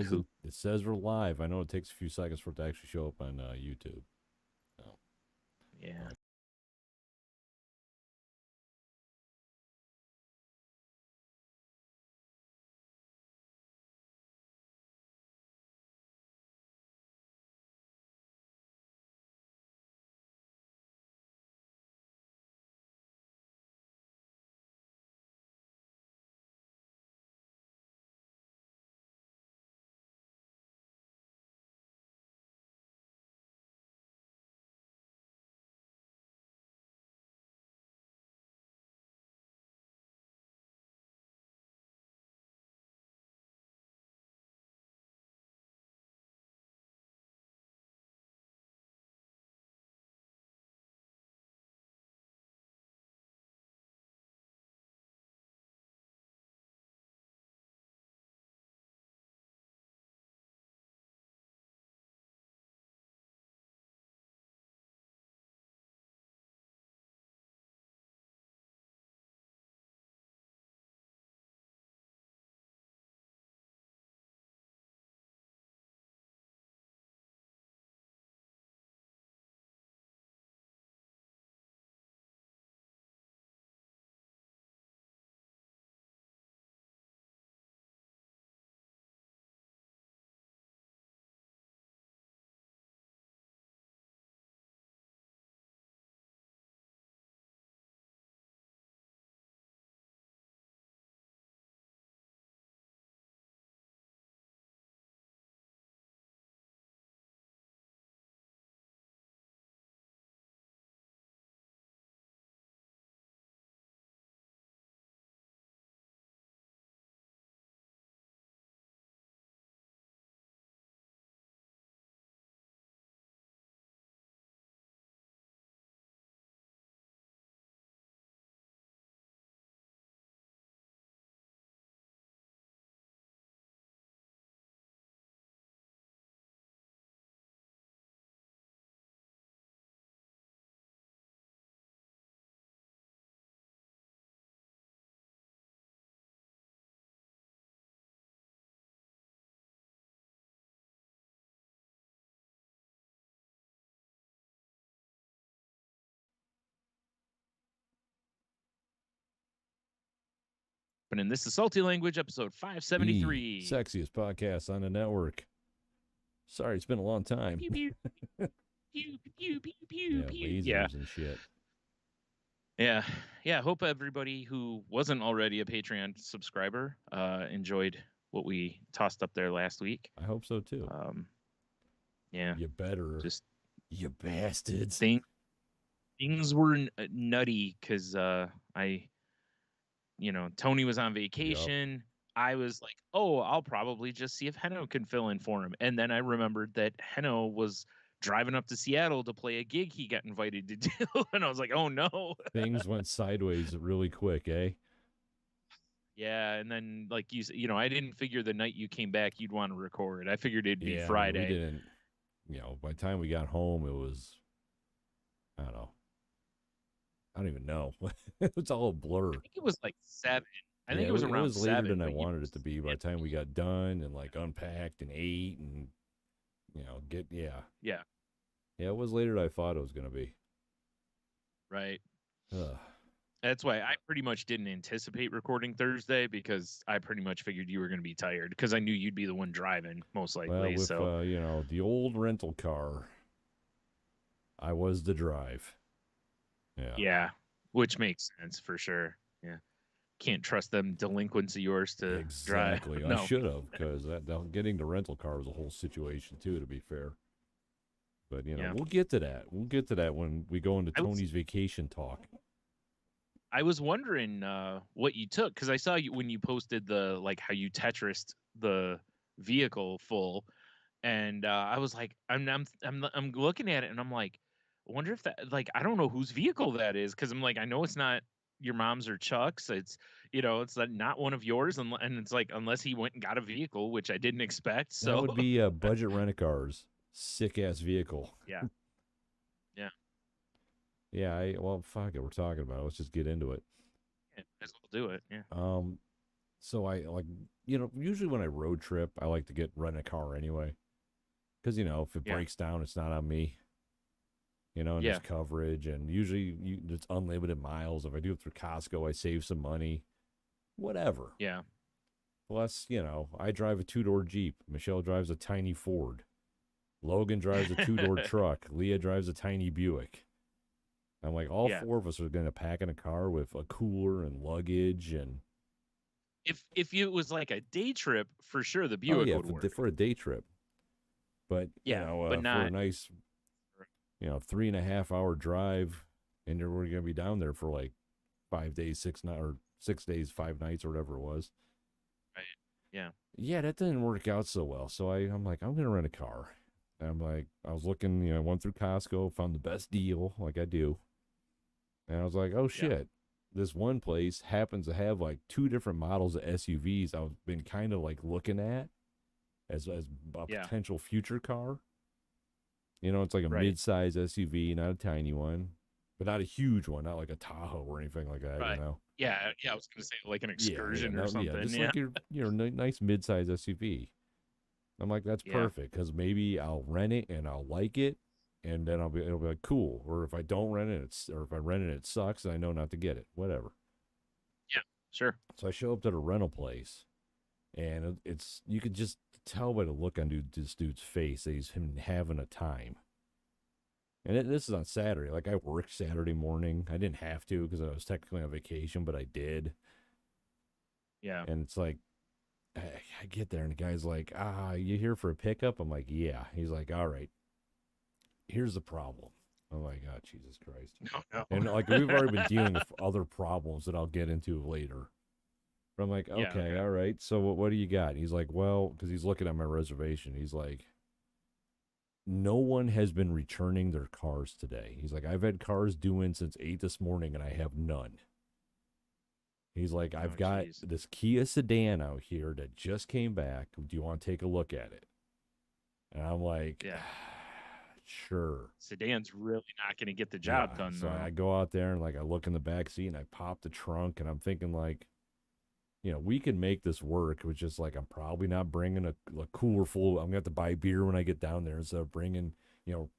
Cool. It says we're live. I know it takes a few seconds for it to actually show up on YouTube. So, Yeah. but And this is Salty Language, episode the 573. sexiest podcast on the network. Sorry, it's been a long time. Pew, pew, pew, pew, pew, pew, Yeah, pew. Yeah. lasers and shit. Yeah. Yeah. Hope everybody who wasn't already a Patreon subscriber enjoyed what we tossed up there last week. I hope so too. Um, yeah. You better, Just you bastards. things were nutty because Tony was on Yep. vacation. I was like, oh, I'll probably just see if Heno can fill in for him. And then I remembered that Heno was driving up to Seattle to play a gig he got invited to do. And I was like, oh no. Things went sideways really quick, eh? Yeah. And then, like I didn't figure the night you came back you'd want to record. I figured it'd be Yeah, I mean, we Friday. didn't, by the time we got home, it was, I don't know. I don't even know. It was all a blur. I think it was like 7. I Yeah, think it was it around was later 7, than I but wanted it to be by the time we got done and like unpacked and ate and, yeah. yeah, Yeah, it was later than I thought it was going to be. right. Ugh. That's why I pretty much didn't anticipate recording Thursday because I pretty much figured you were going to be tired because I knew you'd be the one driving most Well, likely. with, So the old rental car, I was the drive. Yeah. yeah, which makes sense for sure. Yeah, can't trust them delinquents of yours to drive. Exactly. I No, should have because getting the rental car was a whole situation too. To be fair, but yeah, we'll get to that. We'll get to that when we go into I was Tony's vacation talk. I was wondering what you took because I saw you when you posted the like how you Tetrised the vehicle full, and I was like, I'm looking at it and I'm like, I wonder if that like I don't know whose vehicle that is because I'm like I know it's not your mom's or Chuck's. It's like not one of yours, and it's like unless he went and got a vehicle, which I didn't expect. That So would be a budget rent a cars, sick ass vehicle. yeah, yeah, Yeah. Well, fuck it. We're talking about it. Let's just get into it. yeah, might as well do it. Yeah, Um, So I like, usually when I road trip, I like to rent a car anyway. Because, if it Yeah. breaks down, it's not on me, and there's Yeah. coverage. And usually it's unlimited miles. If I do it through Costco, I save some money, whatever. Yeah. Plus, I drive a two-door Jeep. Michelle drives a tiny Ford. Logan drives a two-door truck. Leah drives a tiny Buick. I'm like, all Yeah. four of us are going to pack in a car with a cooler and luggage and If it was like a day trip, for sure the oh Buick yeah, would work. for a day trip. But Yeah, but for a not. nice 3.5 hour drive, and we're going to be down there for like 5 days, 6 nights, or 6 days, 5 nights, or whatever it was. Right. Yeah. Yeah, that didn't work out so well. So I'm like, I'm going to rent a car. And I'm like, I was looking, I went through Costco, found the best deal, like I do. And I was like, oh Yeah. shit. This one place happens to have like two different models of SUVs I've been kind of like looking at as a Yeah. potential future car. It's like a Right. mid-size SUV, not a tiny one, but not a huge one, not like a Tahoe or anything like that. Right. Yeah. Yeah. I was gonna say like an Yeah, excursion or no, yeah, something. just Yeah. like your nice mid-size SUV. I'm like, that's Yeah. perfect because maybe I'll rent it and I'll like it, and then it'll be like cool. Or if I don't rent it, or if I rent it, it sucks, and I know not to get it. Whatever. Yeah. Sure. So I show up to the rental place, and it's you could just tell by the look on this dude's face that he's him having a time. And this is on Saturday. Like I worked Saturday morning. I didn't have to because I was technically on vacation, but I did. Yeah. And it's like I get there and the guy's like, you here for a pickup? I'm like, yeah. He's like, all right. Here's the problem. I'm like, oh Jesus Christ. No. And like we've already been dealing with other problems that I'll get into later. But I'm like, Yeah. okay, Okay. all right. So what do you got? And he's like, well, because he's looking at my reservation. He's like, no one has been returning their cars today. He's like, I've had cars due in since 8 this morning and I have none. He's like, Oh, I've got jeez. this Kia sedan out here that just came back. Do you want to take a look at it? And I'm like, Yeah. sure. Sedan's really not gonna get the Yeah. job done So though. I go out there and like I look in the back seat and I pop the trunk and I'm thinking like, we can make this work. It was just like I'm probably not bringing a cooler full. I'm gonna have to buy beer when I get down there instead of bringing, the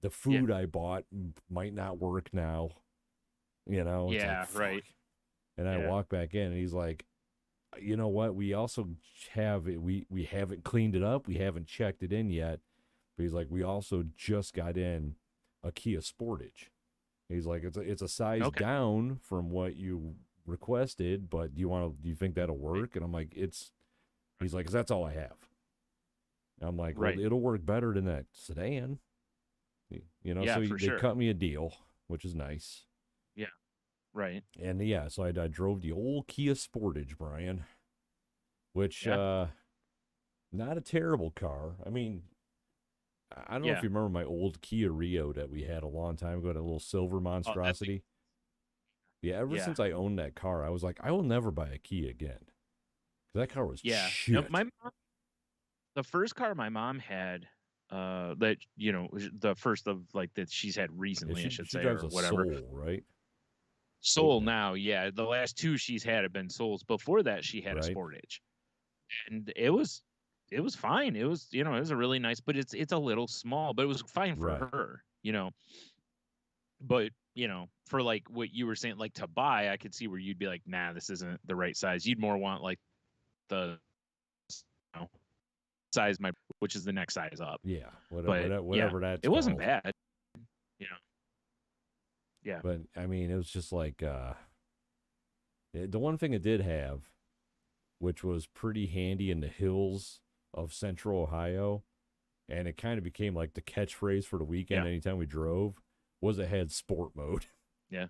Yeah. food I bought might not work now. It's like Yeah. fuck. Right. And I Yeah. walk back in and he's like, you know what? We also have it. We haven't cleaned it up. We haven't checked it in yet. But he's like, we also just got in a Kia Sportage. He's like, it's a size Okay. down from what you requested, but do you think that'll Right. work? And I'm like, he's like, 'cause that's all I have. And I'm like, well, Right. it'll work better than that sedan. Yeah. So For they sure. cut me a deal, which is nice. Yeah. Right. And yeah, so I drove the old Kia Sportage, Brian, which, Yeah. not a terrible car. I mean, I don't know if Yeah. you remember my old Kia Rio that we had a long time ago, that little silver Oh, that thing. monstrosity. Yeah, ever Yeah. since I owned that car, I was like, I will never buy a Kia again. 'Cause that car was Yeah. No, shit. the first car my mom had, that was the first of like that she's had Yeah, recently, I should she say, drives or a whatever. Soul, right? Soul Yeah, now, yeah. The last two she's had have been Souls. Before that, she had a right, Sportage, and it was fine. It was a really nice, but it's a little small, but it was fine for right. her. But for like what you were saying, like to buy, I could see where you'd be like, nah, this isn't the right size. You'd more want like the you know, size which is the next size up. Yeah, But yeah, whatever that's it wasn't called. bad. You know, yeah, But I mean, it was just like the one thing it did have, which was pretty handy in the hills of Central Ohio, and it kind of became like the catchphrase for the weekend yeah, anytime we drove, was it had sport mode. yeah.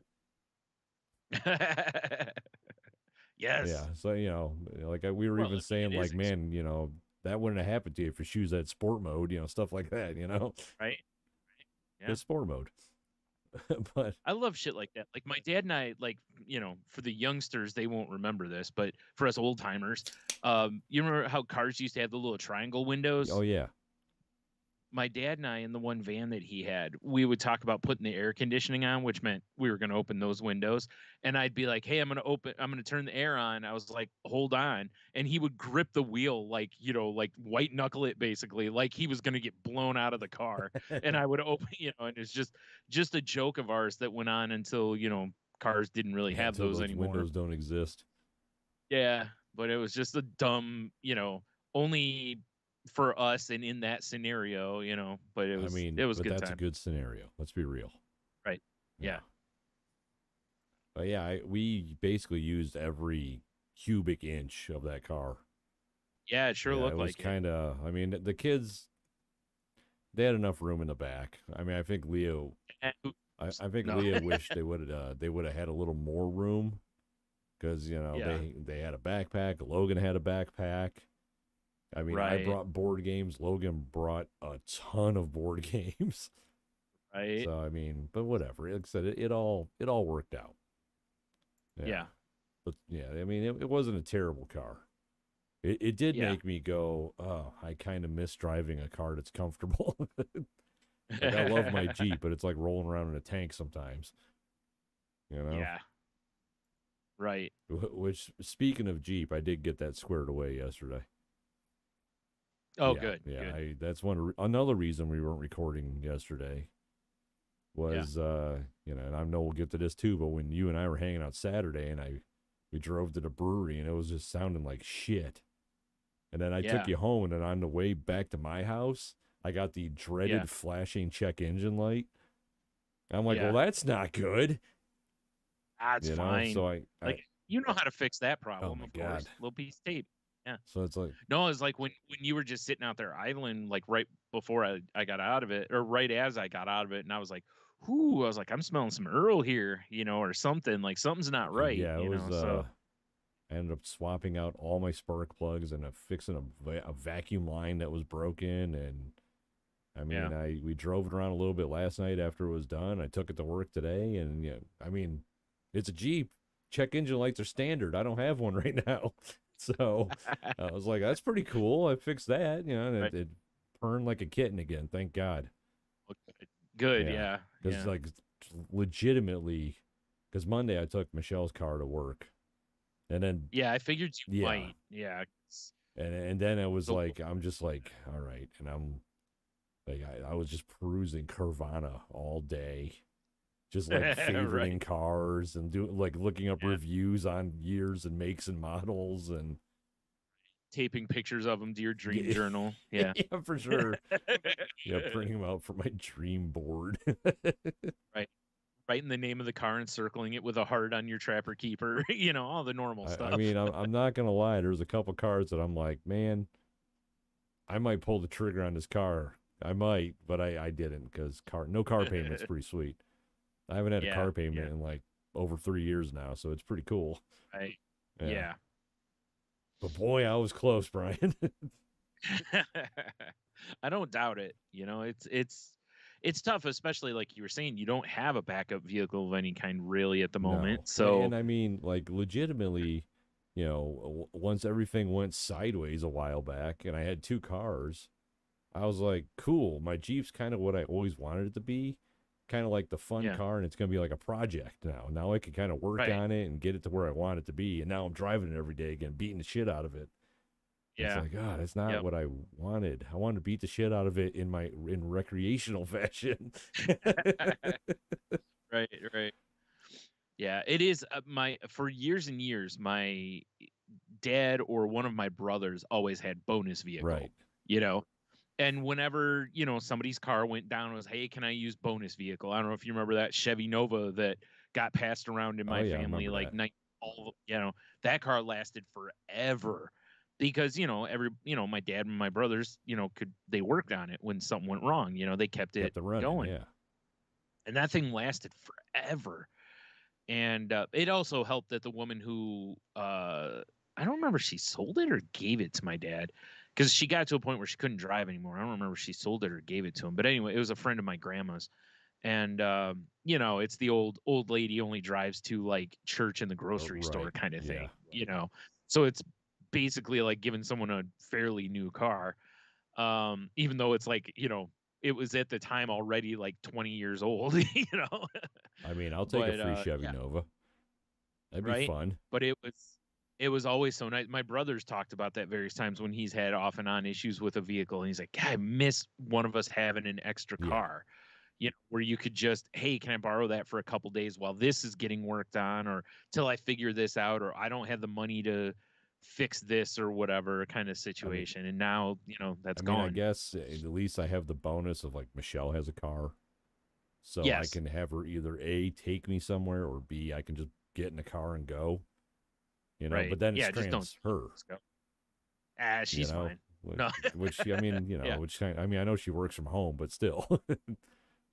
Yeah, Yes. so like we were Well, even I mean, saying it like, is man, that wouldn't have happened to you if your shoes had sport mode, stuff like that, right. Yeah. it's sport mode. But I love shit like that. Like my dad and I, like, for the youngsters, they won't remember this, but for us old timers, you remember how cars used to have the little triangle oh windows? yeah, my dad and I in the one van that he had, we would talk about putting the air conditioning on, which meant we were going to open those windows. And I'd be like, "Hey, I'm going to turn the air on." I was like, "Hold on." And he would grip the wheel like, like white knuckle it basically, like he was going to get blown out of the car. And I would open, and it's just a joke of ours that went on until, cars didn't really Yeah, have until those those anymore. windows don't exist. Yeah, but it was just a dumb, only for us and in that scenario, but it I was mean, it was but good that's a time. good scenario. Let's be real. Right. Yeah. Yeah. But yeah, we basically used every cubic inch of that car. Yeah, it sure Yeah, it looked was like it. kind of. I mean, the kids they had enough room in the back. I mean, I think Leo. And I think no. Leah wished they would have had a little more room because Yeah. they had a backpack. Logan had a backpack. I mean, I Right. brought board games. Logan brought a ton of board games. Right. So I mean, but whatever. Like I said, it all worked out. Yeah, Yeah. but yeah, I mean, it wasn't a terrible car. It did Yeah. make me go, oh, I kind of miss driving a car that's comfortable. Like I love my Jeep, but it's like rolling around in a tank sometimes. You know. Yeah. Right. Which, speaking of Jeep, I did get that squared away yesterday. Oh, Yeah, good. yeah. Good. That's another reason we weren't recording yesterday Yeah. was, and I know we'll get to this too, but when you and I were hanging out Saturday and we drove to the brewery and it was just sounding like shit. And then I took Yeah. you home, and then on the way back to my house, I got the Yeah. dreaded flashing check engine light. I'm like, well, Yeah. that's not good, That's fine. So I Like, you know how to fix that oh problem, my of god. course. Little piece of tape. Yeah. So it's like, No, it's like when you were just sitting out there idling, like right before I got out of it, or right as I got out of it, and I was like, "Whoo!" I was like, "I'm smelling some Earl here," or something. Like something's not right, yeah, it was. So I ended up swapping out all my spark plugs and fixing a vacuum line that was broken. And I yeah, mean, we drove it around a little bit last night after it was done. I took it to work today, and yeah, I mean, it's a Jeep. Check engine lights are standard. I don't have one right now, so I was like, that's pretty cool. I fixed that, and right. it purred like a kitten again. Thank God. Well, good, Yeah, yeah, because yeah, like legitimately, because Monday I took Michelle's car to work, and then yeah. I figured you yeah, might, yeah. and then it was So like I'm just like, all right, and I'm like I was just perusing Carvana all day, just like right, favoriting cars and like looking up yeah, reviews on years and makes and models and taping pictures of them to your dream yeah, journal, yeah, for sure. Yeah, printing them out for my dream board. right. Writing the name of the car and circling it with a heart on your trapper keeper, all the normal I stuff. mean, I'm not gonna lie. There's a couple cars that I'm like, man, I might pull the trigger on this car. I might, but I didn't because no car payment's pretty sweet. I haven't had a Yeah, car payment yeah, in like over 3 years now, so it's pretty cool. right, Yeah, yeah. but boy, I was close, Brian. I don't doubt it. It's tough, especially like you were saying, you don't have a backup vehicle of any kind really at the No, moment. So and I mean, like legitimately, once everything went sideways a while back, and I had two cars, I was like, cool. My Jeep's kind of what I always wanted it to be, kind of like the fun yeah, car, and it's gonna be like a project now. Now I can kind of work right, on it and get it to where I want it to be, and now I'm driving it every day again, beating the shit out of it. It's yeah, like, God, that's not yep, what I wanted. I wanted to beat the shit out of it in recreational fashion. right, right. Yeah, it is my for years and years. My dad or one of my brothers always had bonus Right. vehicle. You know, And whenever, somebody's car went down, it was, hey, can I use bonus vehicle? I don't know if you remember that Chevy Nova that got passed around in Oh my yeah, I family, remember like that. night, that car lasted forever because, my dad and my brothers, they worked on it when something went wrong, they kept it Kept it running. going. Yeah. And that thing lasted forever. And it also helped that the woman who I don't remember if she sold it or gave it to my dad because she got to a point where she couldn't drive anymore. I don't remember if she sold it or gave it to him. But anyway, it was a friend of my grandma's. And it's the old lady only drives to like church and the grocery store Right. kind of Yeah. thing. So it's basically like giving someone a fairly new car. Even though it's like, it was at the time already like 20 years old, I mean, I'll take a But free Chevy yeah, Nova. That'd be right. fun. But it was always so nice. My brother's talked about that various times when he's had off and on issues with a vehicle, and he's like, "God, I miss one of us having an extra Yeah. car." Where you could just, hey, can I borrow that for a couple days while this is getting worked on, or till I figure this out, or I don't have the money to fix this or whatever kind of I mean, situation. And now, that's I gone. guess at least I have the bonus of like Michelle has a car, so I Yes. can have her either A, take me somewhere, or B, I can just get in the car and go. Right. But then it Yeah. Just don't. strands her. Just go. Ah, You she's know, fine. No. which I mean, Yeah. I mean, I know she works from home, but still,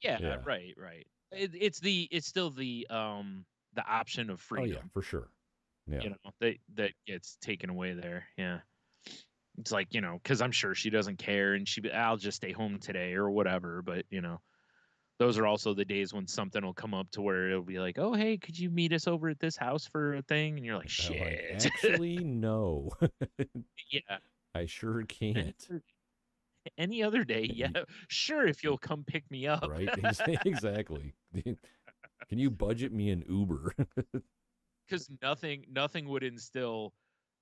Yeah. yeah. Right. Right. It's still the option of Oh yeah, freedom, for sure. Yeah, that gets taken away there. Yeah. It's like, because I'm sure she doesn't care, and I'll just stay home today or whatever. But, those are also the days when something will come up to where it'll be like, oh, hey, could you meet us over at this house for a thing? And you're like, I'm like, shit. actually, no, Yeah. I sure can't. Any other day, yeah, Y- sure, if you'll come pick me up. Right? Exactly. Can you budget me an Uber? Because nothing would instill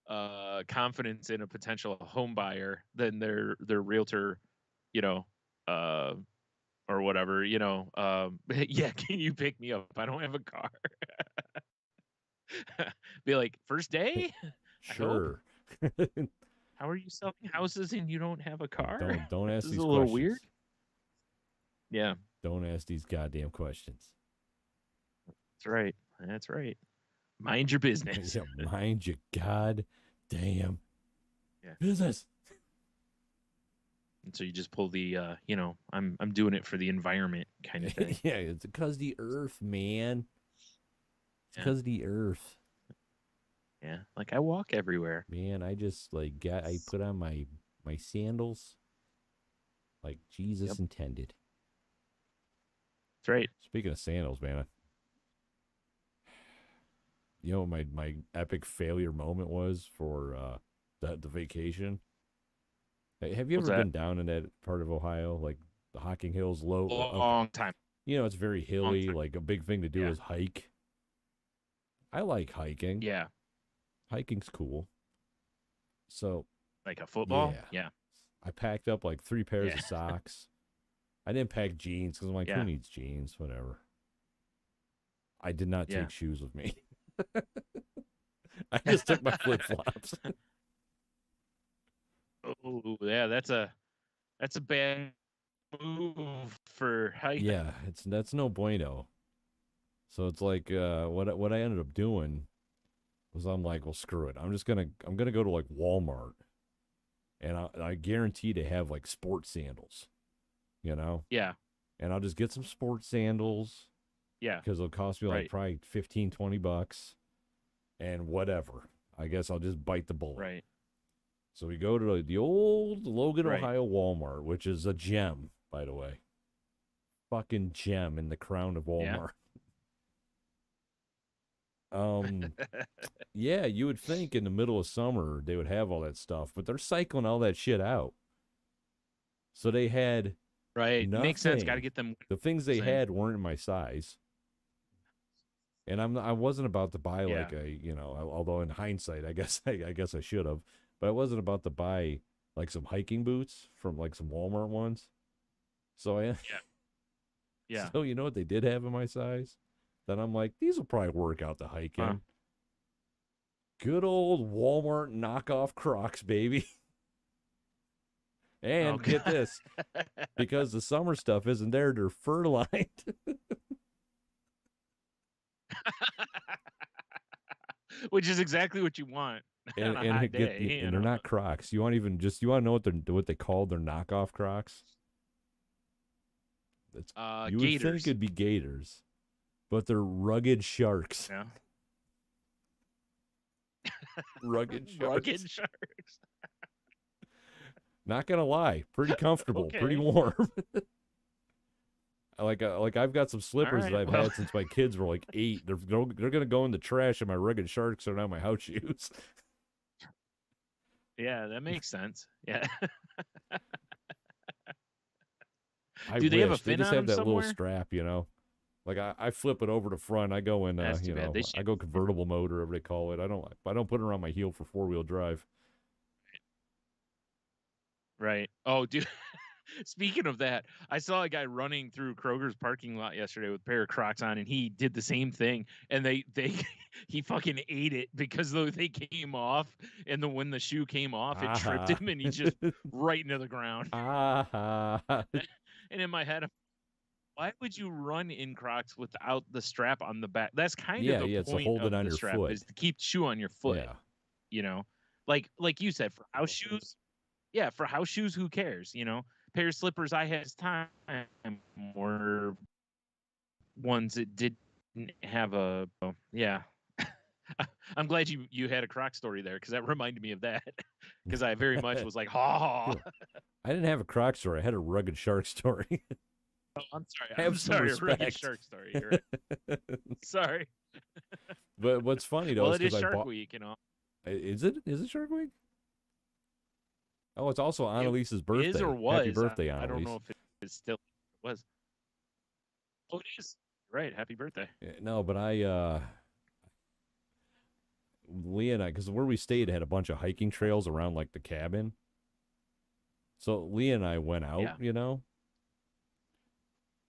confidence in a potential home buyer than their realtor, you know, uh, or whatever, yeah, can you pick me up? I don't have a car. Be like, first day? I hope. Sure. How are you selling houses and you don't have a car? Don't ask This is these a little weird. questions. Yeah, Don't ask these goddamn questions. that's right. That's right. Mind your business. Yeah, mind your goddamn Yeah. business. And so you just pull the I'm doing it for the environment kind of thing. Yeah, it's because the earth, man. It's Yeah. because the earth. Yeah. Like I walk everywhere. Man, I just I put on my sandals like Jesus Yep. intended. That's right. Speaking of sandals, man, you know what my epic failure moment was for the vacation? Hey, have you What's ever that? been down in that part of Ohio, like the Hocking Hills low up? Long time. It's very Long hilly. time. Like a big thing to do Yeah. is hike. I like hiking. Yeah. Hiking's cool. So Like a football? yeah, Yeah. I packed up like 3 pairs Yeah. of socks. I didn't pack jeans because I'm like, Yeah. who needs jeans? Whatever. I did not Yeah. take shoes with me. I just took my flip flops. Oh, yeah, that's a bad move for hiking. Yeah, that's no bueno. So it's like what I ended up doing was I'm like, well, screw it. I'm gonna go to like Walmart, and I guarantee to have like sports sandals, Yeah. and I'll just get some sports sandals Yeah. because it'll cost me like Right. probably 15, $20, and whatever. I guess I'll just bite the bullet. Right. So we go to the old Logan, Right. Ohio Walmart, which is a gem, by the way. Fucking gem in the crown of Walmart. Yeah, you would think in the middle of summer they would have all that stuff, but they're cycling all that shit out. So they had Right. Makes sense. Got to nothing. get them The things they in. had weren't my size. And I wasn't about to buy Yeah. like although in hindsight, I guess I should have, but I wasn't about to buy like some hiking boots from like some Walmart ones. So Yeah. so you know what they did have in my size? Then I'm like, these will probably work out the hiking. Huh. Good old Walmart knockoff Crocs, baby. And Oh, get God. this, because the summer stuff isn't there, they're fur-lined. Which is exactly what you want and on a hot get day. and they're not Crocs. You want to know what they call their knockoff Crocs? That's you would think Gators. it'd be Gators, but they're rugged sharks. Yeah. Rugged sharks. Rugged sharks. Not gonna lie, pretty comfortable, pretty Okay. warm. Like I've got some slippers right, that I've well. had since my kids were like 8. They're gonna go in the trash, and my rugged sharks are now my house shoes. Yeah, that makes sense. Yeah. I Do they have a wish they fin just on have them that little somewhere? strap, you know. Like I flip it over to front. I go in, That's too bad. They I should. go convertible mode or whatever they call it. I don't put it around my heel for 4-wheel drive. Right. Oh, dude. Speaking of that, I saw a guy running through Kroger's parking lot yesterday with a pair of Crocs on, and he did the same thing. And they he fucking ate it because they came off, and when the shoe came off, it tripped Ah, him, and he just right into the ground. ah. And in my head, why would you run in Crocs without the strap on the back? That's kind of Yeah, the yeah. It's to point hold it of on the your strap, foot. is to keep shoe on your foot. Yeah, You know, like you said, for house shoes. Yeah, for house shoes, who cares? Pair of slippers I had this time were ones that didn't have a. Oh, yeah. I'm glad you had a Croc story there, because that reminded me of that. Because I very much was like, ha. I didn't have a Croc story. I had a rugged shark story. Oh, I'm sorry. Have I'm some sorry. A rugged respect. shark story. You're right. Sorry. But what's funny though Well, is it is because I Shark bought. Week. Is it Shark Week? Oh, it's also It Annalise's is or birthday. Happy was. birthday, I don't know Annalise. if it still was. Oh, it is. Right. Happy birthday. No, but Leah and I, because where we stayed had a bunch of hiking trails around like the cabin. So Leah and I went out, Yeah.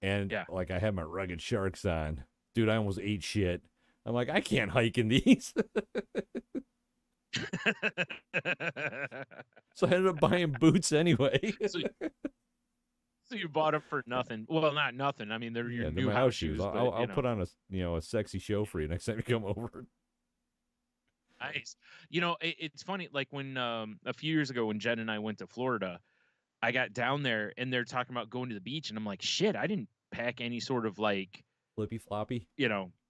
and Yeah. like I had my rugged sharks on. Dude, I almost ate shit. I'm like, I can't hike in these. So I ended up buying boots anyway. so, so you bought them for nothing. Well, not nothing. I mean, they're your Yeah, they're new my house house shoes. shoes, but I'll put on a sexy show for you next time you come over. nice. It's funny. Like when a few years ago when Jen and I went to Florida, I got down there and they're talking about going to the beach, and I'm like, shit, I didn't pack any sort of like Flippy floppy.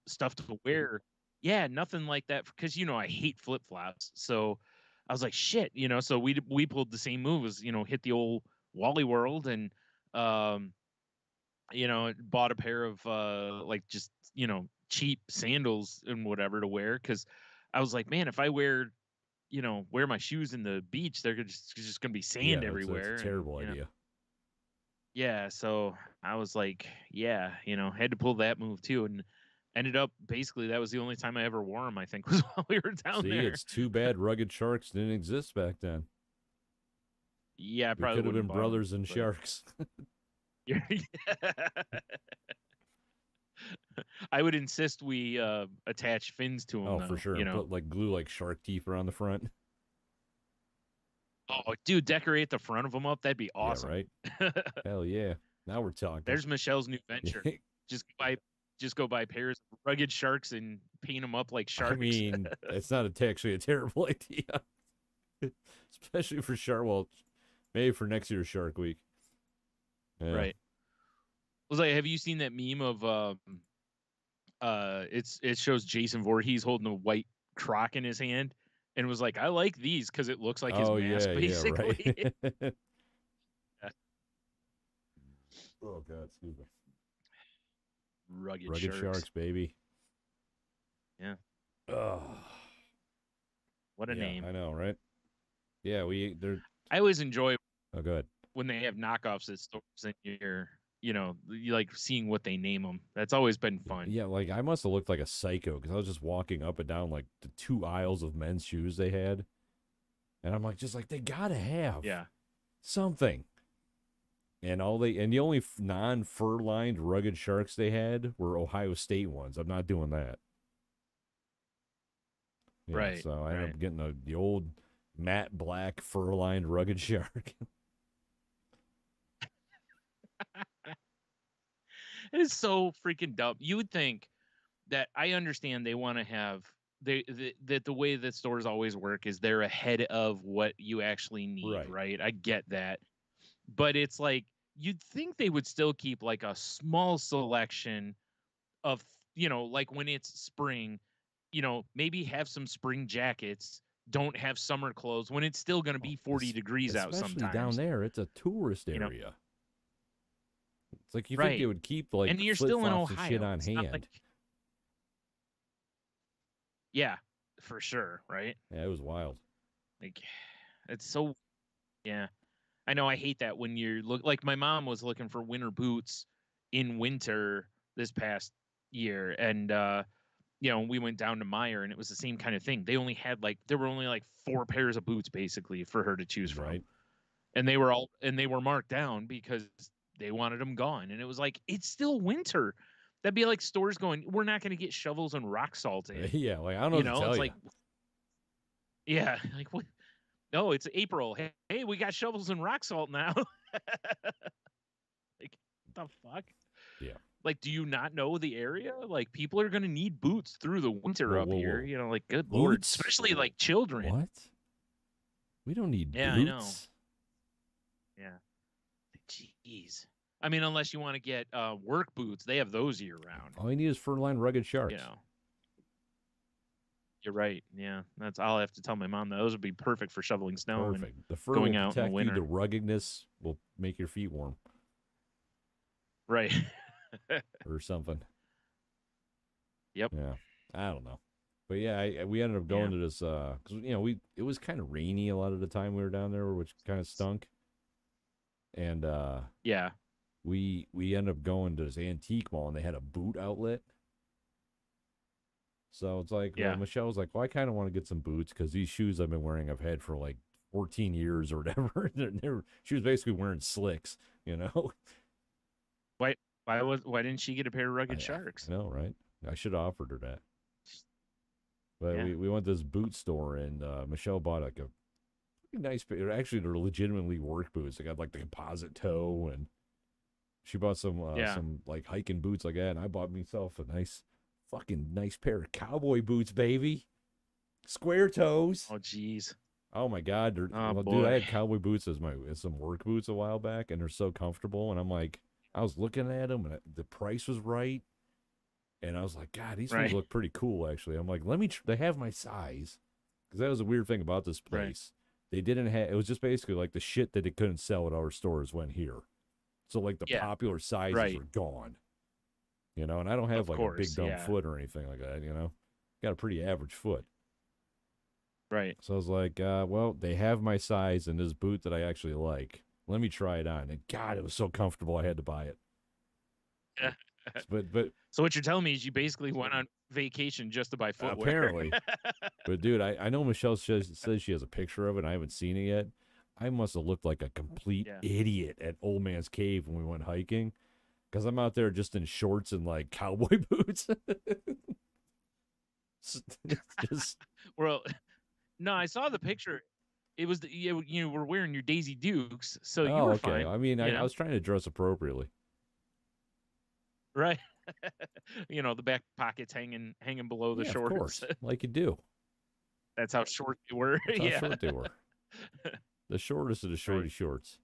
stuff to wear. Yeah, nothing like that, because I hate flip flops. So I was like, shit. So we pulled the same move as hit the old Wally World, and um bought a pair of like just cheap sandals and whatever to wear, because I was like, man, if I wear my shoes in the beach, they're just gonna be Yeah, sand that's a everywhere, and terrible idea. yeah. So I was like, yeah, had to pull that move too, and ended up basically that was the only time I ever wore them, I think, was while we were down See, there. it's too bad rugged sharks didn't exist back then. Yeah, I We probably could have wouldn't been bought them, brothers and but sharks. I would insist we attach fins to them, Oh, for though. sure. And put like glue like shark teeth around the front. Oh, dude, decorate the front of them up. That'd be Yeah, awesome. right. Hell yeah. Now we're talking. There's Michelle's new venture. Just go buy pairs of rugged sharks and paint them up like I sharks. mean, it's not actually a terrible idea, especially for shark. Well, maybe for next year's Shark Week. Yeah. Right. Was like, have you seen that meme of it shows Jason Voorhees holding a white croc in his hand, and was like, I like these because it looks like his Oh mask, yeah, basically. yeah, right. Yeah. Oh god, excuse me. Rugged Sharks, baby. Yeah. Oh, What a yeah, name. I know, right? Yeah, they're. I always enjoy Oh, good. when they have knockoffs at stores, and you like seeing what they name them. That's always been fun. Yeah, like I must have looked like a psycho because I was just walking up and down like the 2 aisles of men's shoes they had, and I'm like, just like they gotta have something. And the only non-fur lined rugged sharks they had were Ohio State ones. I'm not doing that. Yeah, Right. So I ended up getting the old matte black fur lined rugged shark. It is so freaking dumb. You would think that I understand they want to have that the way that stores always work is they're ahead of what you actually need, right? I get that. But it's like you'd think they would still keep like a small selection of, like when it's spring, maybe have some spring jackets, don't have summer clothes when it's still going to be 40 degrees out sometimes. Especially down there, it's a tourist area. It's like you think they would keep like and you're still in Ohio and shit on hand. like, yeah, for sure, right? Yeah, it was wild. Like, it's so, yeah. I know I hate that when you're like my mom was looking for winter boots in winter this past year, and we went down to Meyer, and it was the same kind of thing. They only had there were only like 4 pairs of boots basically for her to choose from, Right. and they were marked down because they wanted them gone, and it was like it's still winter. That'd be like stores going, we're not going to get shovels and rock salt in. Yeah, like I don't know what to tell It's you. like, yeah, like what? No, it's April. Hey, we got shovels and rock salt now. Like, what the fuck? Yeah. Like, do you not know the area? Like, people are going to need boots through the winter Whoa, up whoa, here. whoa. Like, good lord, Boots? especially like children. What? We don't need Yeah, I know. boots. Yeah. Jeez. I mean, unless you want to get work boots, they have those year round. All you need is fur-lined rugged sharks. You're right. Yeah, I'll have to tell my mom that those would be perfect for shoveling snow. Perfect. And the fur going will out in the protect you. winter. The ruggedness will make your feet warm. Right. Or something. Yep. Yeah. I don't know. But yeah, we ended up going to this because it was kind of rainy a lot of the time we were down there, which kind of stunk. And yeah, we ended up going to this antique mall, and they had a boot outlet. So it's like, well, Michelle was like, well, I kind of want to get some boots because these shoes I've been wearing I've had for like 14 years or whatever. She was basically wearing slicks, Why didn't she get a pair of rugged sharks? I know, right? I should have offered her that. But we went to this boot store, and Michelle bought like a pretty nice pair. Actually, they're legitimately work boots. They got like the composite toe, and she bought some like hiking boots like that. And I bought myself a nice pair of cowboy boots, baby. Square toes. Oh, jeez. Oh my God. Dude, I had cowboy boots as some work boots a while back, and they're so comfortable. And I'm like, I was looking at them, and the price was right. And I was like, God, these things look pretty cool, actually. I'm like, they have my size. Because that was a weird thing about this place. They didn't have, it was just basically like the shit that they couldn't sell at our stores went here. So like the popular sizes were gone. And I don't have a big dumb foot or anything like that, Got a pretty average foot. Right. So I was like, well, they have my size in this boot that I actually like. Let me try it on. And God, it was so comfortable I had to buy it. Yeah. But so what you're telling me is you basically went on vacation just to buy footwear. Apparently. But dude, I know Michelle says she has a picture of it, and I haven't seen it yet. I must have looked like a complete idiot at Old Man's Cave when we went hiking, because I'm out there just in shorts and like cowboy boots. Just... Well, no, I saw the picture. It was you were wearing your Daisy Dukes, so you were fine. I mean, I was trying to dress appropriately. Right. The back pockets hanging below the shorts. Of course, like you do. That's how short they were. That's how short they were. The shortest of the shorty shorts.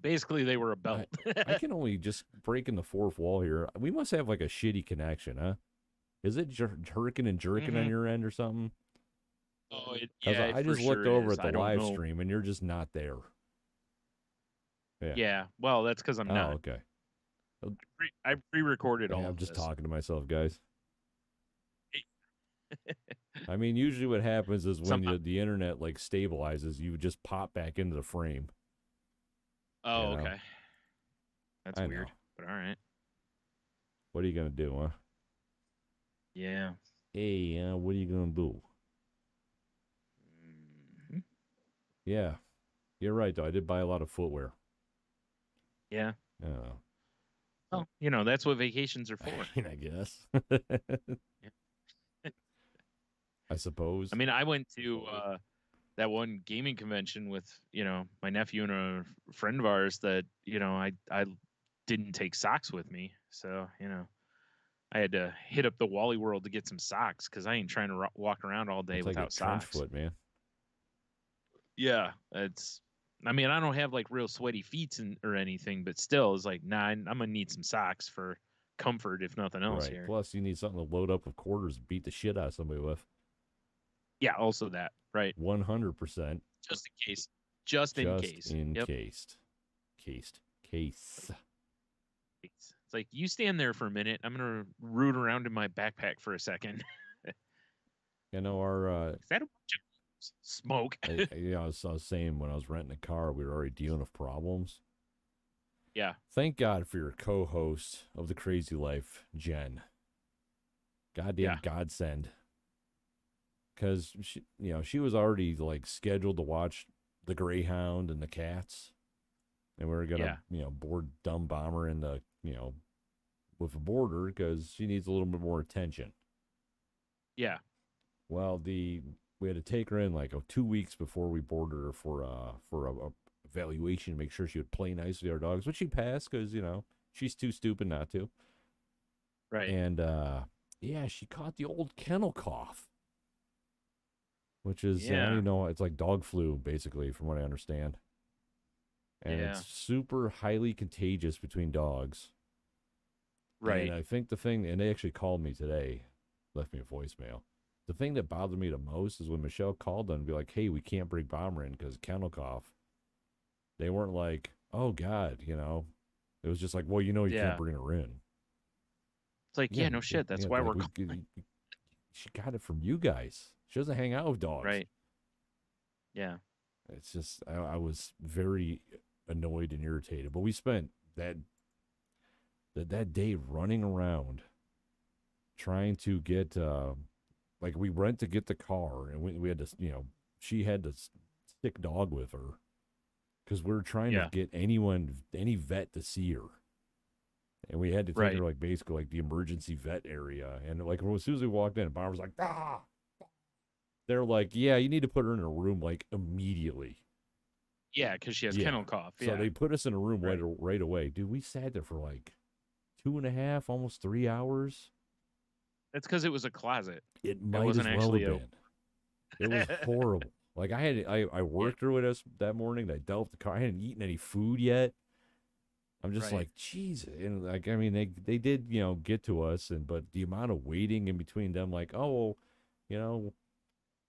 Basically, they were a belt. I can only just break in the fourth wall here. We must have like a shitty connection, huh? Is it jerking and jerking on your end or something? Oh, I just looked over at the live stream, and you're just not there. Yeah. Well, that's because I'm not. Okay. I pre-recorded all. I'm just talking to myself, guys. I mean, usually what happens is when the internet like stabilizes, you just pop back into the frame. Oh, okay. That's weird, but all right. What are you gonna do, huh? Yeah. Hey, what are you gonna do? Mm-hmm. Yeah, you're right though. I did buy a lot of footwear. Yeah. Well, that's what vacations are for. I guess. I suppose. I mean, I went to that one gaming convention with, my nephew and a friend of ours that, I didn't take socks with me. So, I had to hit up the Wally World to get some socks because I ain't trying to walk around all day without socks. Trench foot, man. Yeah, I mean, I don't have like real sweaty feet or anything, but still, it's like, nah, I'm gonna need some socks for comfort, if nothing else. Here. Plus, you need something to load up with quarters, and beat the shit out of somebody with. Yeah, also that, right? 100%. Just in case. Just in case. Case. It's like, you stand there for a minute. I'm gonna root around in my backpack for a second. Our is that a bunch of Smoke. I was saying when I was renting a car, we were already dealing with problems. Yeah. Thank God for your co-host of the Crazy Life, Jen. Yeah. Goddamn godsend. Because she was already like scheduled to watch the Greyhound and the Cats, and we were gonna Yeah. board dumb bomber into with a boarder because she needs a little bit more attention. Yeah. Well, we had to take her in like 2 weeks before we boarded her for a evaluation to make sure she would play nice with our dogs, which she passed because she's too stupid not to. Right. And yeah, she caught the old kennel cough, which is Yeah. it's like dog flu basically, from what I understand, and Yeah. it's super highly contagious between dogs. And Right. I think the thing, and they actually called me today, left me a voicemail. The thing that bothered me the most is when Michelle called them and be like, "Hey, we can't bring Bomber in because kennel cough." They weren't like, "Oh God," It was just like, "Well, you can't Yeah. bring her in." It's like, Yeah, yeah, no shit. That's why like we're calling. she got it from you guys. She doesn't hang out with dogs. Right. Yeah. It's just I was very annoyed and irritated. But we spent that day running around trying to get like we went to get the car and we had to she had to stick dog with her because we were trying to Yeah. get any vet to see her, and we had to take Right. her like basically like the emergency vet area. And like as soon as we walked in, Bob was like, "Ah." They're like, "Yeah, you need to put her in a room like immediately." Yeah, because she has Yeah. kennel cough. So Yeah. they put us in a room Right. right away. Dude, we sat there for like 2.5, almost 3 hours. That's because it was a closet. It It might as wasn't well have actually a. been. It was horrible. Like I Yeah. worked through it that morning. I dealt with the car. I hadn't eaten any food yet. I'm just Right. like, Jesus. And like, I mean, they did, get to us, but the amount of waiting in between them, like, oh, well, you know,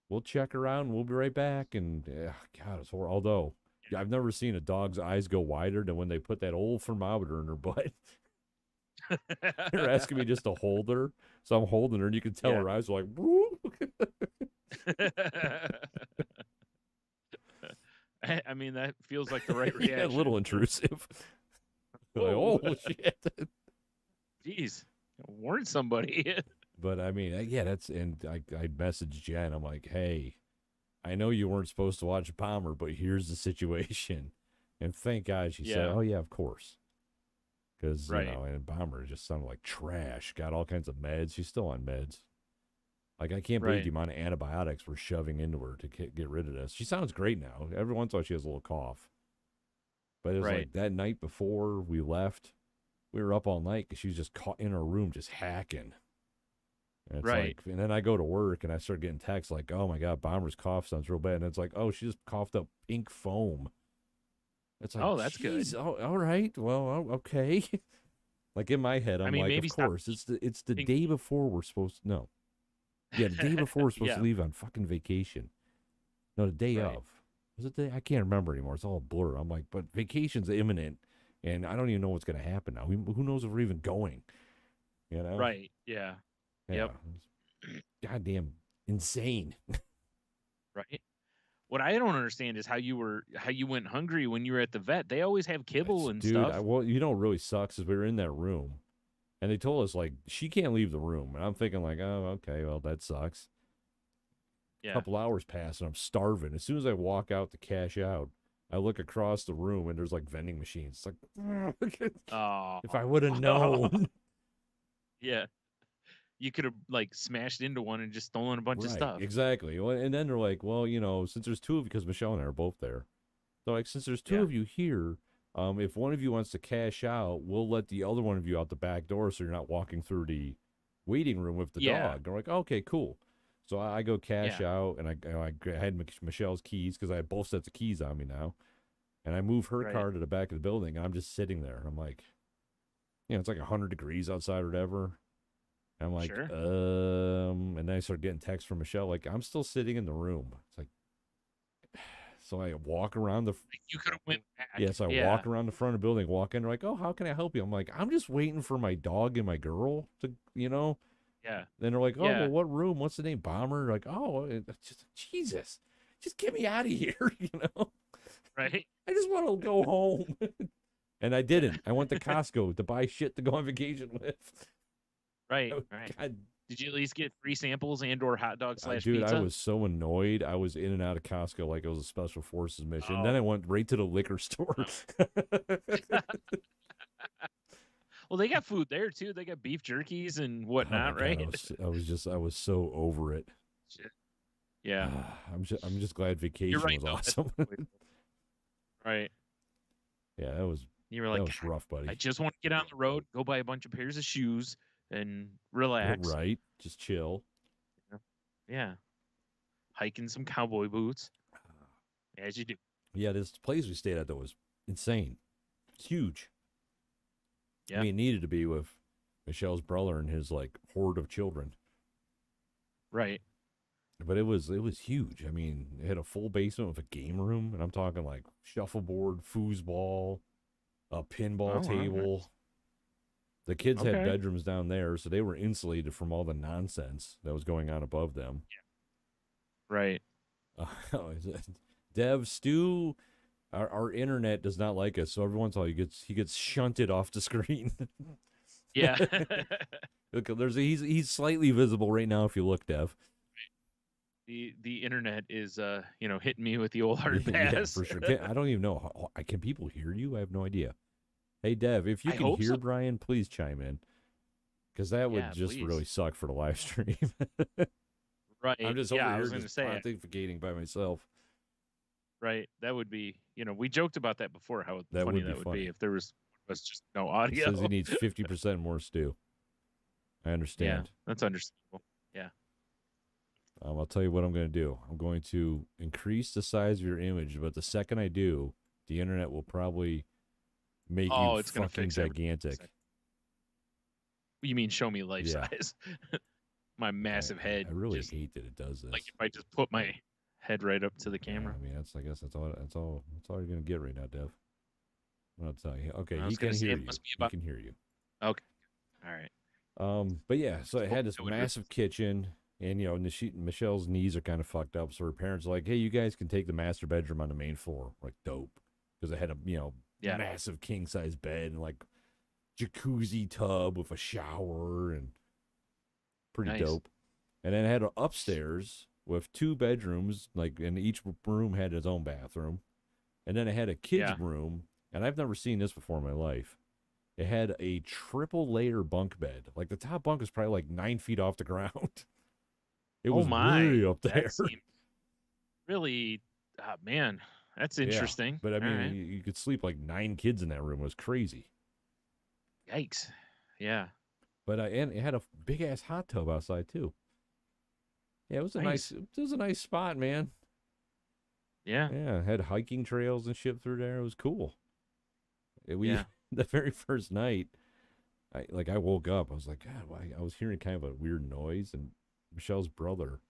we'll check her out and we'll be right back. And God, it's horrible. Although I've never seen a dog's eyes go wider than when they put that old thermometer in her butt. They're asking me just to hold her, so I'm holding her, and you can tell Yeah. her eyes are like, woo. I mean, that feels like the right Yeah, a reaction. little intrusive. Like, Whoa. oh shit. Jeez. Warn somebody. But I mean, yeah, and I messaged Jen. I'm like, hey, I know you weren't supposed to watch Bomber, but here's the situation. And thank God she said, Yeah. oh yeah, of course. Because Right. and Bomber just sounded like trash. Got all kinds of meds. She's still on meds. Like I can't believe Right. the amount of antibiotics we're shoving into her to get rid of this. She sounds great now. Every once in a while she has a little cough. But it was Right. like that night before we left, we were up all night because she was just caught in her room just hacking. And it's Right. like, and then I go to work and I start getting texts like, "Oh my God, Bomber's cough sounds real bad." And it's like, "Oh, she just coughed up pink foam." It's like, Oh, that's good. "Jeez, oh, all right, well, okay." Like in my head, I I'm mean, like, maybe "Of stop course, it's the eating day before we're supposed to no, yeah, the day before we're supposed Yeah. to leave on fucking vacation. No, the day Right. of. Was it the? I can't remember anymore. It's all a blur. I'm like, but vacation's imminent, and I don't even know what's gonna happen now. Who knows if we're even going? You know? Right. Yeah. Yeah. Yep. Goddamn insane. Right. What I don't understand is how you went hungry when you were at the vet. They always have kibble and Dude, stuff. well, what really sucks is we were in that room, and they told us like she can't leave the room, and I'm thinking like, oh, okay, well that sucks. A Yeah. couple hours pass, and I'm starving. As soon as I walk out to cash out, I look across the room, and there's like vending machines. It's like, Oh. if I would have known. Yeah. You could have like smashed into one and just stolen a bunch of Right, stuff. exactly. Well, and then they're like, well, since there's two of you, because Michelle and I are both there, they're like, since there's two Yeah. of you here, if one of you wants to cash out, we'll let the other one of you out the back door so you're not walking through the waiting room with the Yeah. dog. They're like, okay, cool. So I go cash Yeah. out, and I had Michelle's keys because I had both sets of keys on me now, and I move her Right. car to the back of the building. And I'm just sitting there. I'm like, it's like 100 degrees outside or whatever. I'm like, Sure. and then I start getting texts from Michelle, like, I'm still sitting in the room. It's like, so I walk around the, You could have went back. yes, I Yeah. walk around the front of the building, walk in, they're like, oh, how can I help you? I'm like, I'm just waiting for my dog and my girl to, Yeah. Then they're like, oh, Yeah. well, what room? What's the name? Bomber? Like, oh, it's just, Jesus. just get me out of here, you know. Right. I just want to go home. And I didn't. I went to Costco to buy shit to go on vacation with. Right. Right. God, Did you at least get free samples and or hot dog slash dude, I pizza? was so annoyed. I was in and out of Costco like it was a special forces mission. Then Oh. I went right to the liquor store. Well, they got food there too. They got beef jerkies and Oh my whatnot, god, right? I was so over it. Shit. Yeah. I'm just glad You're vacation right was though. That's awesome. right. Yeah, You were that like, was rough, buddy. I just want to get on the road, go buy a bunch of pairs of shoes, and relax. Right, just chill. Yeah. Hiking some cowboy boots, as you do. Yeah, this place we stayed at though was insane. It's huge. Yeah. I mean, it needed to be with Michelle's brother and his like horde of children. Right. But it was huge. I mean, it had a full basement with a game room, and I'm talking like shuffleboard, foosball, a pinball table. The kids had bedrooms down there, so they were insulated from all the nonsense that was going on above them. Yeah. Right. Dev, Stu, our internet does not like us, so every once in a while he gets shunted off the screen. Yeah. Look, he's slightly visible right now if you look, Dev. The internet is hitting me with the old hard pass. Yeah, for sure. I don't even know. Can people hear you? I have no idea. Hey, Dev, if you can hear so. Brian, please chime in, because that would just really suck for the live stream. Right. I'm just over here just pontificating by myself. Right. That would be, we joked about that before, how funny that would be if there was just no audio. He says he needs 50% more stew. I understand. Yeah, that's understandable. Yeah. I'll tell you what I'm going to do. I'm going to increase the size of your image, but the second I do, the internet will probably make you fucking gigantic. You mean show me life size? My massive head. I really hate that it does this. Like if I just put my head right up to the camera. I mean, I guess that's all you're going to get right now, Dev. I'll tell you. Okay, he can hear you. He can hear you. Okay. All right. But yeah, so I had this massive kitchen. And, Michelle's knees are kind of fucked up. So her parents are like, hey, you guys can take the master bedroom on the main floor. Like, dope. Because it had a, massive king-size bed and, like, jacuzzi tub with a shower and pretty dope. And then I had an upstairs with 2 bedrooms, like, and each room had its own bathroom. And then I had a kid's room, and I've never seen this before in my life. It had a triple-layer bunk bed. Like, the top bunk was probably, like, 9 feet off the ground. It was way up there. Really, man, that's interesting. Yeah, but I mean, you could sleep like 9 kids in that room. It was crazy. Yikes! Yeah. But and it had a big ass hot tub outside too. Yeah, it was a nice. It was a nice spot, man. Yeah. Yeah, it had hiking trails and shit through there. It was cool. The very first night, I woke up. I was like, God, I was hearing kind of a weird noise and. Michelle's brother,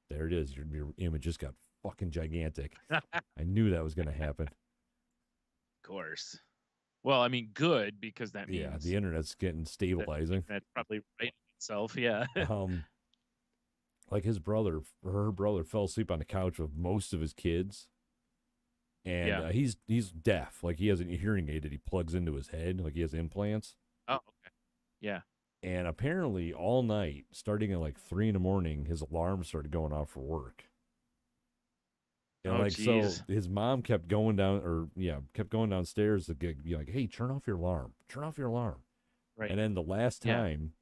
there it is. Your image just got fucking gigantic. I knew that was going to happen. Of course. Well, I mean, good, because that means the internet's getting stabilizing. That's probably right itself. Yeah. Like her brother fell asleep on the couch with most of his kids, and he's deaf. Like he has a hearing aid that he plugs into his head. Like he has implants. Oh, okay. Yeah. And apparently all night, starting at like 3 a.m, his alarm started going off for work. And so his mom kept going downstairs to be like, hey, turn off your alarm. Turn off your alarm. Right. And then the last time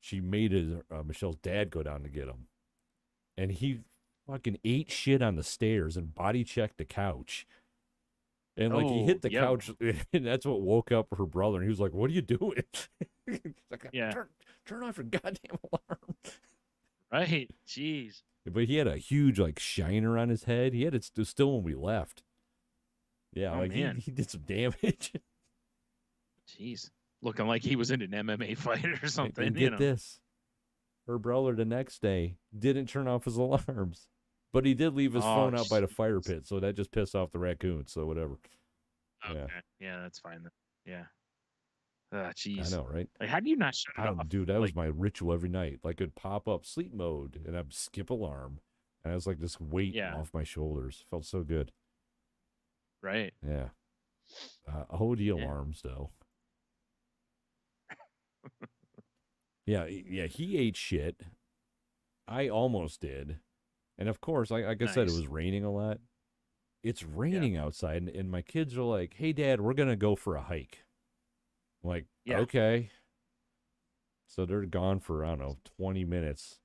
she made Michelle's dad go down to get him. And he fucking ate shit on the stairs and body checked the couch. And he hit the couch, and that's what woke up her brother. And he was like, what are you doing? Like, turn off your goddamn alarm. Right. Jeez. But he had a huge shiner on his head. He had it still when we left. Yeah, he did some damage. Jeez. Looking like he was in an MMA fight or something. And get this. Her brother the next day didn't turn off his alarms. But he did leave his phone out by the fire pit, so that just pissed off the raccoons, so whatever. Okay. Yeah, that's fine then. Yeah. Jeez. I know, right? Like, how do you not shut it off? Dude, that was my ritual every night. Like, it'd pop up sleep mode, and I'd skip alarm, And I was like this weight Yeah. off my shoulders. Felt so good. Right. Yeah. OD Yeah. alarms though. Yeah, yeah. He ate shit. I almost did. And of course, like I said, it Nice. was raining a lot. It's Yeah. raining outside, and my kids are like, "Hey, Dad, we're gonna go for a hike." I'm like, Yeah. okay. So they're gone for I don't know 20 minutes,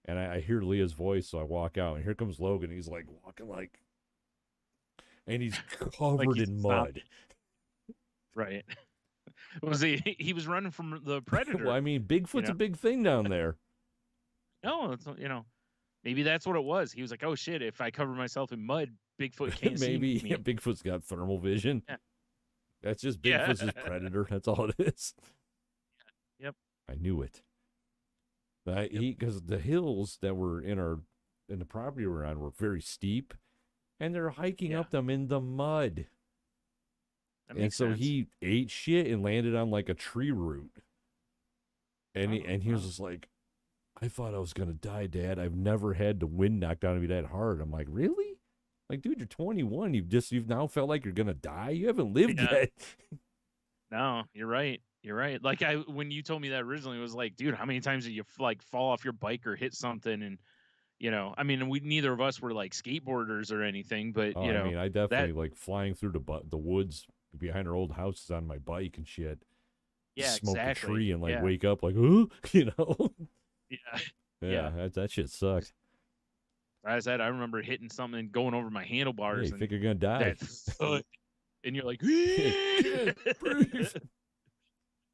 and I hear Leah's voice, so I walk out, and here comes Logan. He's like walking like, and he's Like covered he's in a mud. zombie. Right. Was he was running from the Well, predator, I mean, you Bigfoot's know? a big thing down there. No, it's, maybe that's what it was. He was like, "Oh shit, if I cover myself in mud, Bigfoot can't see Maybe me." Bigfoot's got thermal vision. Yeah. That's just Yeah. Bigfoot's his predator. That's all it is. Yep. I knew it. Yep. Because the hills that were in the property we're on were very steep, and they're hiking Yeah. up them in the mud. That And makes so sense. he ate shit and landed on like a tree root. And Oh, he was wow. just like, I thought I was gonna die, Dad. I've never had the wind knocked out of me that hard. I'm like, really? Like, dude, you're 21. You've now felt like you're gonna die. You haven't lived Yeah. yet. No, you're right. You're right. Like when you told me that originally, it was like, dude, how many times did you like fall off your bike or hit something? And I mean, we neither of us were like skateboarders or anything, but Oh, I mean, I definitely that, like flying through the woods behind our old houses on my bike and shit. yeah, Smoke a exactly. tree and like Yeah. wake up like, ooh, you know. Yeah. Yeah, Yeah. that shit sucked. As I said, I remember hitting something and going over my Yeah, handlebars you and think you're gonna die. that thud, and you're like, Can't breathe.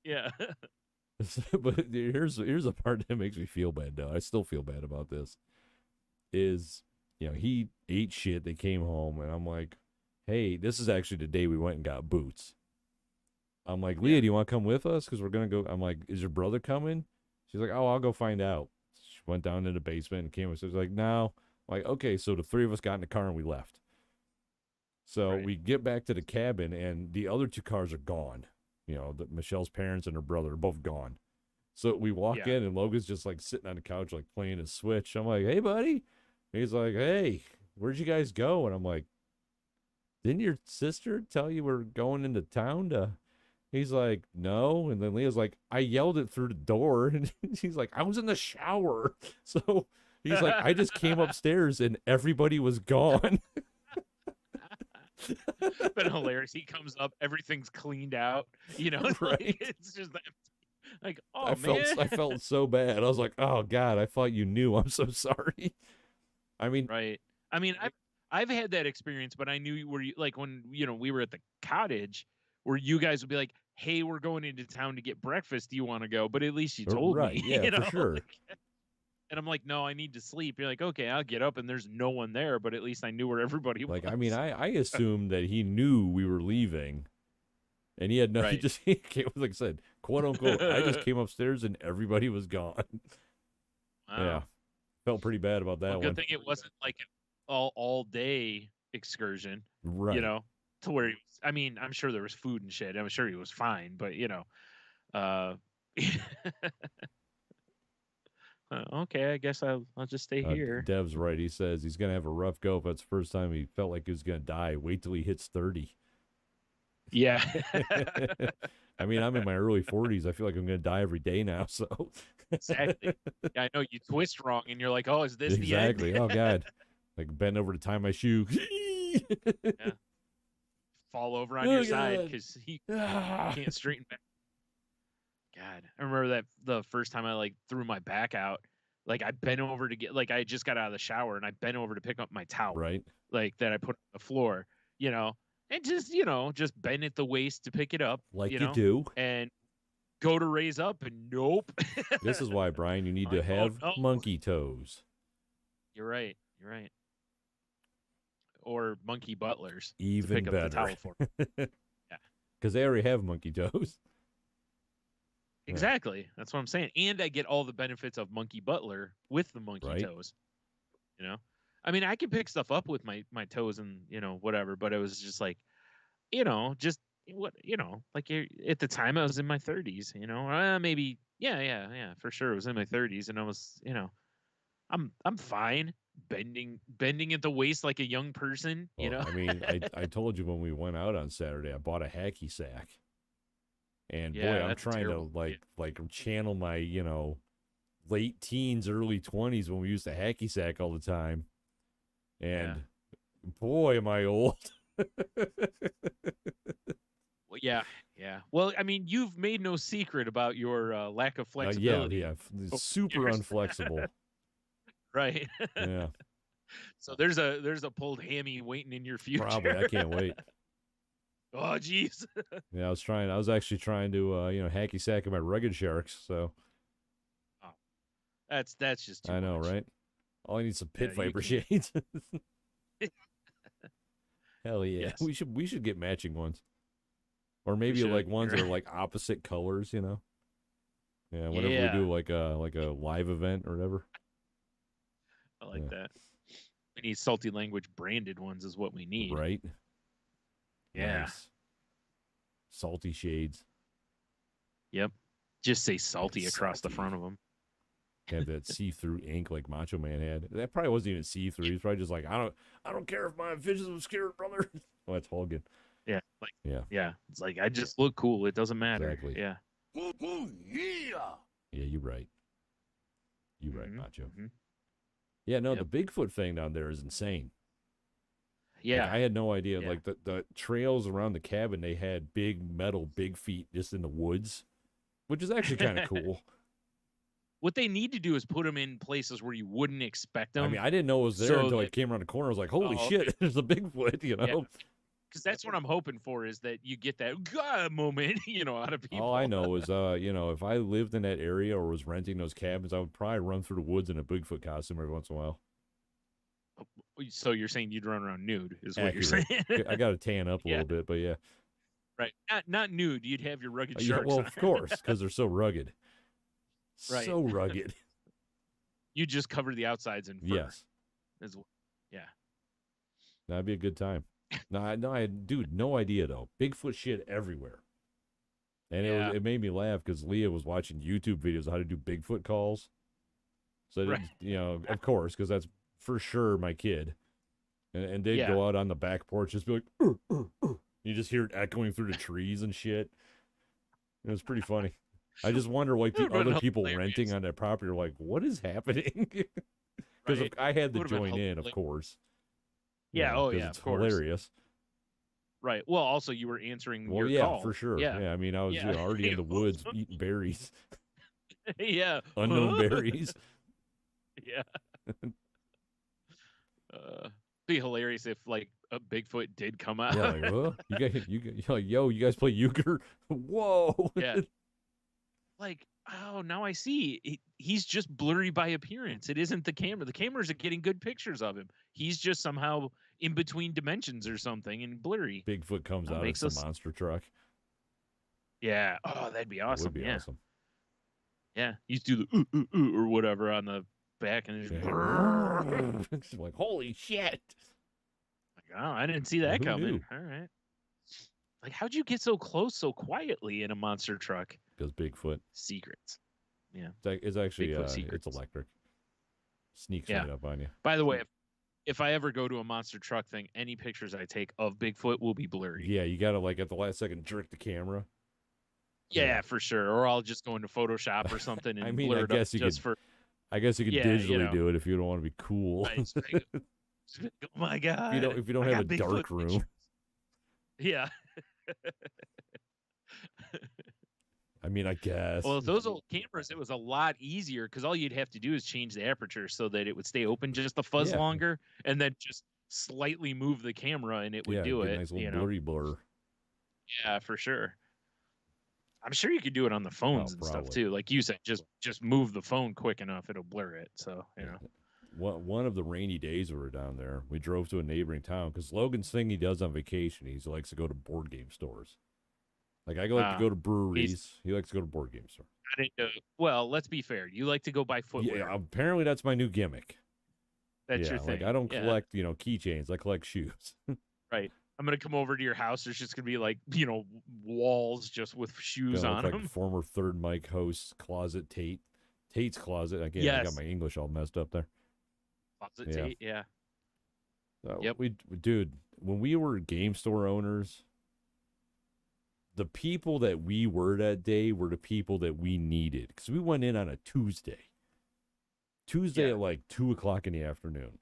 yeah. But here's a part that makes me feel bad though. I still feel bad about this. Is he ate shit. They came home and I'm like, hey, this is actually the day we went and got boots. I'm like, Leah, Yeah. do you want to come with us? Because we're gonna go. I'm like, is your brother coming? She's like, oh, I'll go find out. She went down to the basement and came. So she's like, no. I'm like, okay, so the three of us got in the car and we left. So Right. we get back to the cabin and the other two cars are gone. Michelle's parents and her brother are both gone. So we walk Yeah. in and Logan's just like sitting on the couch, like playing his Switch. I'm like, hey, buddy. He's like, hey, where'd you guys go? And I'm like, didn't your sister tell you we're going into town to? He's like, no. And then Leah's like, I yelled it through the door. And he's like, I was in the shower. So he's like, I just came upstairs and everybody was gone. But hilarious. He comes up, everything's cleaned out. Right. It's just like, I oh felt man. I felt so bad. I was like, oh God, I thought you knew. I'm so sorry. I mean, Right. I mean, I've had that experience, but I knew like when we were at the cottage, where you guys would be like, "Hey, we're going into town to get breakfast. Do you want to go?" But at least you told right, me, yeah, for sure. And I'm like, "No, I need to sleep." You're like, "Okay, I'll get up," and there's no one there, but at least I knew where everybody Like, I mean, was. I assumed that he knew we were leaving, and he had no. He Right. just he came, like I said, quote unquote. I just came upstairs and everybody was gone. Yeah, Wow. felt pretty bad about Well, that good one. thing it wasn't like an all day excursion, you Right. know, to where I mean, I'm sure there was food and shit. I'm sure he was fine, but uh okay, I guess I'll just stay here. Dev's right. He says he's gonna have a rough go. If that's the first time he felt like he was gonna die, wait till he hits 30. Yeah. I mean, I'm in my early 40s. I feel like I'm gonna die every day now. So Exactly. Yeah, I know you twist wrong and you're like, "Oh, is this the end?" exactly. Oh God, like bend over to tie my shoe. Yeah. Fall over on Oh your side God. cuz he Ah. can't straighten back. God, I remember that the first time I like threw my back out, like I bent over to get like I just got out of the shower and I bent over to pick up my towel, Right. like that I put on the floor, you know, and just bend at the waist to pick it up, Like you do. and go to raise up and nope. This is why, Brian, you need I'm to like, oh have no. monkey toes. You're right. You're right. Or monkey butlers to Even pick up the better. towel for. Yeah. Because they already have monkey toes. Yeah. Exactly. That's what I'm saying. And I get all the benefits of monkey butler with the monkey Right. toes. You know? I mean, I can pick stuff up with my toes and, whatever, but it was just like, just what, like at the time I was in my 30s, maybe yeah, for sure. I was in my 30s and I was, I'm fine, bending at the waist like a young person, you Well, know? I mean, I told you when we went out on Saturday, I bought a hacky sack, and boy, Yeah, I'm that's a trying to terrible idea. like channel my late teens, early 20s when we used the hacky sack all the time, Yeah. and boy, am I old. Well, yeah, yeah. Well, I mean, you've made no secret about your lack of Yeah, flexibility over the super years, unflexible. right? Yeah, So there's a pulled hammy waiting in your probably. I future. can't wait. Oh, jeez. Yeah, I was actually trying to, hacky sack my rugged sharks. So Oh, that's just too I know, much. right? All I need is some Yeah, pit you viper can't. shades. Hell yeah, Yes. we should get matching ones, or We maybe like should. ones You're that are right. like opposite colors. Yeah, whenever we Yeah, do like a live event or whatever. I like Yeah, that. We need salty language branded ones is what we need. right. Yeah. Nice salty shades. Yep. Just say Yeah, salty across the salty. front of them. Have that see-through ink like Macho Man had. That probably wasn't even see-through. He's probably just like, I don't care if my visions are scared, brother. Oh, that's Hogan. Yeah. Like, Yeah, yeah. It's like, I just look cool. It doesn't matter. exactly. Yeah. Yeah. Yeah, you're right. You're right, Hmm. Macho. Hmm. Yeah, no, the Yep. Bigfoot thing down there is insane. Like Yeah. I had no idea. Yeah. Like the trails around the cabin, they had big metal big feet just in the woods, which is actually kind of cool. What they need to do is put them in places where you wouldn't expect I them. mean, I didn't know it was there So until I that, came around the corner. I was like, holy oh, shit, there's a Bigfoot, yeah. Because that's what I'm hoping for is that you get that God moment, out of All I people. know is, if I lived in that area or was renting those cabins, I would probably run through the woods in a Bigfoot costume every once in a while. So you're saying you'd run around nude, is what you're Accurate. saying? I got to tan up a Yeah. little bit, but yeah. Right. Not nude. You'd have your rugged Yeah, sharks well, on. of course, because they're so rugged. Right. So rugged. You just cover the outsides in fur. Yes. Yeah. That'd be a good time. Dude, no idea though. Bigfoot shit everywhere. And Yeah. it made me laugh because Leah was watching YouTube videos of how to do Bigfoot calls. So, Right. of course, because that's for sure my kid. And they'd Yeah. go out on the back porch, just be like, "Ur, ur, ur." You just hear it echoing through the trees and shit. It was pretty funny. I just wonder, like, That the would've been other people hilarious. renting on that property are like, what is happening? Because Right. I had to Would've been join in, of hilarious. course. Yeah. Oh, Because yeah. it's Of course. hilarious. Right. Well, also you were answering Well, your yeah, call. for sure. Yeah. I mean, I was Yeah. already in the woods eating berries, Yeah. unknown berries. Yeah. Be hilarious if like a Bigfoot did come out. Yeah, like, well, you're like, yo, you guys play euchre? Whoa. Yeah. Like, oh, now I see. He's just blurry by appearance. It isn't the camera. The cameras are getting good pictures of him. He's just somehow in between dimensions or something and blurry. Bigfoot comes That out. makes It's a us. monster truck. Yeah. Oh, that'd be It awesome. would be Yeah. awesome. Yeah. You do the or whatever on the back and just. Yeah. It's like, holy shit. Like, oh, I didn't see that Who coming. knew? All right. Like, how'd you get so close so quietly in a monster truck? Because Bigfoot. Secrets. Yeah. It's actually, Bigfoot it's secrets. electric. Sneaks Yeah. right up on you. By the way, if I ever go to a monster truck thing, any pictures I take of Bigfoot will be blurry. Yeah, you got to, like, at the last second, jerk the camera. Yeah, for sure. Or I'll just go into Photoshop or something and I mean, blur I it guess up you just could, for. I guess you could Yeah, digitally do it if you don't want to be cool. Right, it's like, oh my God. if you don't I have a got dark Bigfoot room. pictures. Yeah. I mean, I guess. Well, with those old cameras, it was a lot easier because all you'd have to do is change the aperture so that it would stay open just a fuzz Yeah. longer, and then just slightly move the camera and it would do get a it. nice little blurry blur. Yeah, for sure. I'm sure you could do it on the phones and stuff probably. too. Like you said, just move the phone quick enough, it'll blur it. So One of the rainy days we were down there, we drove to a neighboring town because Logan's thing he does on vacation, he likes to go to board game stores. Like I like to go to breweries. He likes to go to board game stores. I didn't know. Well, let's be fair. You like to go buy footwear. Yeah, apparently that's my new gimmick. That's your thing. Like I don't collect, keychains. I collect shoes. Right. I'm gonna come over to your house. There's just gonna be like, walls just with shoes on like them. former third mic host closet Tate's closet. Again, I got my English all messed up there. Closet Yeah. Tate, yeah. So Yep. dude, when we were game store owners, the people that we were that day were the people that we needed because we went in on a Tuesday Yeah. at like 2 o'clock in the afternoon.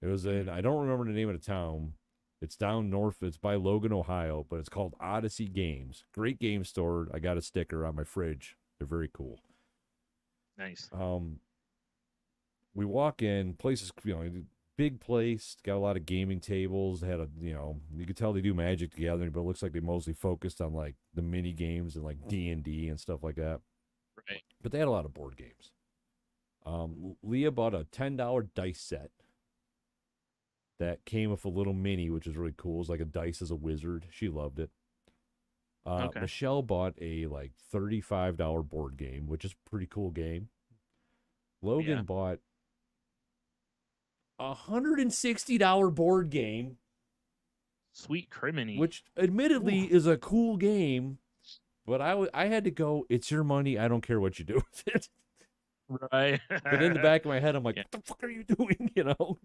It was in, Mm. I don't remember the name of the town. It's down north. It's by Logan, Ohio, but it's called Odyssey Games. Great game store. I got a sticker on my fridge. They're very cool. Nice. Um, we walk in, place is, big place, got a lot of gaming tables. Had a, you could tell they do Magic the Gathering, but it looks like they mostly focused on like the mini games and like D&D and stuff like that. Right. But they had a lot of board games. Leah bought a $10 dice set that came with a little mini, which is really cool. It's like a dice as a wizard. She loved it. Okay. Michelle bought a like $35 board game, which is a pretty cool game. Yeah. Logan bought a $160 board game, Sweet criminy. which admittedly Ooh. is a cool game, but I had to go, it's your money. I don't care what you do with it. Right. But in the back of my head, I'm like, Yeah. what the fuck are you doing? You know?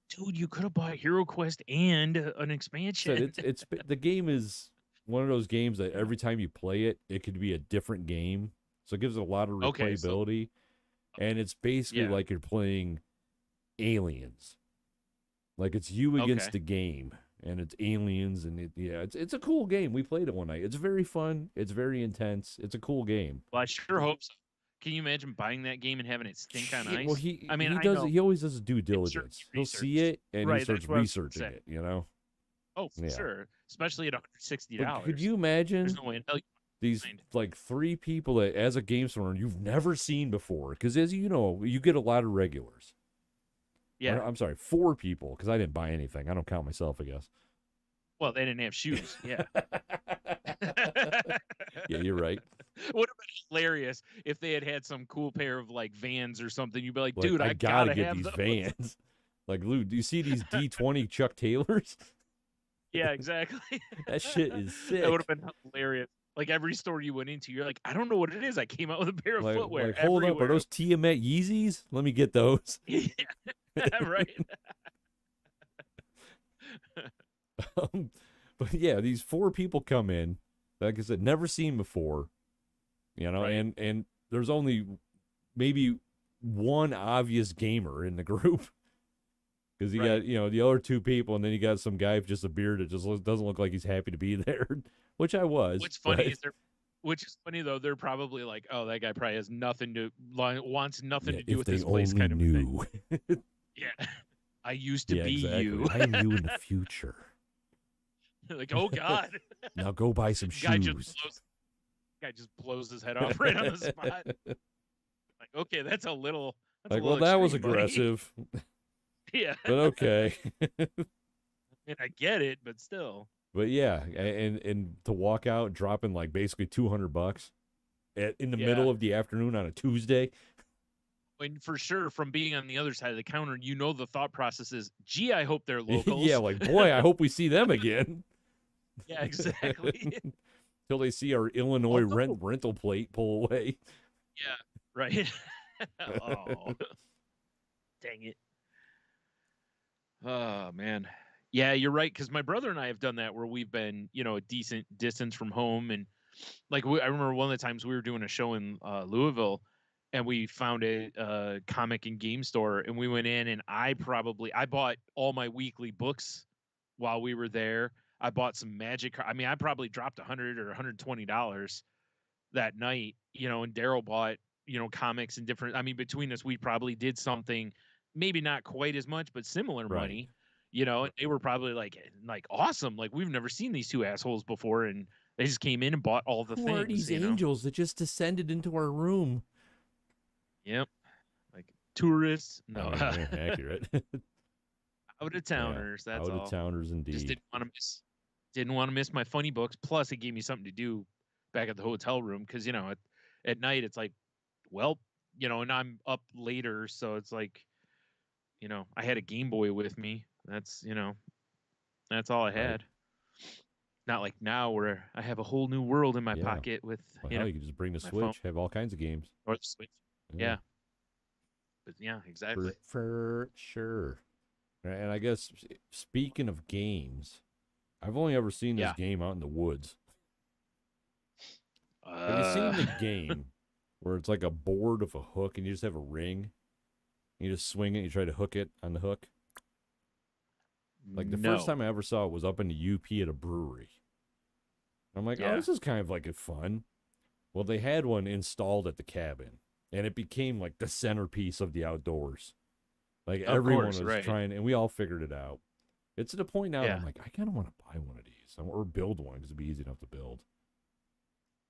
Dude, you could have bought Hero Quest and an Said expansion. it's the game is one of those games that Yeah. every time you play it, it could be a different game. So it gives it a lot of Okay, so replayability. And it's basically yeah. like you're playing aliens. Like it's you against Okay. the game. And it's aliens and it's a cool game. We played it one night. It's very fun. It's very intense. It's a cool game. Well, I sure hope so. Can you imagine buying that game and having it stink on Shit. Well, ice? I mean, he I does know he always does his due it's certainly diligence. He'll see researched. it and he Right, starts that's what I was gonna researching say. it, you know? Oh, for Yeah. sure. Especially at $160. But could you There's imagine no way in hell you these find. like three people that as a game store you've never seen before? Because as you know, you get a lot of regulars. Yeah. I'm sorry, four people, because I didn't buy anything. I don't count myself, I guess. Well, they didn't have shoes. Yeah. Yeah, you're right. Would have been hilarious if they had had some cool pair of like Vans or something. You'd be like, Like, dude, I I gotta gotta get have these those. Vans. Like, Lou, do you see these D20 Chuck Taylors? Yeah, exactly. That shit is That would sick. have been hilarious. Like every store you went into, you're like, I don't know what it is. I came out with a pair of footwear Hold up, are everywhere. those Tiamat Yeezys? Let me get those. Yeah, right. um, but yeah, these four people come in, like I said, never seen before, Right. and there's only maybe one obvious gamer in the group because you Right. got the other two people, and then you got some guy with just a beard that just doesn't look like he's happy to be there, which I was. What's funny but, is which is funny though, they're probably like, oh, that guy probably has nothing to wants nothing to do if with they this place, only kind of a thing. knew. Yeah. I used to Yeah, be exactly. you. I'm you in the future. Like, oh God. Now go buy some guy just shoes. guy just blows his head off right on the spot. Like, okay, that's a little Like, well, that was extreme, buddy. aggressive, Yeah. but okay. I mean, I get it, but still. But yeah, and to walk out dropping like basically $200 in the middle Yeah. of the afternoon on a Tuesday. And for sure, from being on the other side of the counter, the thought process is, gee, I hope they're locals. Yeah, like, boy, I hope we see them again. Yeah, exactly. Till they see our Illinois rental plate pull away. Yeah, right. Oh, dang it. Oh, man. Yeah, you're right. Because my brother and I have done that where we've been, a decent distance from home. And like, I remember one of the times we were doing a show in Louisville and we found a comic and game store and we went in and I bought all my weekly books while we were there. I bought some magic. I mean, I probably dropped $100 or $120 that night, and Daryl bought, comics and different. I mean, between us, we probably did something, maybe not quite as much, but similar Right. money. And they were probably like awesome. Like we've never seen these two assholes before, and they just came in and bought all the Who things. are these angels that just descended into our room? Yep, like tourists. No, Accurate. out of towners. Yeah, That's out all. of towners indeed. Just didn't want to miss my funny books. Plus, it gave me something to do back at the hotel room because at night it's like, well, and I'm up later, so it's like, I had a Game Boy with me. That's that's all I had. Right. Not like now where I have a whole new world in my Yeah. pocket with Well, hell, you can just bring the my Switch, phone have all kinds of games. or the Switch. Yeah. But yeah, exactly. For sure. And I guess speaking of games, I've only ever seen this Yeah. game out in the woods. Have you Uh, seen the game where it's like a board with a hook and you just have a ring? And you just swing it, you try to hook it on the hook? Like the first no. time I ever saw it was up in the UP at a brewery. I'm like, oh, Yeah. this is kind of like a fun. Well, they had one installed at the cabin, and it became like the centerpiece of the outdoors. Like Of everyone course, was right. trying, and we all figured it out. It's at a point now that Yeah. I'm like, I kind of want to buy one of these or build one because it'd be easy enough to build.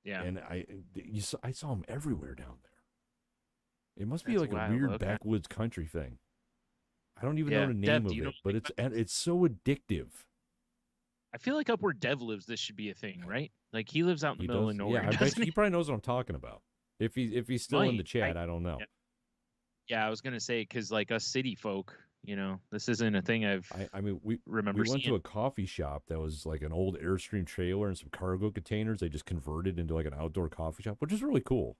Yeah. And I saw them everywhere down there. It must be That's like a wild. weird Okay. backwoods country thing. I don't even know Yeah. the name Dev, do of you know it, but anything about this? it's so addictive. I feel like up where Dev lives, this should be a thing, right? Like he lives out in the He middle of does, yeah. nowhere, I bet doesn't you, he he? probably knows what I'm talking about. If he's still in the Might. chat, I don't know. Yeah, I was gonna say because like us city folk, this isn't a thing I've I mean we remember went to seeing. a coffee shop that was like an old Airstream trailer and some cargo containers. They just converted into like an outdoor coffee shop, which is really cool.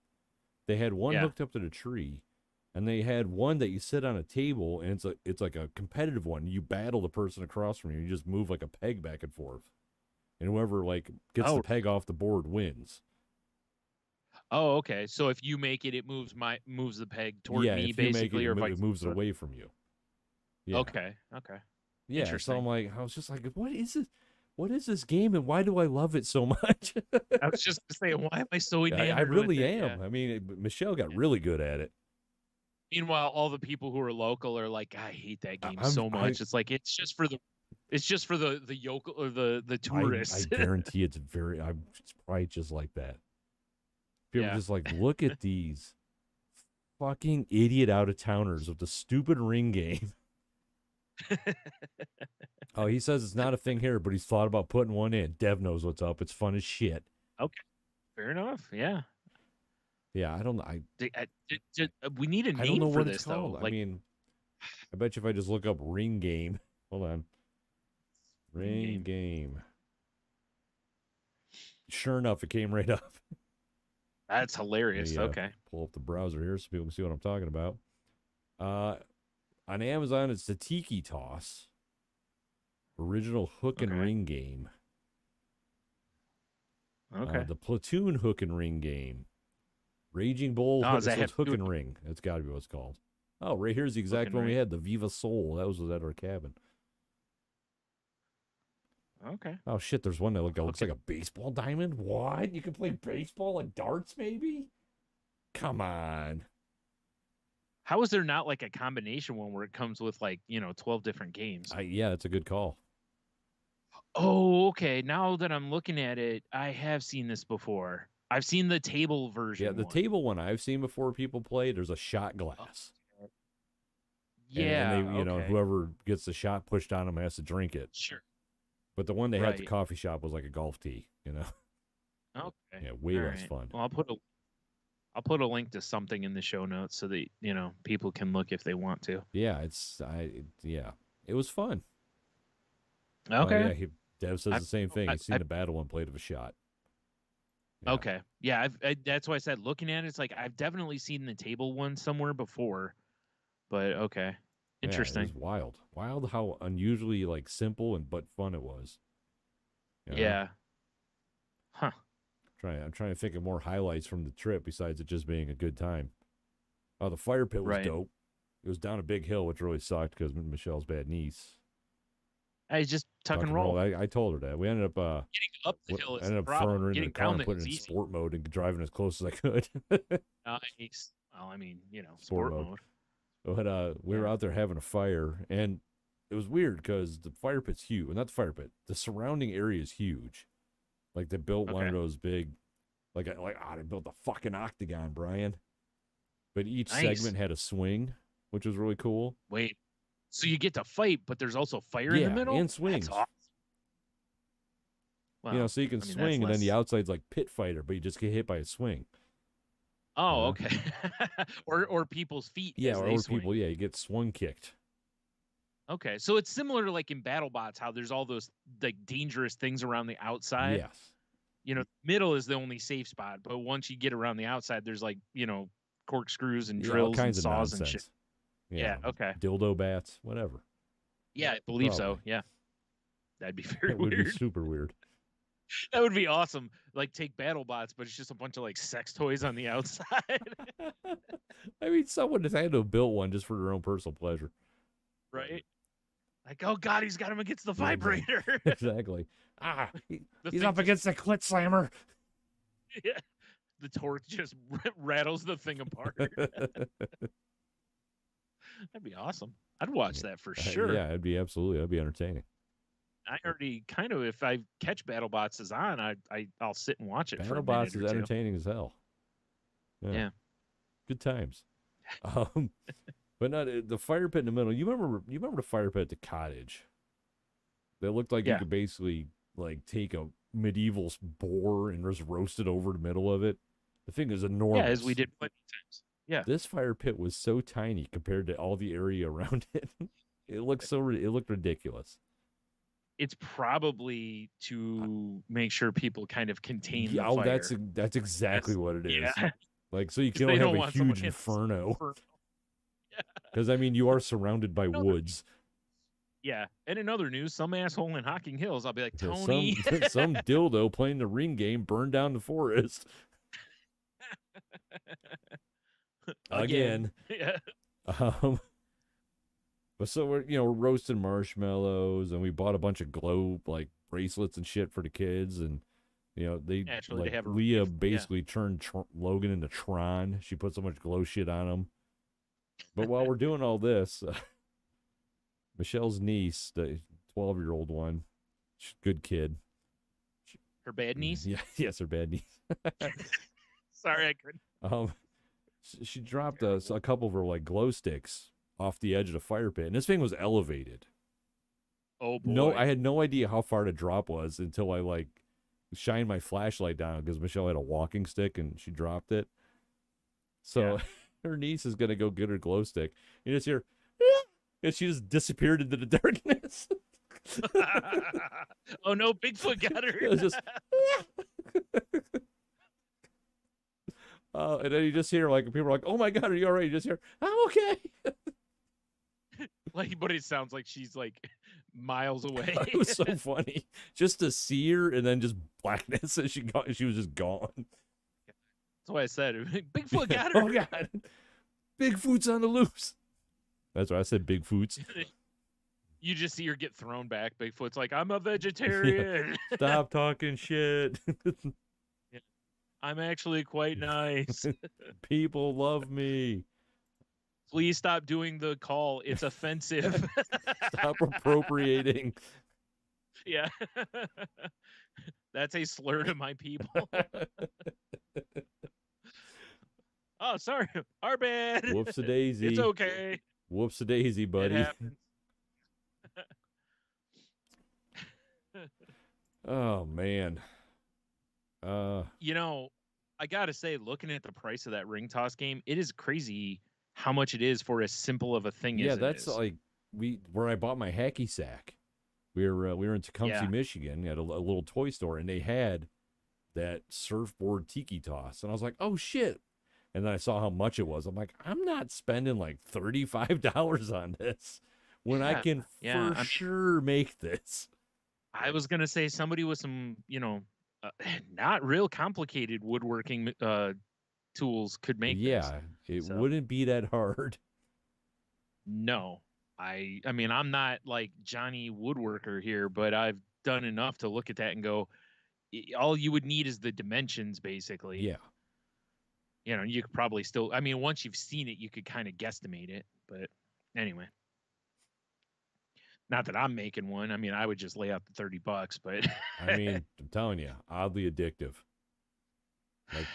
They had one Yeah. hooked up to the tree, and they had one that you sit on a table, and it's like a competitive one. You battle the person across from you. You just move like a peg back and forth, and whoever like gets the Oh. peg off the board wins. Oh. Okay. So if you make it, it moves the peg toward Yeah, me if you make it, basically, or it vice moves it versa. away from you. Yeah, Okay. Okay. yeah. So I'm Interesting. like, I was just like, what is this? What is this game, and why do I love it so much? I was just gonna say, why am I so I enamored with really it? Yeah. am. I mean, Michelle got really good at it. Meanwhile, all the people who are local are like, I hate that game I'm so much. It's like it's just for the yokel or the I tourists. guarantee it's probably just like that. People Yeah. just like look at these fucking idiot out of towners with the stupid ring game. Oh, he says it's not a thing here, but he's thought about putting one in. Dev knows what's up. It's fun as shit. Okay. Fair enough. Yeah. Yeah, I don't We need a I don't know name for what it's this called. though. I Like mean, I bet you if I just look up ring game, hold on, ring ring game. game. Sure enough, it came right up. That's Let hilarious. me Okay. pull up the browser here so people can see what I'm talking about. On Amazon, it's the Tiki Toss original hook and Okay. ring game. Okay. The Platoon hook and ring game. Raging Bull, Oh, does that so it's have hook to do and ring. That's got to be what it's called. Oh, right here's the with hook exact and one we ring? had, the Viva Soul. That was at our cabin. Okay. Oh shit, there's one that looks Okay. like a baseball diamond. What? You can play baseball and darts, maybe? Come on. How is there not like a combination one where it comes with like, 12 different games? Yeah, that's a good call. Oh, okay. Now that I'm looking at it, I have seen this before. I've seen the table Yeah, version the one. table one I've seen before people play, there's a shot glass. Oh, And they, yeah, okay. whoever gets the shot pushed on them has to drink it. Sure. But the one they had at the Right. coffee shop was like a golf tee. Okay. Yeah, way All less right. fun. Well, I'll put a link to something in the show notes so that, people can look if they want to. Yeah, it was fun. Oh Okay. yeah, Dev says I, the same thing. I, He's seen the battle and played of a shot. Yeah. okay. Yeah, that's why I said looking at it, it's like I've definitely seen the table one somewhere before, but okay. Yeah, it was Interesting. wild. Wild how unusually like simple and but fun it was. You know? Yeah. Huh. I'm trying to think of more highlights from the trip besides it just being a good time. Oh, the fire pit was Right. dope. It was down a big hill, which really sucked because Michelle's bad niece. I just tuck and roll. I told her that. We ended up Getting up the hill is the throwing her problem. into the Getting car down and the putting hill it in is easy. sport mode and driving as close as I could. Nice. Well, I mean, sport mode. But we were out there having a fire, and it was weird because the fire pit's huge. Well, not the fire pit. The surrounding area is huge. Like they built one of Okay. those big, they built a fucking octagon, Brian. But each Nice. segment had a swing, which was really cool. Wait. So you get to fight, but there's also fire in the middle? And swings. That's awesome. Well, so you can I mean, swing, and then the less... outside's like pit fighter, but you just get hit by a swing. Oh, okay. or people's feet. Yeah, as or they swing. people, you get swung kicked. Okay, so it's similar to like in BattleBots, how there's all those like dangerous things around the outside. Yes. Middle is the only safe spot, but once you get around the outside, there's like corkscrews and all drills and kinds of saws and nonsense. shit. Yeah, Yeah. Okay. dildo bats, whatever. Yeah, I believe Probably. so. Yeah. That'd be very That would be weird. super weird. That would be awesome. Like take battle bots, but it's just a bunch of like sex toys on the outside. I mean, someone just had to have built one just for their own personal pleasure. Right? Like, oh god, he's got him against the Yeah, exactly. vibrator. Exactly. The He's thing up against the clit slammer. yeah, the torque just rattles the thing apart. That'd be awesome. I'd watch that for sure. Yeah, it'd be absolutely. That'd be entertaining. I already kind of, if I catch BattleBots is on, I'll sit and watch it for a BattleBots minute is or two. entertaining as hell. Yeah. Good times. Um, but not the fire pit in the middle. You remember the fire pit at the cottage? That looked like you Yeah. could basically like take a medieval boar and just roast it over the middle of it. The thing is enormous. Yeah, as we did plenty of times. Yeah. This fire pit was so tiny compared to all the area around it. It looked ridiculous. It's probably to make sure people kind of contain the Yeah, oh, fire. that's exactly what it is. Yeah. Like, so you 'Cause can they only have don't a want someone huge hitting inferno. Yeah. Because I mean, you are surrounded by woods. Yeah. And in other news, some asshole in Hocking Hills, I'll be like, So Tony. some dildo playing the ring game burned down the forest again. Yeah. But so we're roasting marshmallows, and we bought a bunch of glow like bracelets and shit for the kids, and they Naturally, like they have Leah basically turned Logan into Tron. She put so much glow shit on him. But while we're doing all this, Michelle's niece, the 12-year-old one, good kid. Her bad niece? Yeah, yes, her bad niece. Sorry, I couldn't. She dropped a couple of her like glow sticks off the edge of the fire pit, and this thing was elevated. Oh boy! No, I had no idea how far the drop was until I like shined my flashlight down because Michelle had a walking stick and she dropped it. So her niece is gonna go get her glow stick. You just hear, and she just disappeared into the darkness. Oh no, Bigfoot got her. It was just. And then you just hear like people are like, "Oh my god, are you all right?" You just hear, "I'm okay." Like, but it sounds like she's like miles away. It was so funny just to see her, and then just blackness, and she was just gone. That's why I said Bigfoot got her. Oh god, Bigfoot's on the loose. That's why I said Bigfoot's. You just see her get thrown back. Bigfoot's like, "I'm a vegetarian." Yeah. Stop talking shit. I'm actually quite nice. People love me. Please stop doing the call. It's offensive. Stop appropriating. Yeah. That's a slur to my people. Oh, sorry. Our bad. Whoops-a-daisy. It's okay. Whoops-a-daisy, buddy. It happens. Oh, man. I gotta say, looking at the price of that ring toss game, it is crazy how much it is for as simple of a thing as that's it is. like where I bought my hacky sack. We were in Tecumseh, Michigan, at a little toy store, and they had that surfboard tiki toss, and I was like, oh shit! And then I saw how much it was. I'm like, I'm not spending like $35 on this when I can for sure make this. I was gonna say somebody with some, not real complicated woodworking tools could make this. It wouldn't be that hard. No. I mean, I'm not like Johnny Woodworker here, but I've done enough to look at that and go, all you would need is the dimensions, basically. Yeah. You could probably still, I mean, once you've seen it, you could kind of guesstimate it. But anyway. Not that I'm making one. I mean, I would just lay out the $30, but I mean, I'm telling you, oddly addictive. Like,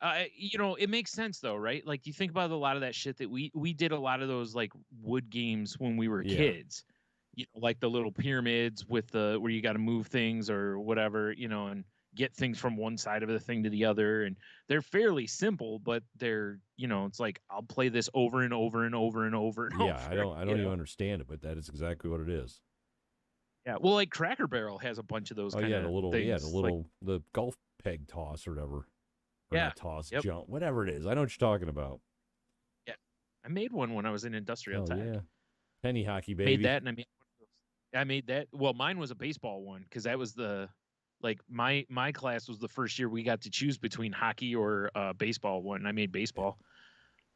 it makes sense though, right? Like you think about a lot of that shit that we did a lot of those like wood games when we were kids. Like the little pyramids with the where you got to move things or whatever, and get things from one side of the thing to the other, and they're fairly simple, but they're it's like I'll play this over and over and over and over and over. I don't even understand it, but that is exactly what it is. Yeah, well, like Cracker Barrel has a bunch of those. Things, the golf peg toss or whatever. Or not toss, jump, whatever it is. I know what you're talking about. Yeah, I made one when I was in industrial Oh tech. yeah, penny hockey Made baby. that, and I made one of those. I made that. Well, mine was a baseball one because that was the like my class was the first year we got to choose between hockey or baseball one. I made Yeah, baseball.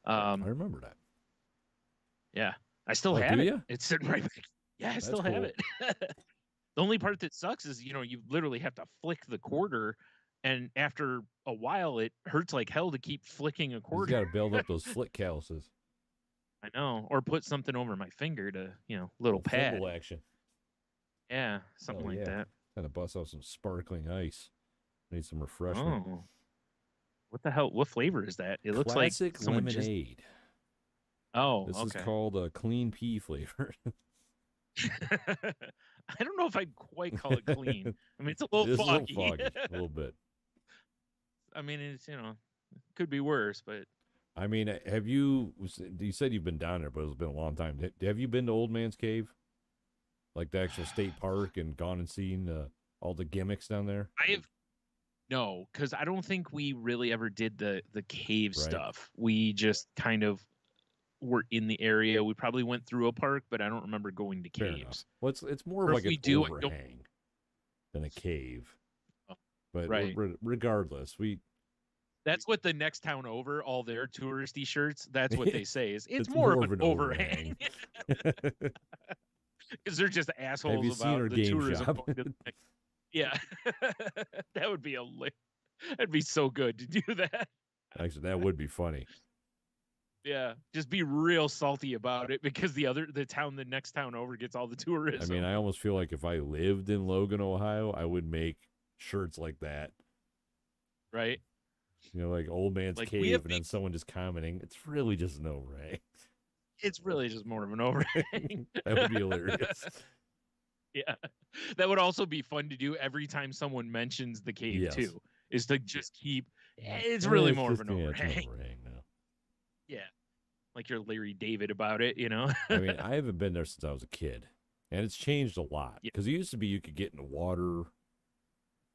I Um, remember that. yeah, I still Oh, do have it. you? It's sitting right back. Yeah, I That's still have cool. it. The only part that sucks is you literally have to flick the quarter, and after a while, it hurts like hell to keep flicking a He's quarter. got to build up those flick calluses. I know, or put something over my finger to A little little pad. thimble action. Yeah, something Oh like yeah, that. got to bust out some sparkling ice. Need some refreshment. Oh, what the hell? What flavor is that? It looks like Classic someone just. lemonade. Oh, This is okay. called a clean pea flavor. I don't know if I'd quite call it clean. I mean, it's a little It is a little foggy. foggy, a little bit. I mean, it's could be worse, but I mean, have you? You said you've been down there, but it's been a long time. Have you been to Old Man's Cave, like the actual state park, and gone and seen all the gimmicks down there? I have no, because I don't think we really ever did the cave Right. stuff. We just kind of were in the area. We probably went through a park, but I don't remember going to Fair enough. caves. Well, it's more of Or like if an we do, I don't. overhang than a cave. Oh, But right. regardless, we That's what the next town over, all their touristy shirts, that's what they say is it's it's more of more an of an overhang overhang. because they're just Have you assholes seen about our the game tourism shop? going to the yeah. That would be that'd be so good to do that. Actually, that would be funny. Yeah, just be real salty about it because the next town over gets all the I mean, tourism. I almost feel like if I lived in Logan, Ohio, I would make shirts like that. Right? You know, like Old Man's Like we have Cave, and then someone just commenting, it's really just an overhang. it's really just more of an overhang. That would be hilarious. Yeah. That would also be fun to do every time someone mentions the cave Yes. too, is to just keep it's really more of an It's an overhang. overhang now. Yeah. Like you're Larry David about it, I mean, I haven't been there since I was a kid, and it's changed a lot. Yeah. Because it used to be you could get in the water,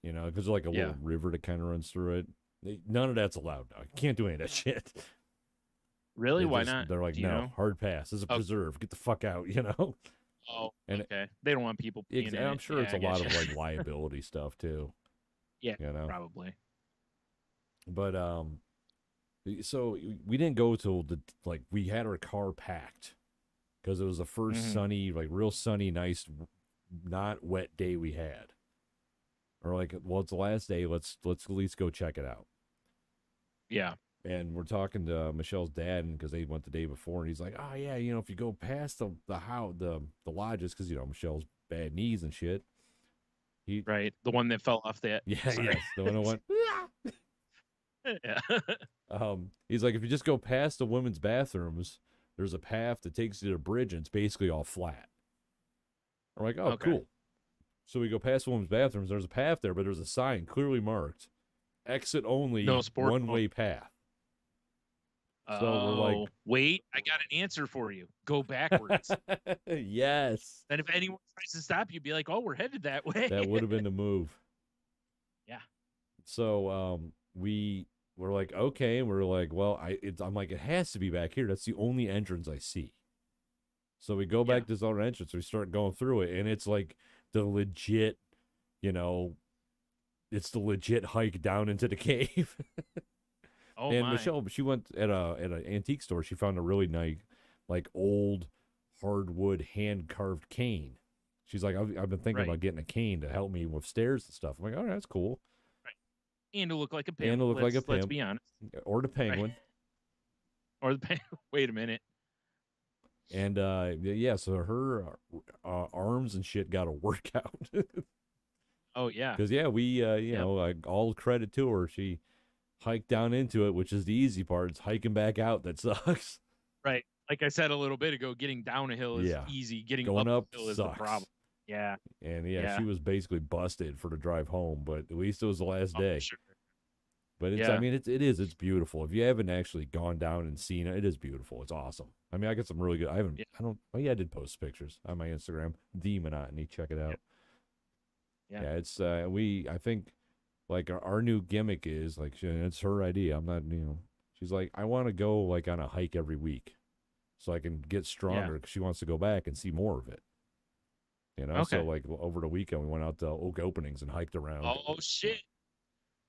because there's like a Yeah. little river that kind of runs through it. None of that's allowed now. You can't do any of that shit. Really? Why not? They're like, Do you no, know? hard pass. This is a Oh, preserve. Get the fuck out. oh, And okay. They don't want people being in I'm it. sure Yeah, it's I a lot getcha. of like liability stuff too. Yeah, You know, probably. but so we didn't go till we had our car packed because it was the first Mhm. sunny, like real sunny, nice, not wet day we had. Or like, well, it's the last day. Let's at least go check it out. Yeah. And we're talking to Michelle's dad because they went the day before, and he's like, "Oh yeah, if you go past the how the lodges, because Michelle's bad knees and shit." He, Right. The one that fell off that. yeah, Sorry. yes, the one I went. Yeah. He's like, if you just go past the women's bathrooms, there's a path that takes you to the bridge, and it's basically all flat. We're like, oh, Okay. cool. So we go past the women's bathrooms. There's a path there, but there's a sign clearly marked, exit only, No sport. one-way path. So we're like, wait, I got an answer for you. Go backwards. yes. Then if anyone tries to stop you, be like, oh, we're headed that way. That would have been the move. Yeah. So we were like, okay, and we're like, well, I'm like, it has to be back here. That's the only entrance I see. So we go back to this other entrance. We start going through it, and it's like the legit, it's the legit hike down into the cave. Oh, and my. Michelle, she went at an antique store. She found a really nice, like old hardwood hand carved cane. She's like, I've been thinking about getting a cane to help me with stairs and stuff. I'm like, all right, that's cool. Right. And to look like a pimp. And to look like a pimp. Let's be honest. Or the penguin. Right. Or the penguin. Wait a minute. And yeah, so her arms and shit got a workout. Oh, yeah. Because yeah, we all credit to her. She hiked down into it, which is the easy part. It's hiking back out that sucks. Right. Like I said a little bit ago, getting down a hill is easy. Getting going up a hill is sucks. the problem. Yeah. And she was basically busted for the drive home, but at least it was the last day. Sure. But it's, I mean, it's beautiful. If you haven't actually gone down and seen it, it is beautiful. It's awesome. I mean, I got some really good. I did post pictures on my Instagram, The Monotony. Check it out. Yeah, it's I think like our new gimmick is like it's her idea. I'm not, she's like, I want to go like on a hike every week. so I can get Yeah. stronger because she wants to go back and see more of it. You know, so Okay. like over the weekend we went out to Oak Openings and hiked around. Oh shit!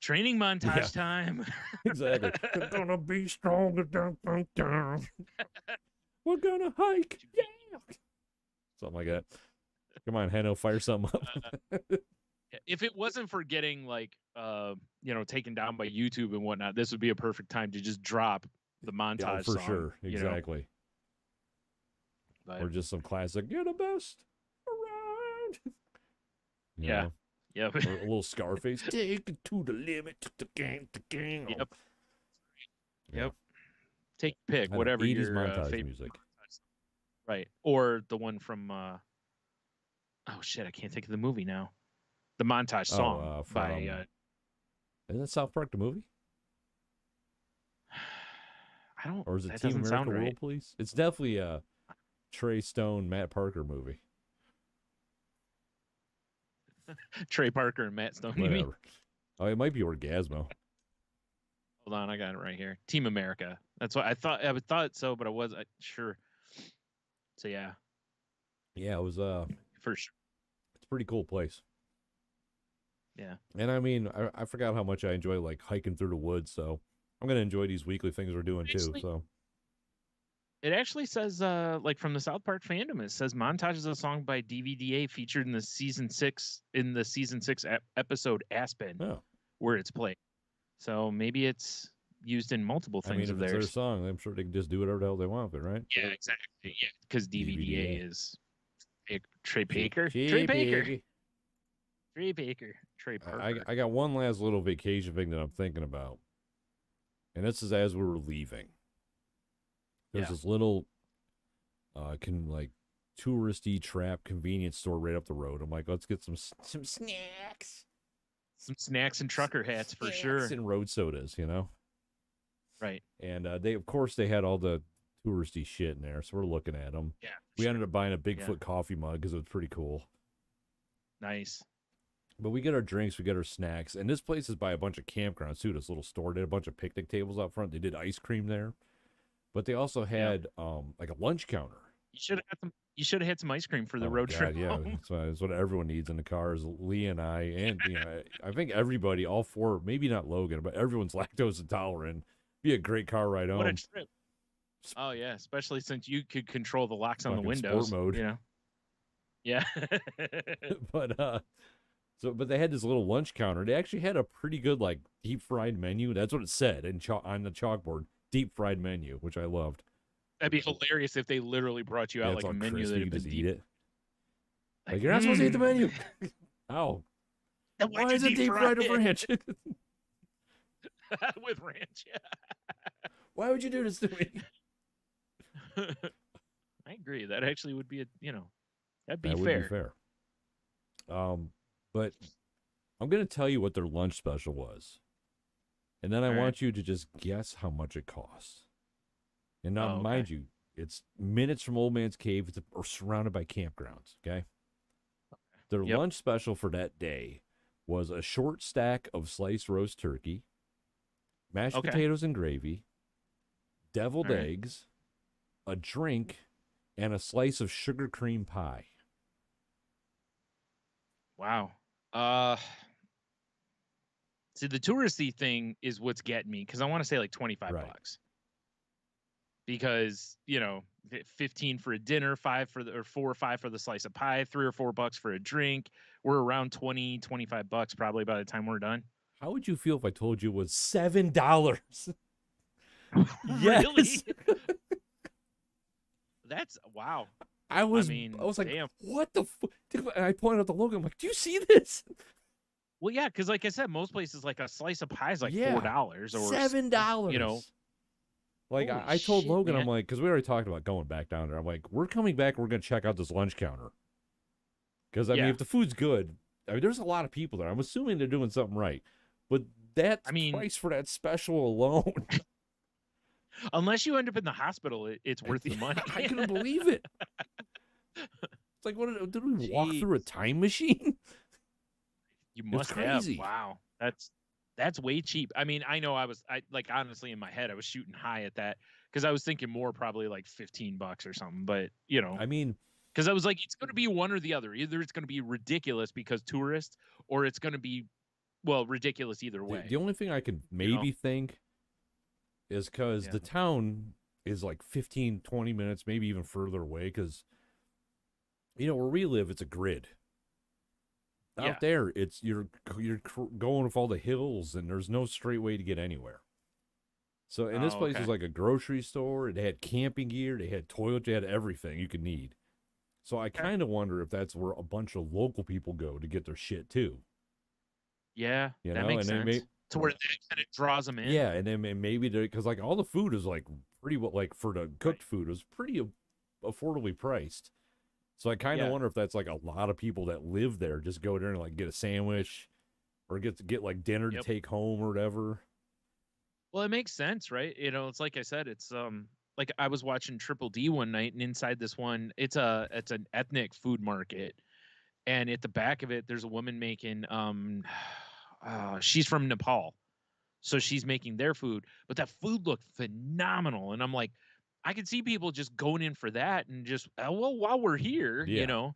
Training Yeah, montage time. exactly. We're gonna be stronger. Dun, dun, dun. We're gonna hike. Yeah, something like that. Come on, Hanno, fire something up. If it wasn't for getting like taken down by YouTube and whatnot, this would be a perfect time to just drop the Yeah, montage for song. sure, exactly. But, or just some classic. You're the best around. You yeah. know? Yep. Or a little Scarface. Take it to the limit. The gang. Yep. Yeah. Yep. Take your pick, whatever 80s your montage favorite music. Right. Or the one from oh shit, I can't think of the movie now. The montage song by Isn't that South Park the movie? I don't. Or is it That Team doesn't America sound right. World Police? It's definitely a Trey Stone, Matt Parker movie. Trey Parker and Matt Stone. You mean? Whatever. Oh, it might be Orgasmo. Hold on, I got it right here. Team America. That's what I thought. I thought so, but I wasn't sure. So yeah, Yeah, it was for sure. it's a pretty cool place. Yeah. And I mean, I forgot how much I enjoy like hiking through the woods, so I'm gonna enjoy these weekly things we're doing too. So it actually says like from the South Park fandom, it says montage is a song by DVDA featured in the season 6 episode Aspen, where it's played. So maybe it's used in multiple things. I mean, if of it's theirs. their song, I'm sure they can just do whatever the hell they want with it, right? Yeah, exactly. Yeah, because DVDA is Trey Baker. Trey Parker. I got one last little vacation thing that I'm thinking about, and this is as we were leaving. There's this little, touristy trap convenience store right up the road. I'm like, let's get some snacks, some snacks and trucker hats for sure, and road sodas, you know. Right. And they had all the touristy shit in there, so we're looking at them. Yeah. We ended up buying a Bigfoot coffee mug because it was pretty cool. Nice. But we get our drinks, we get our snacks, and this place is by a bunch of campgrounds too. This little store did a bunch of picnic tables out front. They did ice cream there, but they also had like a lunch counter. You should have had some. You should have had some ice cream for the road trip. Yeah, that's what everyone needs in the car. Is Lee and I, and I think everybody, all four, maybe not Logan, but everyone's lactose intolerant. Be a great car ride home. What a trip! Oh yeah, especially since you could control the locks on the windows. Sport mode. You know. Yeah. But they had this little lunch counter. They actually had a pretty good like deep fried menu. That's what it said on the chalkboard. Deep fried menu, which I loved. That'd be hilarious if they literally brought you out like a menu that you just eat it. Like you're not supposed to eat the menu. How? Why is it deep fried with ranch? With ranch, yeah. Why would you do this to me? I agree. That actually would be that'd be fair. Would be fair. But I'm gonna tell you what their lunch special was, and then I want you to just guess how much it costs. And now, mind you, it's minutes from Old Man's Cave. It's surrounded by campgrounds. Okay. Their lunch special for that day was a short stack of sliced roast turkey, mashed potatoes and gravy, deviled eggs, a drink, and a slice of sugar cream pie. Wow. See, the touristy thing is what's getting me because I want to say like $25. Because 15 for a dinner, 4 or 5 for the slice of pie, $3 or $4 for a drink. We're around $20-$25 probably by the time we're done. How would you feel if I told you it was $7? Yes. That's wow. I was like, damn. What the I pointed out to Logan. I'm like, do you see this? Well, yeah, because like I said, most places like a slice of pie is like $4 or $7. Like I told Logan, man. I'm like, because we already talked about going back down there. I'm like, we're coming back. We're gonna check out this lunch counter. Because I mean, if the food's good, I mean, there's a lot of people there. I'm assuming they're doing something right. But that price for that special alone. Unless you end up in the hospital, it's worth the money. I couldn't believe it. It's like, what did we walk through a time machine? You must have. Wow. That's That's way cheap. I mean, I know I like honestly in my head I was shooting high at that because I was thinking more probably like $15 or something. But I mean, because I was like, it's going to be one or the other. Either it's going to be ridiculous because tourists, or it's going to be ridiculous either the way. only thing I could You know? maybe think is because Yeah. the town is like 15, 20 minutes, maybe even further away. Because, where we live, it's a grid. Yeah. Out there, it's you're going with all the hills, and there's no straight way to get anywhere. So, and this Oh, place was okay. like a grocery store. It had camping gear, they had toilets, they had everything you could need. So I Okay. kind of wonder if that's where a bunch of local people go to get their shit too. Yeah, that makes And they sense. may, To where that kind of draws them in. yeah, and then maybe because like all the food is like pretty well, like for the Right. cooked food is pretty affordably priced. So I kind of Yeah. wonder if that's like a lot of people that live there just go there and like get a sandwich or get like dinner to Yep. take home or whatever. Well, it makes sense, right? It's like I said, it's like I was watching Triple D one night, and inside this one, it's an ethnic food market, and at the back of it, there's a woman making she's from Nepal, so she's making their food, but that food looked phenomenal, and I'm like, I could see people just going in for that and just well, while we're here, Yeah,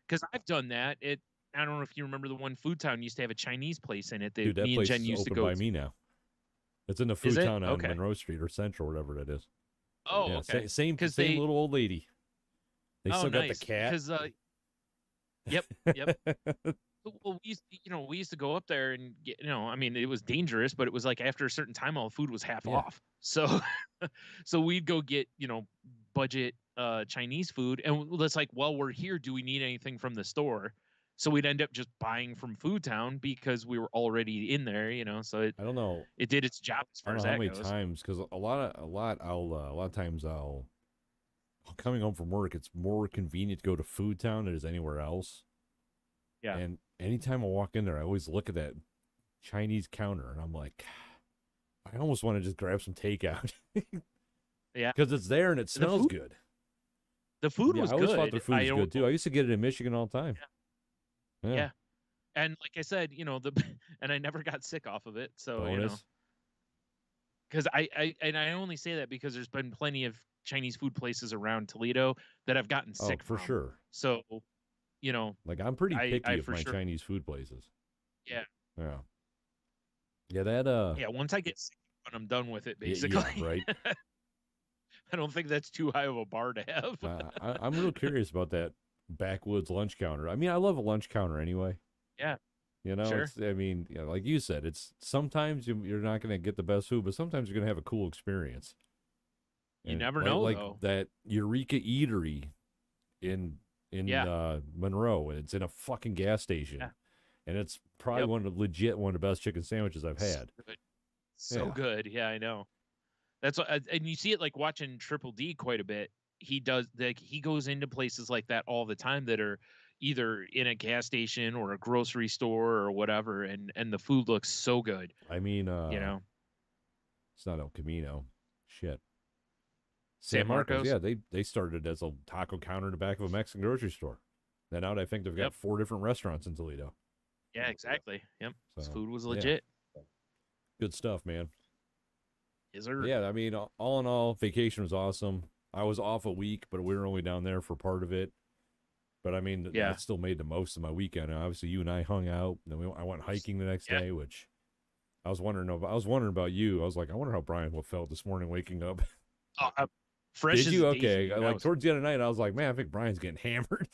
because I've done that. I don't know if you remember the one Food Town used to have a Chinese place in it dude, that that me and place Jen is used to open go by to. me now. It's in the Is food it town on okay? Monroe Street or Central, whatever that is. Oh, Yeah, okay. Because same they little old lady. They Oh, still got the nice. cat. Because yep, yep. Well, we used to go up there and get, I mean, it was dangerous, but it was like after a certain time, all the food was half Yeah, off. So, so we'd go get, budget Chinese food, and that's like, well, we're here. Do we need anything from the store? So we'd end up just buying from Food Town because we were already in there, So I don't know. it did its job as I far don't as know how that many goes. times because a lot of times I'll coming home from work. It's more convenient to go to Food Town than it is anywhere else. Yeah, And anytime I walk in there, I always look at that Chinese counter and I'm like, I almost want to just grab some takeout yeah. because it's there and it The smells food, good. the food Yeah, was I always thought their good. food was good too. I used to get it in Michigan all the time. Yeah, Yeah, yeah. And like I said, the and I never got sick off of it. So, bonus. because I only say that because there's been plenty of Chinese food places around Toledo that I've gotten Oh, sick for from. sure. So, you know, Like I'm pretty I picky of for my sure, Chinese food places. yeah, Yeah, yeah, that yeah. Once I get sick, I'm done with it. yeah, Basically, right. I don't think that's too high of a bar to have. I'm real curious about that backwoods lunch counter. I mean, I love a lunch counter anyway. Yeah, It's, sure. I mean, like you said, it's sometimes you're not going to get the best food, but sometimes you're going to have a cool experience. You And never know, like though. that Eureka Eatery in Yeah, Monroe, and it's in a fucking gas station, yeah. and it's probably Yep. one of the best chicken sandwiches I've So had. good. So Yeah. good. Yeah, I know. That's what, and you see it like watching Triple D quite a bit. He does like he goes into places like that all the time that are either in a gas station or a grocery store or whatever, and the food looks so good. I mean, You know, it's not El Camino. Shit. San San Marcos, Marcos. yeah, they started as a taco counter in the back of a Mexican grocery store. Then out, I think they've got Yep. 4 different restaurants in Toledo. Yeah, exactly. Yep. His So food was yeah, legit. good stuff, man. Is there? Yeah, I mean, all in all, vacation was awesome. I was off a week, but we were only down there for part of it. But I mean, I Yeah. still made the most of my weekend. And obviously, you and I hung out. Then I went hiking the next Yeah. day, which I was wondering about you. I was like, I wonder how Brian will felt this morning waking up. Oh, fresh Did as you? a daisy, Okay. dude. Like towards the end of the night, I was like, man, I think Brian's getting hammered.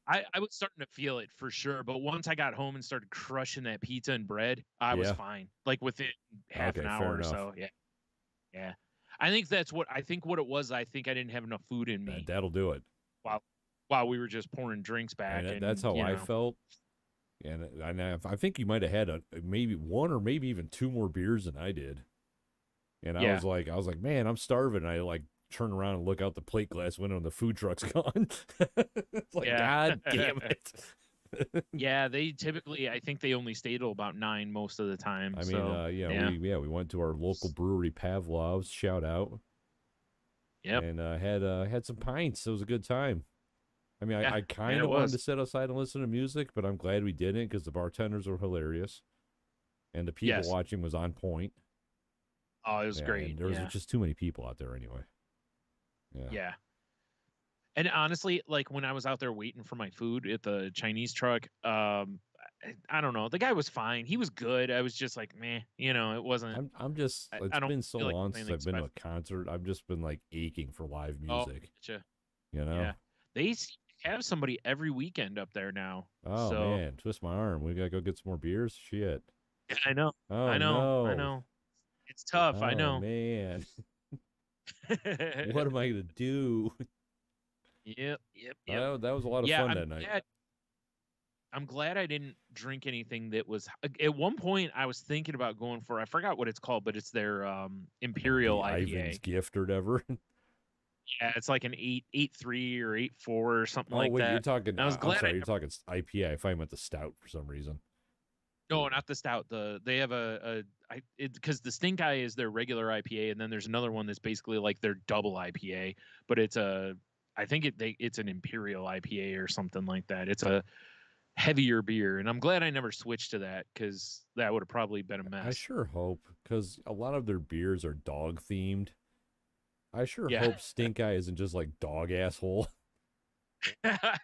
I was starting to feel it for sure, but once I got home and started crushing that pizza and bread, I was Yeah. fine. Like within half an Okay, hour fair or enough. so. Yeah. Yeah. I think what it was, I think I didn't have enough food in me That'll do it. while while we were just pouring drinks back, And that's and how I felt. And I think you might have had maybe one or maybe even two more beers than I did. And yeah. I was like, man, I'm starving. I like turn around and look out the plate glass window and the food truck's gone. It's like, Yeah. God damn it. Yeah, they typically, I think they only stay till about 9 most of the time. I mean, So yeah. we went to our local brewery, Pavlov's, shout out, Yep. and had some pints. It was a good time. I mean, Yeah. I I mean, kind it of wanted to was. sit outside and listen to music, but I'm glad we didn't because the bartenders were hilarious. and the people Yes. watching was on point. Oh, it was Yeah, great. and there was Yeah. just too many people out there anyway. Yeah. Yeah. And honestly, like when I was out there waiting for my food at the Chinese truck, I don't know. The guy was fine. He was good. I was just like, meh, it wasn't. I'm just I it's don't been so feel like long since anything I've been to special. a concert. I've just been like aching for live Oh, music, gotcha. you know? Yeah. They seem to have somebody every weekend up there now. Oh So man, twist my arm. We gotta go get some more beers. Shit. yeah, I know. Oh I know. I no. know. It's tough. I Oh know. man. What am I gonna do? Yep. Yep. Yep. That was a lot of Yeah, fun that night. I'm glad I didn't drink anything that was at one point I was thinking about going for I forgot what it's called, but it's their Like Imperial the Ivan's IPA. gift or whatever. Yeah, it's like an 8.3 or 8.4 or something Oh like wait, you're that. talking. And I was I'm glad I sorry, you're never talking IPA. I find meant the stout for some reason. no, not the stout. They have because the Stink Eye is their regular IPA, and then there's another one that's basically like their double IPA, but I think it's an Imperial IPA or something like that. It's a heavier beer, and I'm glad I never switched to that because that would have probably been a I mess. sure hope, because a lot of their beers are dog themed. I sure Yeah. hope Stink Eye isn't just like dog asshole. I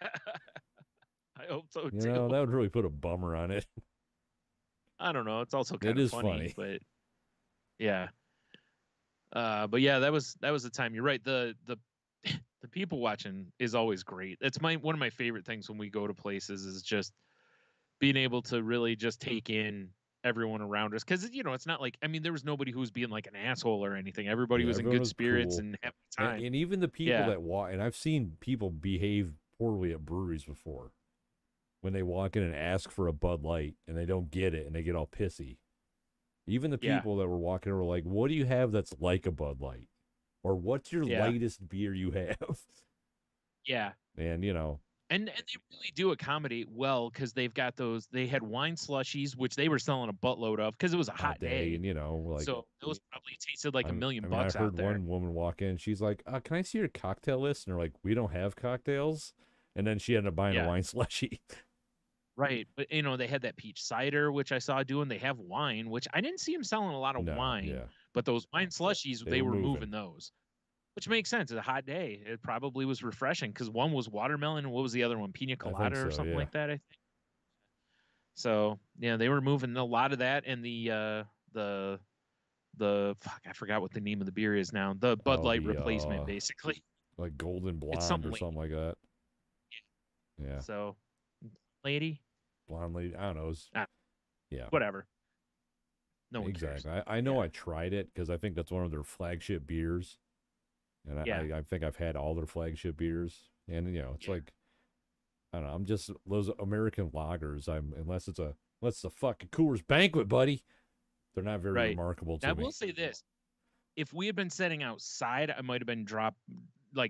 hope so You too. know, that would really put a bummer on it. I don't know. It's also It kind of is funny, funny. but yeah. But yeah, that was the time. You're right. The the people watching is always great. It's one of my favorite things when we go to places is just being able to really just take in everyone around us because it's not like there was nobody who was being like an asshole or anything. Everybody Yeah, was in everyone good was spirits cool. and having a time. And even the people Yeah, that walk, and I've seen people behave poorly at breweries before when they walk in and ask for a Bud Light and they don't get it and they get all pissy. Even the yeah, people that were walking were like, "What do you have that's like a Bud Light?" Or "What's your yeah, lightest beer you have?" yeah. And And they really do accommodate well because they've got those. They had wine slushies, which they were selling a buttload of because it was a hot hot day, day. and like So those probably tasted like a million I mean, I bucks out heard there. one woman walk in. She's like, "Can I see your cocktail list?" And they're like, "We don't have cocktails." And then she ended up buying a Yeah, wine slushie. right. But they had that peach cider, which I saw doing. They have wine, which I didn't see them selling a lot of No, wine, yeah, but those wine slushies, they they were were moving. moving those, which makes sense. It's a hot day. It probably was refreshing because one was watermelon and what was the other one? Pina I think colada or so. something Yeah, like that, I think. So yeah, they were moving a lot of that and the fuck, I forgot what the name of the beer is now. The Bud oh, Light the replacement, basically. like golden It's blonde something or lady. something like that. Yeah, So lady, blonde lady. I don't know. ah, Yeah, whatever. No one cares. exactly. I know Yeah, I tried it because I think that's one of their flagship beers, and yeah, I think I've had all their flagship beers, and it's yeah. like I don't know. I'm just those American lagers. Unless it's a fucking Coors Banquet, buddy. They're not very Right. remarkable Now, I to will me. say this: if we had been sitting outside, I might have been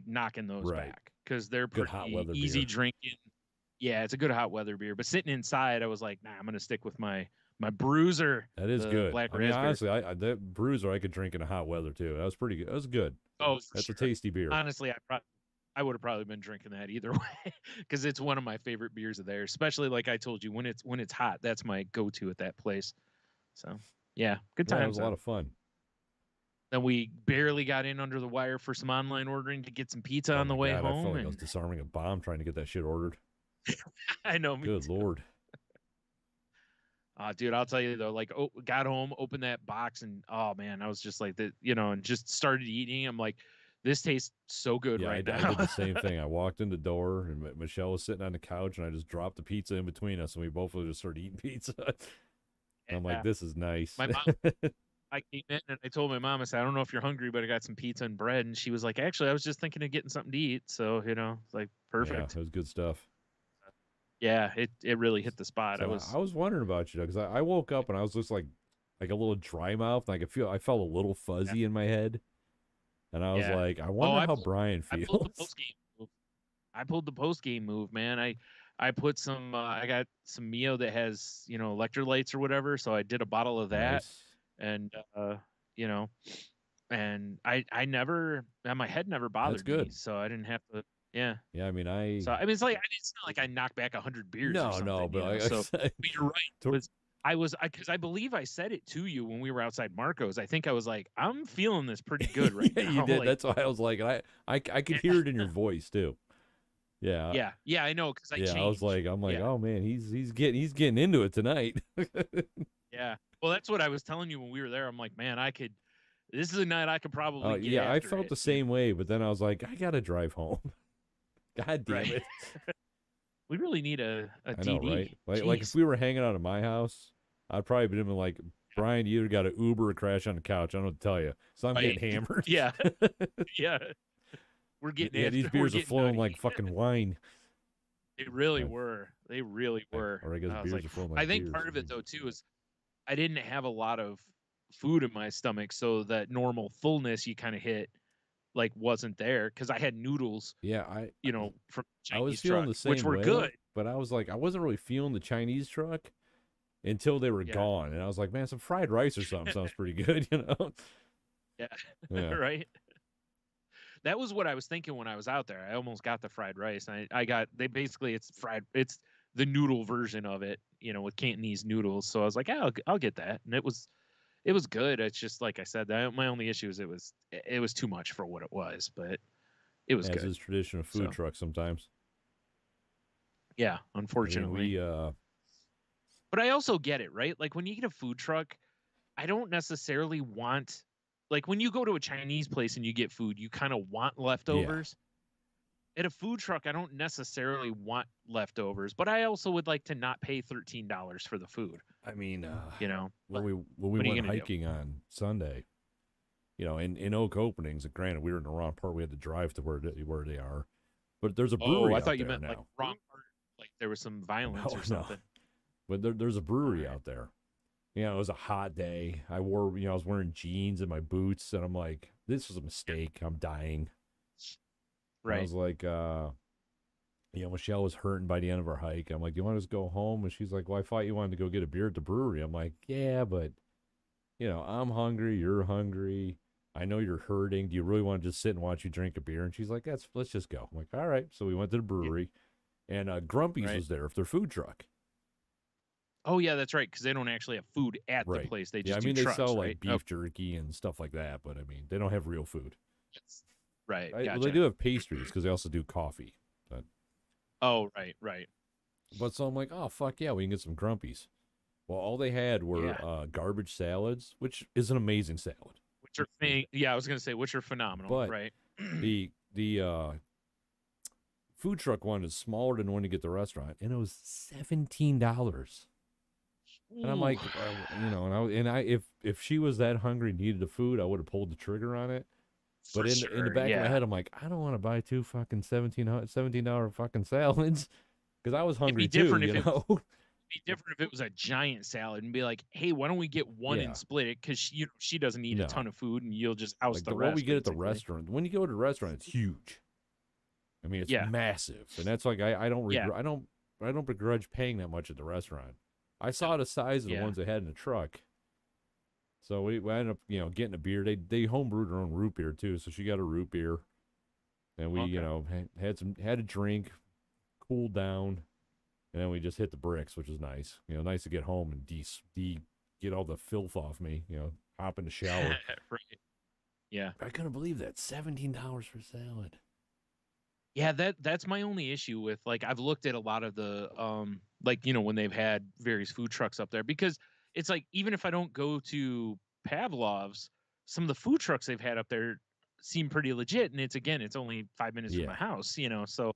knocking those Right. back because they're Good hot pretty weather easy beer. drinking. Yeah, it's a good hot weather beer. But sitting inside, I was like, nah, I'm gonna stick with my Bruiser, That is the good. black I mean, raspberry. honestly, that bruiser I could drink in a hot weather too. That was pretty good. That was good. Oh, for That's a sure. tasty beer. Honestly, I would have probably been drinking that either way because it's one of my favorite beers of theirs. Especially like I told you, when it's hot, that's my go-to at that place. So yeah, good Yeah, it was times a lot though. of fun. Then we barely got in under the wire for some online ordering to get some pizza Oh on the my way god, I home, felt like I was and disarming a bomb trying to get that shit ordered. I know me Good too. lord. Dude, I'll tell you though, like, got home, opened that box, and oh man, I was just like that, and just started eating. I'm like, this tastes so good Yeah, right I now. did the same thing. I walked in the door and Michelle was sitting on the couch and I just dropped the pizza in between us and we both just started eating pizza. And I'm like, Yeah, this is nice. my mom. I came in and I told my mom, I said, I don't know if you're hungry, but I got some pizza and bread. And she was like, actually, I was just thinking of getting something to eat. So, it's like Yeah, perfect. it was good stuff. Yeah, it really hit the spot. I So was, I was wondering about you because I woke up and I was just like a little dry mouth. Like I felt a little yeah. fuzzy in my head. And I was Yeah. like, I Oh, wonder how Brian I pulled the feels. post game move. I pulled the post game move, man. I put some, I got some Mio that has, electrolytes or whatever. So I did a bottle of that Nice. and, you know, and I never, my head never That's bothered me. good. So I didn't have to, yeah. Yeah, I mean So, it's like, it's not like I knocked back 100 beers or no, something, but like I so, said, but you're right. to- because I believe I said it to you when we were outside Marco's. I think I was like, I'm feeling this pretty good right Yeah, you now. did. Like, That's why I was like, I could hear it in your voice too. Yeah, yeah, I know because I yeah. I was changed. like, I'm like, Yeah, oh man, he's getting into it tonight. yeah. Well, that's what I was telling you when we were there. I'm like, man, I could. This is a night I could probably get Yeah, I after felt it. the same way, but then I was like, I gotta drive home. God damn Right. it. We really need a I know, right? DD. Like if Jeez. we were hanging out at my house, I'd probably been like, Yeah. Brian, you either got an Uber or crash on the couch. I don't know what to tell you. So I'm Right. getting hammered. Yeah. Yeah. We're getting Yeah, these after. We're beers are getting flowing nutty. like fucking wine. They really Uh, were. They really were. or I guess I was beers like, are flowing I like think beers. part of it though too is I didn't have a lot of food in my stomach, so that normal fullness you kind of hit like wasn't there because I had noodles, Yeah, from I was Chinese feeling truck, the which same were good. way, but I was like, I wasn't really feeling the Chinese truck until they were Yeah. gone, and I was like, man, some fried rice or something sounds pretty good, you know? Yeah. Yeah. Right. That was what I was thinking when I was out there. I almost got the fried rice. I got they basically it's the noodle version of it, with Cantonese noodles. So I was like, yeah, I'll get that, and it was good. It's just like I said, that my only issue is it was too much for what it was, but it was As good. is tradition of food So trucks sometimes. yeah, I mean, unfortunately. But I also get it, right? Like when you get a food truck, I don't necessarily want like when you go to a Chinese place and you get food, you kind of want yeah. leftovers. At a food truck, I don't necessarily want leftovers, but I also would like to not pay $13 for the food, I mean, But when we what are you went gonna do? hiking on Sunday, in Oak Openings, and granted we were in the wrong part, we had to drive to where they are, but there's a Oh, I brewery out thought you there meant like now. wrong part, like there was some violence No, or no, something. but there's a All brewery right. out there. It was a hot day. I was wearing jeans and my boots, and I'm like, this was a mistake. I'm dying. And I Right. was like, Michelle was hurting by the end of our hike. I'm like, do you want to just go home? And she's like, well, I thought you wanted to go get a beer at the brewery. I'm like, yeah, but I'm hungry. You're hungry. I know you're hurting. Do you really want to just sit and watch you drink a beer? And she's like, let's just go. I'm like, all right. So we went to the Yeah. brewery, and Grumpy's Right. was there with their food truck. Oh yeah, that's right. Because they don't actually have food at the Right. place; they Yeah, I just do mean they trucks, sell right? like Oh, beef jerky and stuff like that, but I mean they don't have real food. right. Well, they Gotcha. do have pastries because they also do coffee. But Oh, right. Right. so I'm like, oh fuck yeah, we can get some Grumpy's. Well, all they had were Yeah. garbage salads, which is an amazing salad. Which are yeah, I was gonna say which are phenomenal, But right? the food truck one is smaller than the one you get at the restaurant, and it was $17. And I'm Ooh. like, if she was that hungry, needed the food, I would have pulled the trigger on it. But For in the sure. back of my Yeah. head, I'm like, I don't want to buy two fucking $17 fucking salads because I was It'd be hungry too, different if you it was know. be different if it was a giant salad and be like, hey, why don't we get one Yeah, and split it? Because she doesn't eat a ton no, of food and you'll just house like the what we rest, get at the basically. restaurant. When you go to the restaurant, it's huge. I mean, it's Yeah. massive, and that's like I don't Yeah. regret I don't begrudge paying that much at the restaurant. I saw the size of the Yeah. ones they had in the truck, so we ended up getting a beer. They homebrewed their own root beer too, so she got a root beer, and we Okay. had a drink, cooled down, and then we just hit the bricks, which was nice. Nice to get home and get all the filth off me. Hop in the shower. Right. Yeah. I couldn't believe that $17 for salad. Yeah, that's my only issue with like I've looked at a lot of the like when they've had various food trucks up there because it's like even if I don't go to Pavlov's, some of the food trucks they've had up there seem pretty legit and it's only 5 minutes from my Yeah, house. So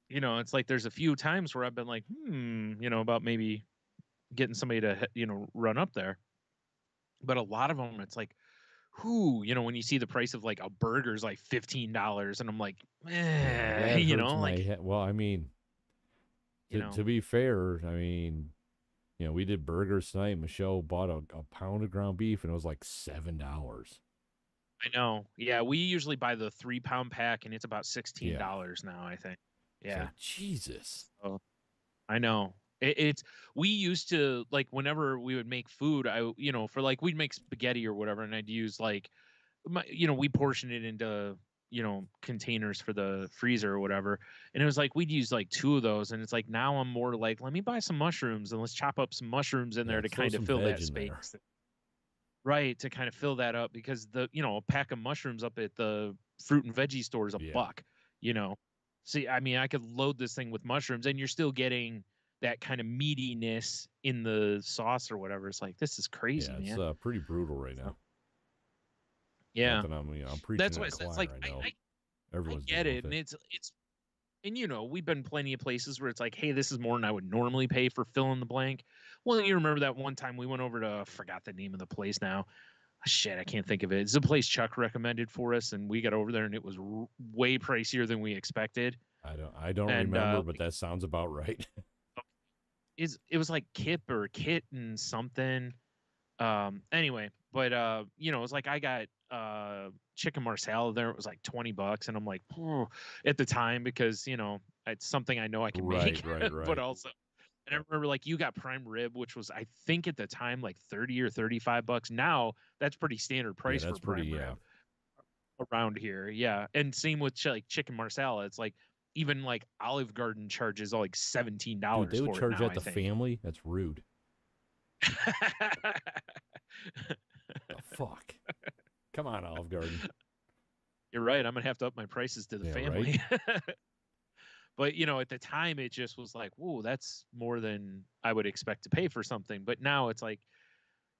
it's like there's a few times where I've been like, about maybe getting somebody to run up there. But a lot of them it's like when you see the price of like a burger's like $15 and I'm like, yeah, that hurts my like, head. Well, I mean, you to know, be fair, I mean, we did burgers tonight. Michelle bought a pound of ground beef, and it was like $7. I know. Yeah, we usually buy the 3-pound pack and it's about Yeah, $16 now, I think. it's Yeah. like Jesus. So I know. It's we used to like whenever we would make food, for like we'd make spaghetti or whatever, and I'd use like we portion it into containers for the freezer or whatever. And it was like we'd use like 2 of those, and it's like now I'm more like, let me buy some mushrooms and let's chop up some mushrooms in there to throw kind of some fill veg that in there. space. Right, to kind of fill that up because a pack of mushrooms up at the fruit and veggie store is a Yeah. buck, you know. See, I mean, I could load this thing with mushrooms and you're still getting that kind of meatiness in the sauce or whatever. It's like, this is crazy, Yeah, it's man. pretty brutal right So, now. Not yeah. that I'm preaching That's to why the it's choir. like I know I everyone's get dealing it, with and it. it's and we've been plenty of places where it's like, hey, this is more than I would normally pay for fill in the blank. Well, you remember that one time we went over to, forgot the name of the place now. Shit, I can't think of it. It's a place Chuck recommended for us, and we got over there, and it was way pricier than we expected. I don't And remember, but that sounds about right. it was like Kip or Kit and something. Anyway, but it was like I got chicken marsala there. It was like $20, and I'm like, at the time, because it's something I know I can make, but Right. also. And I remember like you got prime rib, which was I think at the time like 30 or $35. Now that's pretty standard Yeah, price for that's pretty. prime Yeah, rib around here. Yeah. And same with like chicken marsala. It's like even like Olive Garden charges like dude, $17 they would for it charge now, that I the think. family. That's rude. The fuck. Come on, Olive Garden. You're right. I'm gonna have to up my prices to the Yeah, right. family. But at the time it just was like, whoa, that's more than I would expect to pay for something. But now it's like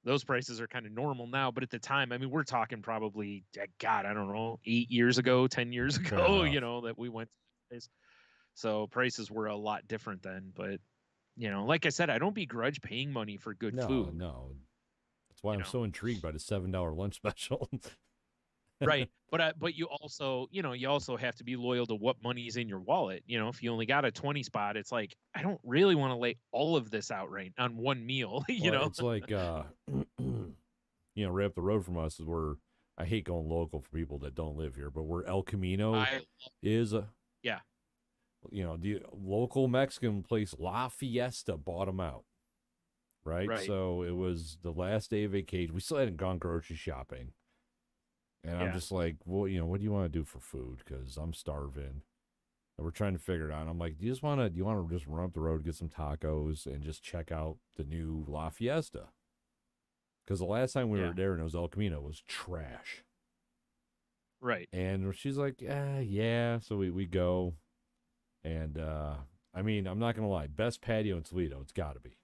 those prices are kind of normal now. But at the time, I mean, we're talking probably, God, I don't know, 8 years ago, 10 years Fair ago, enough. that we went to this place. So prices were a lot different then. But, like I said, I don't begrudge paying money for good No, food, no. That's why you I'm know. so intrigued by the $7 lunch special. Right. But you also, you also have to be loyal to what money's in your wallet. If you only got a 20 spot, it's like, I don't really want to lay all of this out right on one meal, Well, it's like right up the road from us is where I hate going local for people that don't live here, but where El Camino I is, yeah. the local Mexican place La Fiesta bought them out, right? Right. So it was the last day of vacation. We still hadn't gone grocery shopping, and I'm Yeah. just like, well, what do you want to do for food? Because I'm starving. And we're trying to figure it out. I'm like, do you want to just run up the road, get some tacos, and just check out the new La Fiesta? Because the last time we were there and it was El Camino, it was trash. Right. And she's like, yeah. So we go. And I mean, I'm not gonna lie, best patio in Toledo, it's gotta be.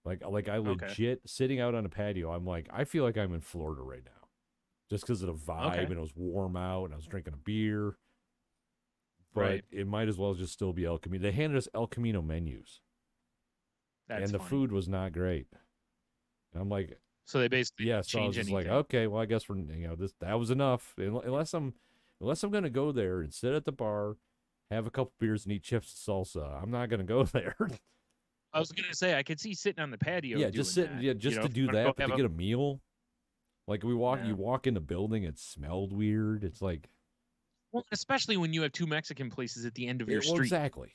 Like I legit sitting out on a patio, I'm like, I feel like I'm in Florida right now. Just because of the vibe and it was warm out and I was drinking a beer. But it might as well just still be El Camino. They handed us El Camino menus. And the food was not great. And I'm like, so they basically so I was just anything. like, okay, well, I guess we're that was enough. Unless I'm gonna go there and sit at the bar, have a couple beers and eat chips and salsa, I'm not gonna go there. I was gonna say I could see sitting on the patio. Yeah, just sitting. Yeah, just to do that, but to get a meal. Like you walk in the building, it smelled weird. It's like, well, especially when you have two Mexican places at the end of your well, street. exactly.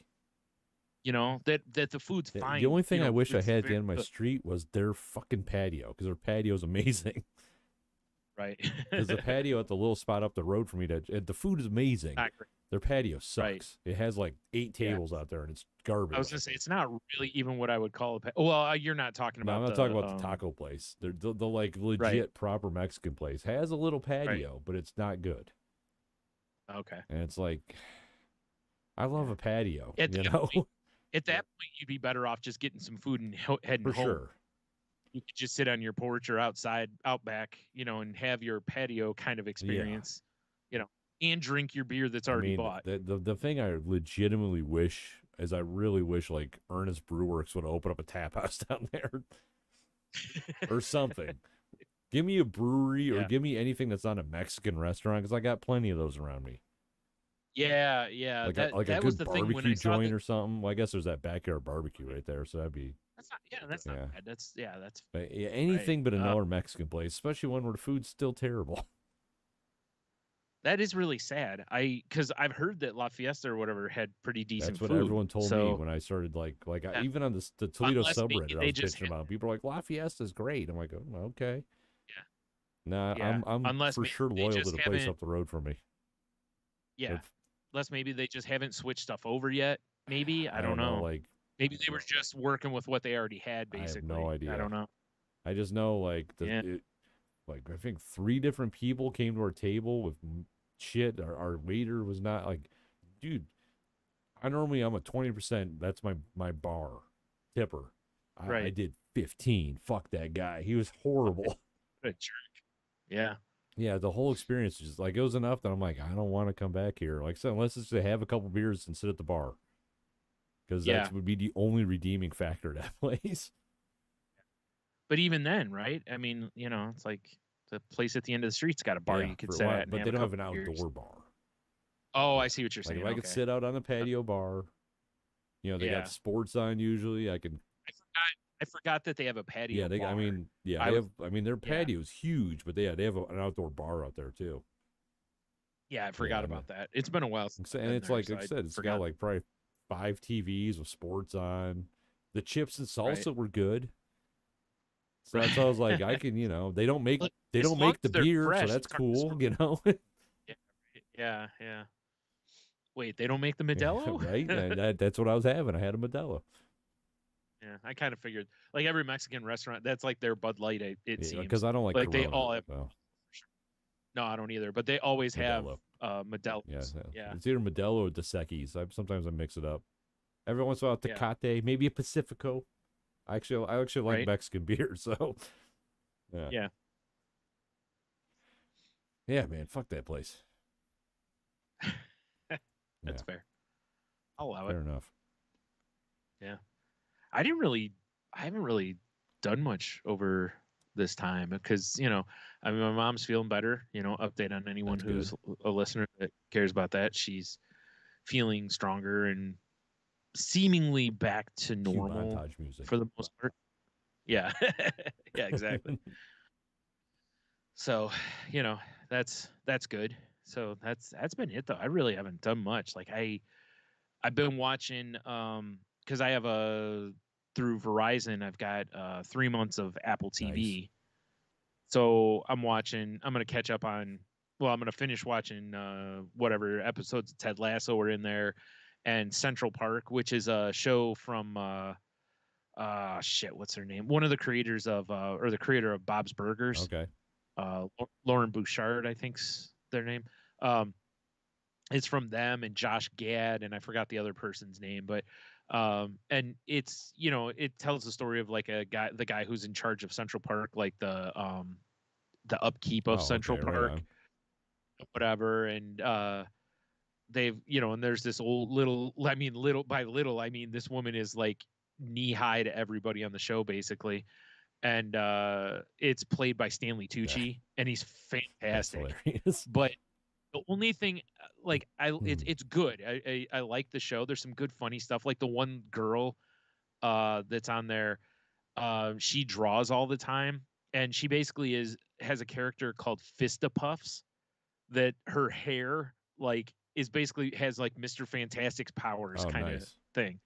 That the food's fine. The only thing I wish I had at the end of my street was their fucking patio, because their patio is amazing. Right. Because the patio at the little spot up the road from me, the food is amazing. Their patio sucks. Right. It has like 8 tables out there, and it's garbage. I was gonna say it's not really even what I would call a. Well, you're not talking about. I'm not talking about the taco place. The like legit proper Mexican place has a little patio, but it's not good. Okay. And it's like, I love a patio. At that point, you'd be better off just getting some food and heading home. For sure. You could just sit on your porch or outside, out back, and have your patio kind of experience, and drink your beer that's already bought. The thing I legitimately wish is I really wish like Ernest Brewworks would open up a tap house down there or something. Give me a brewery or give me anything that's not a Mexican restaurant, because I got plenty of those around me. Yeah. Like a good barbecue joint or something. Well, I guess there's that backyard barbecue right there, so that'd be. That's not bad. That's anything but another Mexican place, especially one where the food's still terrible. That is really sad. Because I've heard that La Fiesta or whatever had pretty decent food. That's what everyone told me when I started even on the Toledo subreddit, I was bitching about. People are like, La Fiesta's great. I'm like, oh, okay. Yeah. Nah, I'm for sure loyal to the place up the road from me. Yeah. If Unless maybe they just haven't switched stuff over yet. Maybe I I don't don't know, know. like Maybe they were just working with what they already had, I have no basically. I idea. don't know. I just know like Yeah. like I think three different people came to our table with shit. Our waiter was not like, dude. I'm a 20%. That's my bar tipper. I Right. did 15. Fuck that guy. He was Okay. horrible. What a jerk. Yeah. Yeah, the whole experience was just like it was enough that I'm like I don't want to come back here. Like I said, unless it's to have a couple beers and sit at the bar because that Yeah. would be the only redeeming factor of that place. But even then, right? I mean, it's like the place at the end of the street's got a bar Yeah, you could for sit what? at and But have they a don't have couple an beers. outdoor bar. Oh, I Yeah, see what you're like if saying. I could Okay. sit out on a patio bar, they got Yeah. sports on usually. I can. I forgot that they have a Yeah, patio they. I bar. mean, yeah, I they was have. I mean, their yeah. patio's huge, but they have an outdoor bar out there too. Yeah, I Yeah, forgot about that. It's been a while since I've and been it's there, like so I I said, it's got forgot. like probably 5 TVs with sports on. The chips and Right. salsa were good. So that's why I was like, Right. I can, they don't make Look, they as don't long make the as they're beer, so fresh, that's it's hard to cool, screw. Yeah, right. Yeah, yeah. Wait, they don't make the Yeah, Modelo? right? That's what I was having. I had a Modelo. Yeah, I kind of figured. Like every Mexican restaurant, that's like their Bud Light. It Yeah, seems because I don't like like they Corona. all have. So No, I don't either. But they always have Modelo. Yeah, Modelo's. Yeah, it's either Modelo or Dos Equis. Sometimes I mix it up. Every once in a while, yeah. Tecate, maybe a Pacifico. I actually like Right. Mexican beer, so yeah, Yeah, yeah, man, fuck that place. that's Yeah, fair. I'll allow it. fair enough. Yeah. I didn't really. I haven't really done much over this time because I mean, my mom's feeling better. Update on anyone That's good. who's a listener that cares about that. She's feeling stronger and seemingly back to Cue normal montage music. for the most part. Yeah. Yeah, exactly. So, you know, that's good. So that's been it though. I really haven't done much. Like I've been watching because I have a through Verizon, I've got 3 months of Apple Nice. TV. So I'm gonna catch up on I'm gonna finish watching whatever episodes of Ted Lasso are in there and Central Park, which is a show from shit, what's her name? One of the creators of or the creator of Bob's Burgers. Okay. Lauren Bouchard, I think's their name. Um, it's from them and Josh Gad, and I forgot the other person's name, but and it's it tells the story of like the guy who's in charge of Central Park, like the upkeep of Oh, Central okay. Right Park, on. whatever, and they've and there's this old little by little I mean this woman is like knee high to everybody on the show basically, and it's played by Stanley Yeah, Tucci, and he's that's fantastic. hilarious. But the only thing, like, Hmm. it's good. I like the show. There's some good funny stuff. Like the one girl that's on there, she draws all the time, and she basically has a character called Fistapuffs that her hair like is basically has like Mr. Fantastic's powers Oh, kind of nice. thing,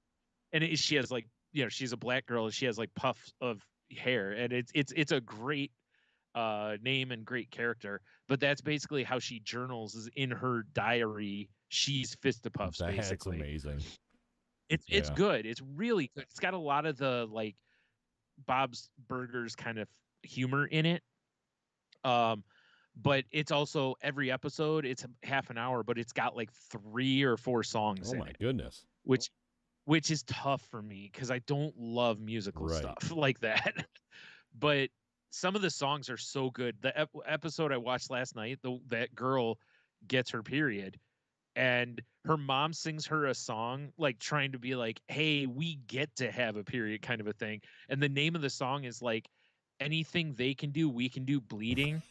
and she has like she's a black girl and she has like puffs of hair, and it's a great name and great character. But that's basically how she journals is in her diary. She's Fistipuffs That's basically. amazing. It's Yeah. good. It's really good. It's got a lot of the like Bob's Burgers kind of humor in it. Um, but it's also every episode it's half an hour, but it's got like 3 or 4 songs Oh in my it, goodness. which which is tough for me because I don't love musical Right. stuff like that. But some of the songs are so good. The episode I watched last night, that girl gets her period, and her mom sings her a song, like trying to be like, "Hey, we get to have a period," kind of a thing. And the name of the song is like, "Anything they can do, we can do." Bleeding,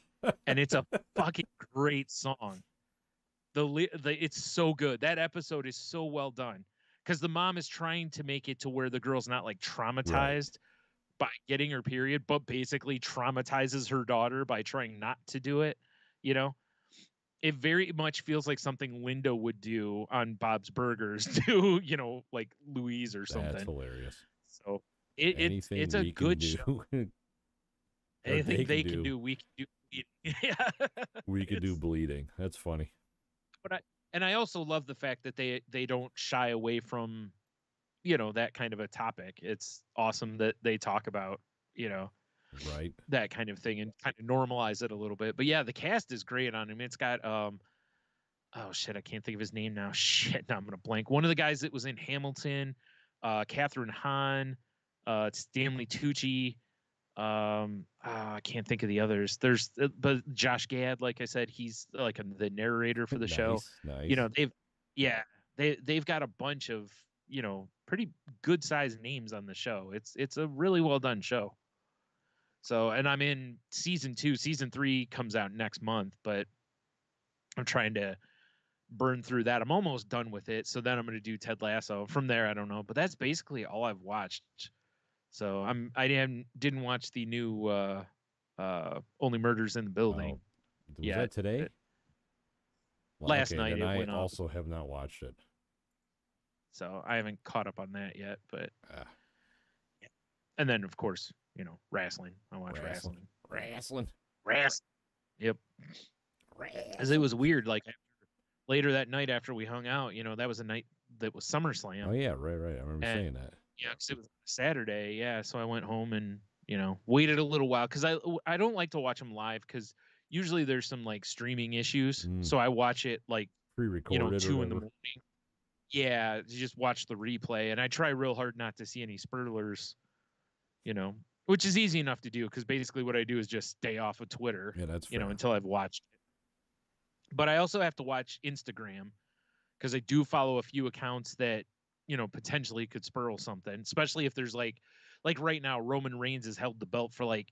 and it's a fucking great song. It's so good. That episode is so well done because the mom is trying to make it to where the girl's not like Right. traumatized by getting her period, but basically traumatizes her daughter by trying not to do it. You know, it very much feels like something Linda would do on Bob's Burgers to, like Louise or That's something. hilarious. So Anything it's a we can good show. do, or Anything they can they can do, do, we can do. Yeah. we could do It's bleeding. That's funny. but And I also love the fact that they don't shy away from, that kind of a topic. It's awesome that they talk about, Right. that kind of thing and kind of normalize it a little bit. But yeah, the cast is great on him. It's got oh shit, I can't think of his name now. Shit, now I'm gonna blank. One of the guys that was in Hamilton, Catherine Hahn, Stanley Tucci. I can't think of the others. There's but Josh Gad, like I said, he's like the narrator for the show. Nice. Yeah, they've got a bunch of pretty good sized names on the show. It's a really well done show. So, and I'm in season 2. Season 3 comes out next month, but I'm trying to burn through that. I'm almost done with it. So then I'm going to do Ted Lasso. From there, I don't know, but that's basically all I've watched. So I didn't watch the new Only Murders in the Building. Was that today? Last night then it I went up. also have not watched it. So I haven't caught up on that yet, but yeah. And then of course, wrestling. I watch wrestling. Yep. Because it was weird. Like later that night after we hung out, that was a night that was SummerSlam. Oh yeah, right. I remember saying that. Yeah, because it was Saturday. Yeah, so I went home and waited a little while because I don't like to watch them live because usually there's some like streaming issues. So I watch it like pre-recorded, 2 in the morning. Yeah, just watch the replay, and I try real hard not to see any spoilers. Which is easy enough to do because basically what I do is just stay off of Twitter. Yeah, that's fair. Until I've watched it. But I also have to watch Instagram because I do follow a few accounts that potentially could spoil something, especially if there's like right now Roman Reigns has held the belt for like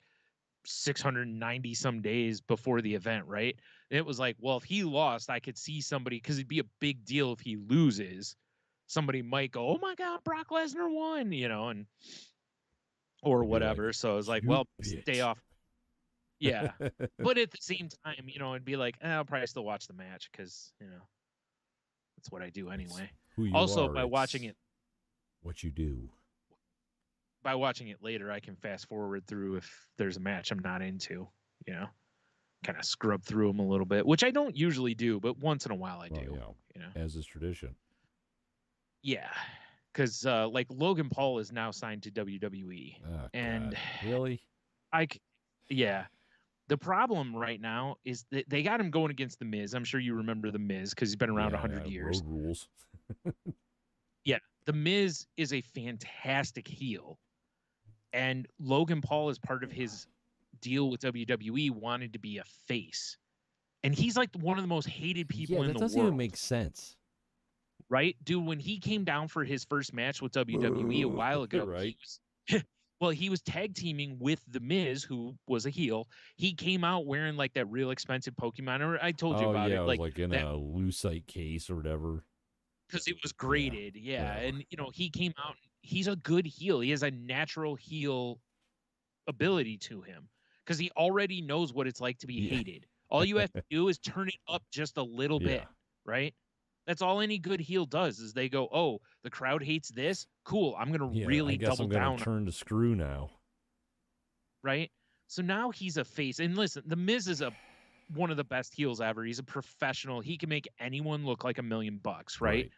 690 some days before the event, right? And it was like, well, if he lost, I could see somebody, because it'd be a big deal if he loses. Somebody might go, oh my God, Brock Lesnar won, and or whatever. So I was like, well, stay off. Yeah. But at the same time, it'd be like, I'll probably still watch the match because, that's what I do anyway. Who you also, are, by watching it, what you do. By watching it later, I can fast forward through if there's a match I'm not into, kind of scrub through them a little bit, which I don't usually do, but once in a while I do. As is tradition. Yeah, because like Logan Paul is now signed to WWE, and God. Really, yeah. The problem right now is that they got him going against The Miz. I'm sure you remember The Miz because he's been around 100 years. Road rules. Yeah, The Miz is a fantastic heel. And Logan Paul, as part of his deal with WWE, wanted to be a face. And he's like one of the most hated people in the world. That doesn't even make sense. Right? Dude, when he came down for his first match with WWE a while ago, right. he was tag teaming with The Miz, who was a heel. He came out wearing like that real expensive Pokemon. I told you about it. Like in a lucite case or whatever. Because it was graded. Yeah. And, he came out. He's a good heel. He has a natural heel ability to him because he already knows what it's like to be hated. All you have to do is turn it up just a little bit, right? That's all any good heel does is they go, oh, the crowd hates this? Cool, I'm going to really double down. I'm turn the screw now. Right? So now he's a face. And listen, The Miz is one of the best heels ever. He's a professional. He can make anyone look like $1 million, right?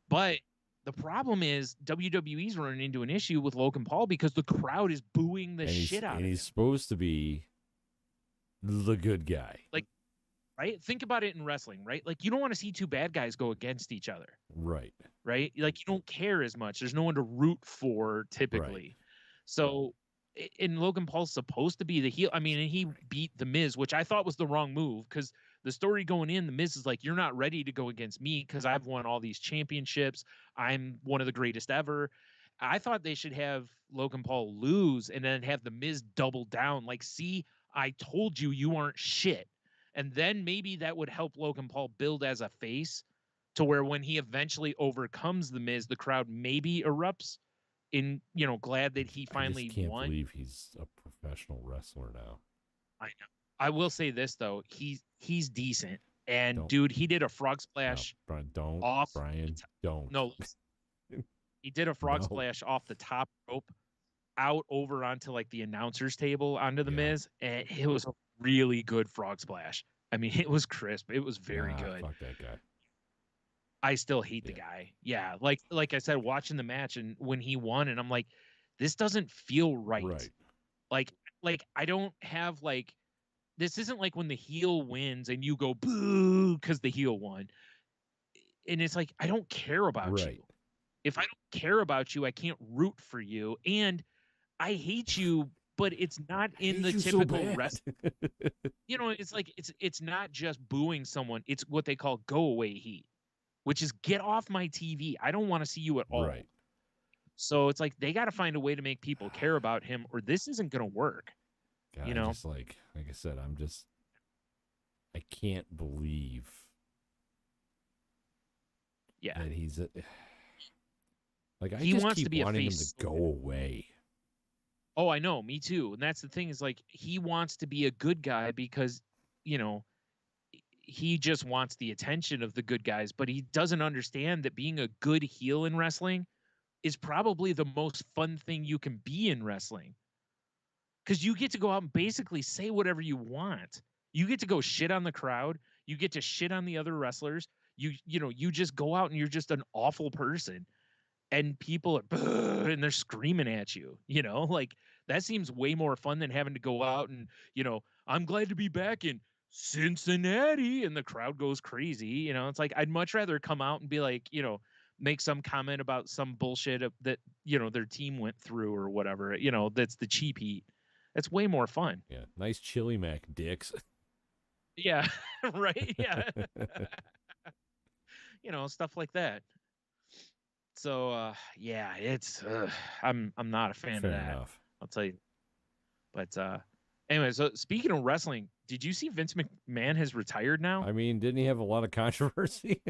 But the problem is WWE's running into an issue with Logan Paul because the crowd is booing the shit out of him. And he's supposed to be the good guy. Like, right? Think about it in wrestling, right? Like, you don't want to see two bad guys go against each other. Right. Right? Like, you don't care as much. There's no one to root for typically. Right. So, and Logan Paul's supposed to be the heel. I mean, and he beat The Miz, which I thought was the wrong move because the story going in, The Miz is like, you're not ready to go against me because I've won all these championships. I'm one of the greatest ever. I thought they should have Logan Paul lose and then have The Miz double down. Like, see, I told you you aren't shit. And then maybe that would help Logan Paul build as a face to where when he eventually overcomes The Miz, the crowd maybe erupts in, glad that he finally won. I won. Can't believe he's a professional wrestler now. I know. I will say this though, he's decent, and dude, he did a frog splash. No, Brian, don't. Off Brian, don't. No, he did a frog splash off the top rope, out over onto like the announcer's table onto The Miz, and it was a really good frog splash. I mean, it was crisp. It was very good. Fuck that guy. I still hate the Yeah. guy. Yeah, like I said, watching the match and when he won, and I'm like, this doesn't feel right. Right. Like I don't have like this isn't like when the heel wins and you go boo because the heel won. And it's like I don't care about Right. you. If I don't care about you, I can't root for you. And I hate you, but it's not I in hate the you so typical bad. it's like it's not just booing someone. It's what they call go away heat, which is get off my TV. I don't want to see you at all. Right. So it's like they got to find a way to make people care about him, or this isn't going to work. God, You I know? just like I said, I can't believe Yeah. that he's like I He just wants to keep be a wanting him to face. go away. Oh, I know. Me too. And that's the thing is like he wants to be a good guy because, you know, he just wants the attention of the good guys, but he doesn't understand that being a good heel in wrestling is probably the most fun thing you can be in wrestling. Because you get to go out and basically say whatever you want. You get to go shit on the crowd. You get to shit on the other wrestlers. You just go out and you're just an awful person. And people are and they're screaming at you, like that seems way more fun than having to go out and, I'm glad to be back in Cincinnati and the crowd goes crazy. It's like I'd much rather come out and be like, make some comment about some bullshit that, their team went through or whatever, that's the cheap heat. That's way more fun. Yeah, nice chili mac dicks. Yeah. Right. Yeah. Stuff like that. So yeah, it's I'm not a fan of Fair that. enough. I'll tell you. But anyway, so speaking of wrestling, did you see Vince McMahon has retired now? I mean, didn't he have a lot of controversy?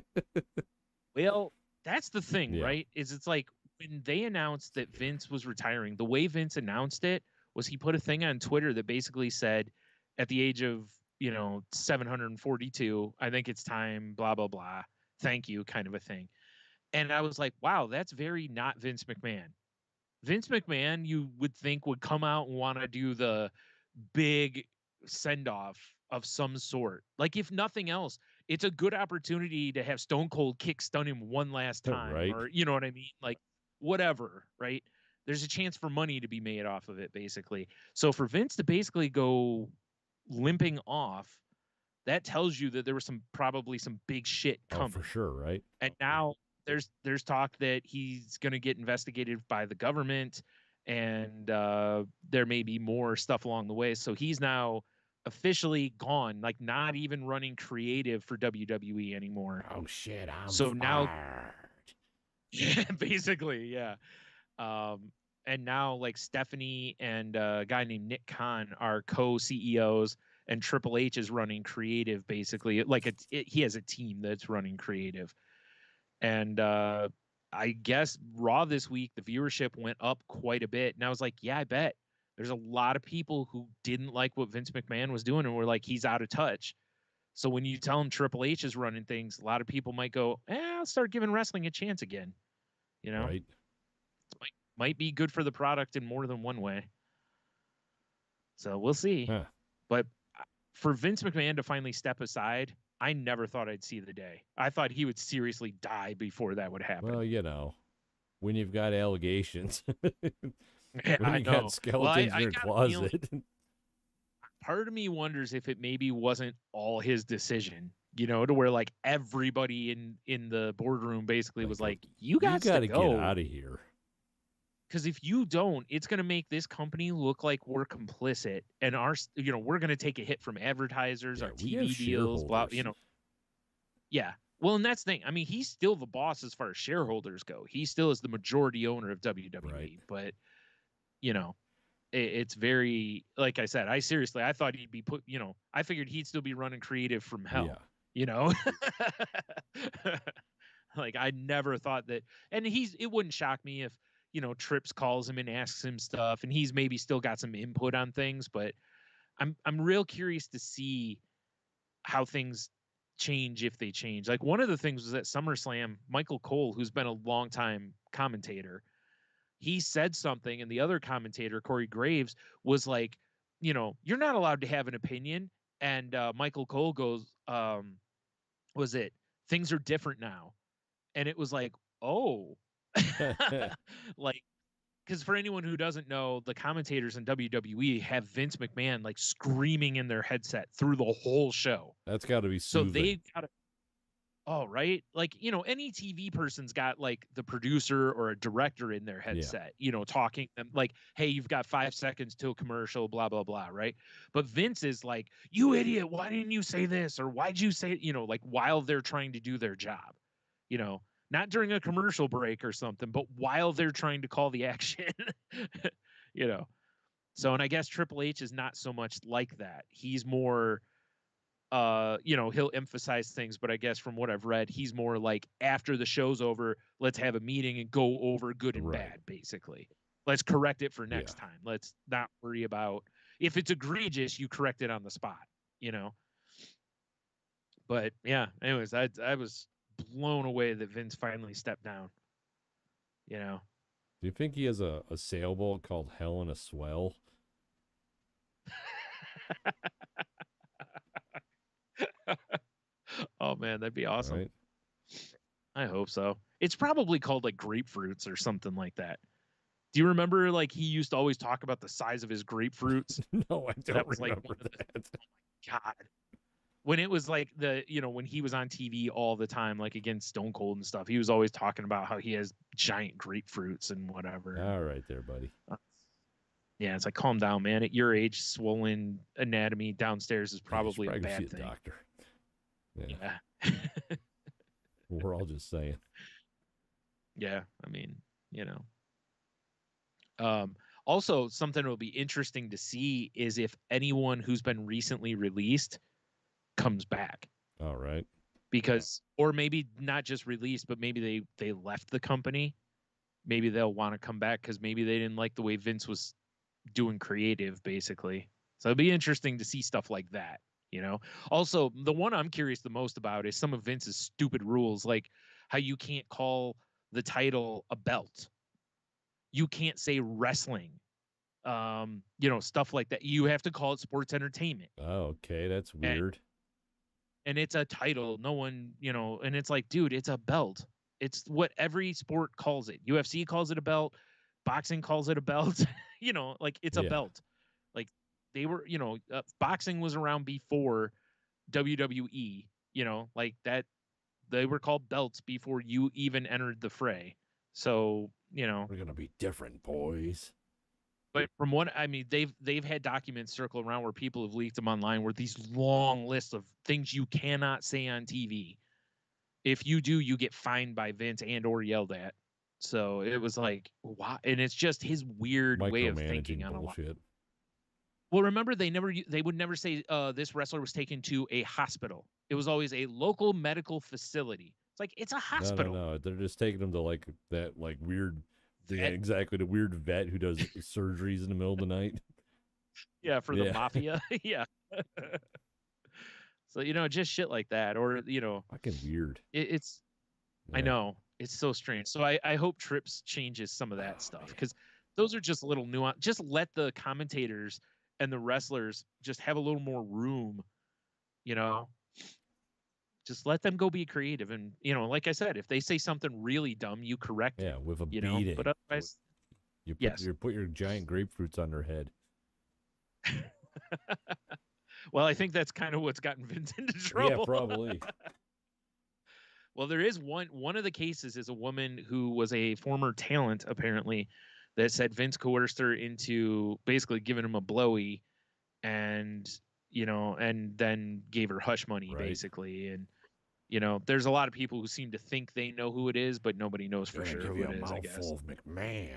Well, that's the thing, Yeah. right? Is it's like when they announced that Vince was retiring, the way Vince announced it was he put a thing on Twitter that basically said at the age of, 742, I think it's time, blah, blah, blah. Thank you, kind of a thing. And I was like, wow, that's very not Vince McMahon. Vince McMahon, you would think would come out and want to do the big send off of some sort. Like, if nothing else, it's a good opportunity to have Stone Cold kick stun him one last time, Right. or you know what I mean? Like, whatever, right? There's a chance for money to be made off of it, basically. So for Vince to basically go limping off, that tells you that there was probably some big shit Oh, for coming. sure, right? And now there's talk that he's going to get investigated by the government, and there may be more stuff along the way. So he's now officially gone, like not even running creative for WWE anymore. Oh shit, I'm So now, fired. basically, yeah. And now like Stephanie and a guy named Nick Khan are co-CEOs, and Triple H is running creative, basically. Like he has a team that's running creative. And I guess Raw this week, the viewership went up quite a bit. And I was like, yeah, I bet. There's a lot of people who didn't like what Vince McMahon was doing and were like, he's out of touch. So when you tell him Triple H is running things, a lot of people might go, I'll start giving wrestling a chance again. You know, Right. might be good for the product in more than one way. So we'll see. Huh. But for Vince McMahon to finally step aside, I never thought I'd see the day. I thought he would seriously die before that would happen. Well, when you've got allegations, Yeah, when I you got know. Well, skeletons in I your got a feeling, closet. part of me wonders if it maybe wasn't all his decision, to where like everybody in the boardroom basically was like, you you got to got to get go. out of here. Because if you don't, it's going to make this company look like we're complicit, and we're going to take a hit from advertisers, Yeah, our we have TV deals, blah, shareholders. Yeah. Well, and that's the thing. I mean, he's still the boss as far as shareholders go. He still is the majority owner of WWE, Right. but you know, it's very, like I said, I thought he'd be I figured he'd still be running creative from Yeah. hell, you know? Like I never thought that, and it wouldn't shock me if, Trips calls him and asks him stuff and he's maybe still got some input on things, but I'm real curious to see how things change if they change. Like one of the things was at SummerSlam, Michael Cole, who's been a long time commentator, he said something, and the other commentator, Corey Graves, was like, you're not allowed to have an opinion. And Michael Cole goes, was it things are different now? And it was like, oh, like, because for anyone who doesn't know, the commentators in WWE have Vince McMahon like screaming in their headset through the whole show. That's got to be So soothing. they got to, oh, right. Like, any TV person's got like the producer or a director in their headset, talking them like, hey, you've got 5 seconds till commercial, blah, blah, blah. Right. But Vince is like, you idiot. Why didn't you say this? Or why'd you say, like while they're trying to do their job, not during a commercial break or something, but while they're trying to call the action, you know. So, and I guess Triple H is not so much like that. He's more, he'll emphasize things, but I guess from what I've read, he's more like after the show's over, let's have a meeting and go over good and bad, basically. Let's correct it for next time. Let's not worry about if it's egregious, you correct it on the spot, But yeah, anyways, I was blown away that Vince finally stepped down. Do you think he has a sailboat called Hell in a Swell? Oh man, that'd be awesome. Right? I hope so. It's probably called like grapefruits or something like that. Do you remember like he used to always talk about the size of his grapefruits? No, I don't remember that. God. When it was like when he was on TV all the time, like against Stone Cold and stuff, he was always talking about how he has giant grapefruits and whatever. All right there, buddy. Yeah, it's like, calm down, man. At your age, swollen anatomy downstairs is probably a bad thing. Doctor. Yeah. We're all just saying. Yeah, I mean, also, something that will be interesting to see is if anyone who's been recently released comes back. All right. Because, or maybe not just released, but maybe they left the company. Maybe they'll want to come back because maybe they didn't like the way Vince was doing creative, basically. So it'd be interesting to see stuff like that. Also, the one I'm curious the most about is some of Vince's stupid rules, like how you can't call the title a belt. You can't say wrestling. Stuff like that. You have to call it sports entertainment. Oh, okay. That's weird. And it's a title. No one, and it's like, dude, it's a belt. It's what every sport calls it. UFC calls it a belt. Boxing calls it a belt. Like it's a belt. Like they were, boxing was around before WWE, like that. They were called belts before you even entered the fray. So, we're going to be different, boys. But from what I mean, they've had documents circle around where people have leaked them online, where these long lists of things you cannot say on TV. If you do, you get fined by Vince and or yelled at. So it was like, wow. And it's just his weird way of thinking on bullshit. a lot. Well, remember they would never say this wrestler was taken to a hospital. It was always a local medical facility. It's like, it's a hospital. No. They're just taking him to like that like weird thing. Exactly, the weird vet who does surgeries in the middle of the night. Yeah, for the mafia. Yeah. So, just shit like that. Or, fucking weird. It's I know. It's so strange. So I hope Trips changes some of that stuff, because those are just little nuance. Just let the commentators and the wrestlers just have a little more room, Just let them go be creative. And, like I said, if they say something really dumb, you correct it. Yeah, with a beating. But otherwise, you put your giant grapefruits on their head. Well, I think that's kind of what's gotten Vince into trouble. Yeah, probably. Well, there is one of the cases is a woman who was a former talent, apparently, that said Vince coerced her into basically giving him a blowy, and then gave her hush money, basically. And there's a lot of people who seem to think they know who it is, but nobody knows for sure who it is, I guess. Of McMahon.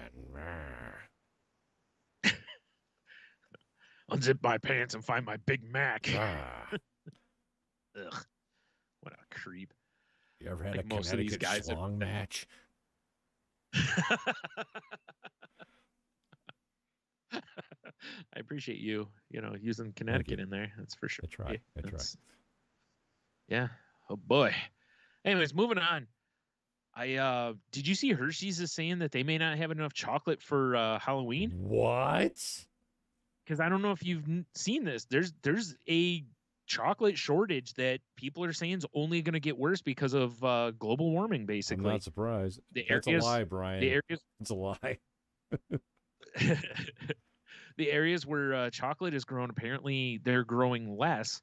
Unzip my pants and find my Big Mac. Ugh, what a creep. You ever had a Connecticut schlong match? I appreciate you, using Connecticut in there. That's for sure. I try. Yeah. Oh boy. Anyways, moving on. Did you see Hershey's is saying that they may not have enough chocolate for Halloween? What? Because I don't know if you've seen this. There's a chocolate shortage that people are saying is only going to get worse because of global warming. I'm Basically, not surprised. the That's a areas, lie, the Brian. areas, It's a lie. the areas where chocolate is grown, apparently they're growing less.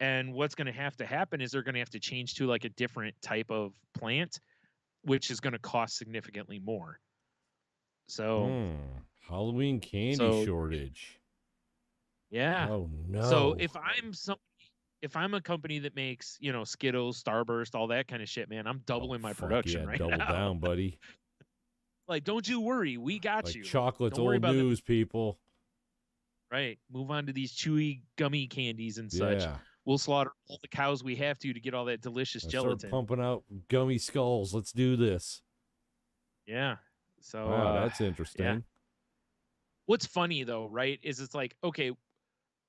And what's going to happen is they're going to have to change to like a different type of plant, which is going to cost significantly more. So, Halloween candy so shortage. yeah. Oh So no. if I'm a company that makes, Skittles, Starburst, all that kind of shit, man, I'm Oh doubling my fuck production yeah, right double now. down, buddy. Like, don't you worry, we got Like you. chocolate's Don't worry old about that. news, people. Right. Move on to these chewy gummy candies and such. Yeah. We'll slaughter all the cows we have to get all that delicious Now start gelatin. pumping out gummy skulls. Let's do this. Yeah. So Wow, that's yeah. interesting. What's funny though, right, is it's like, okay,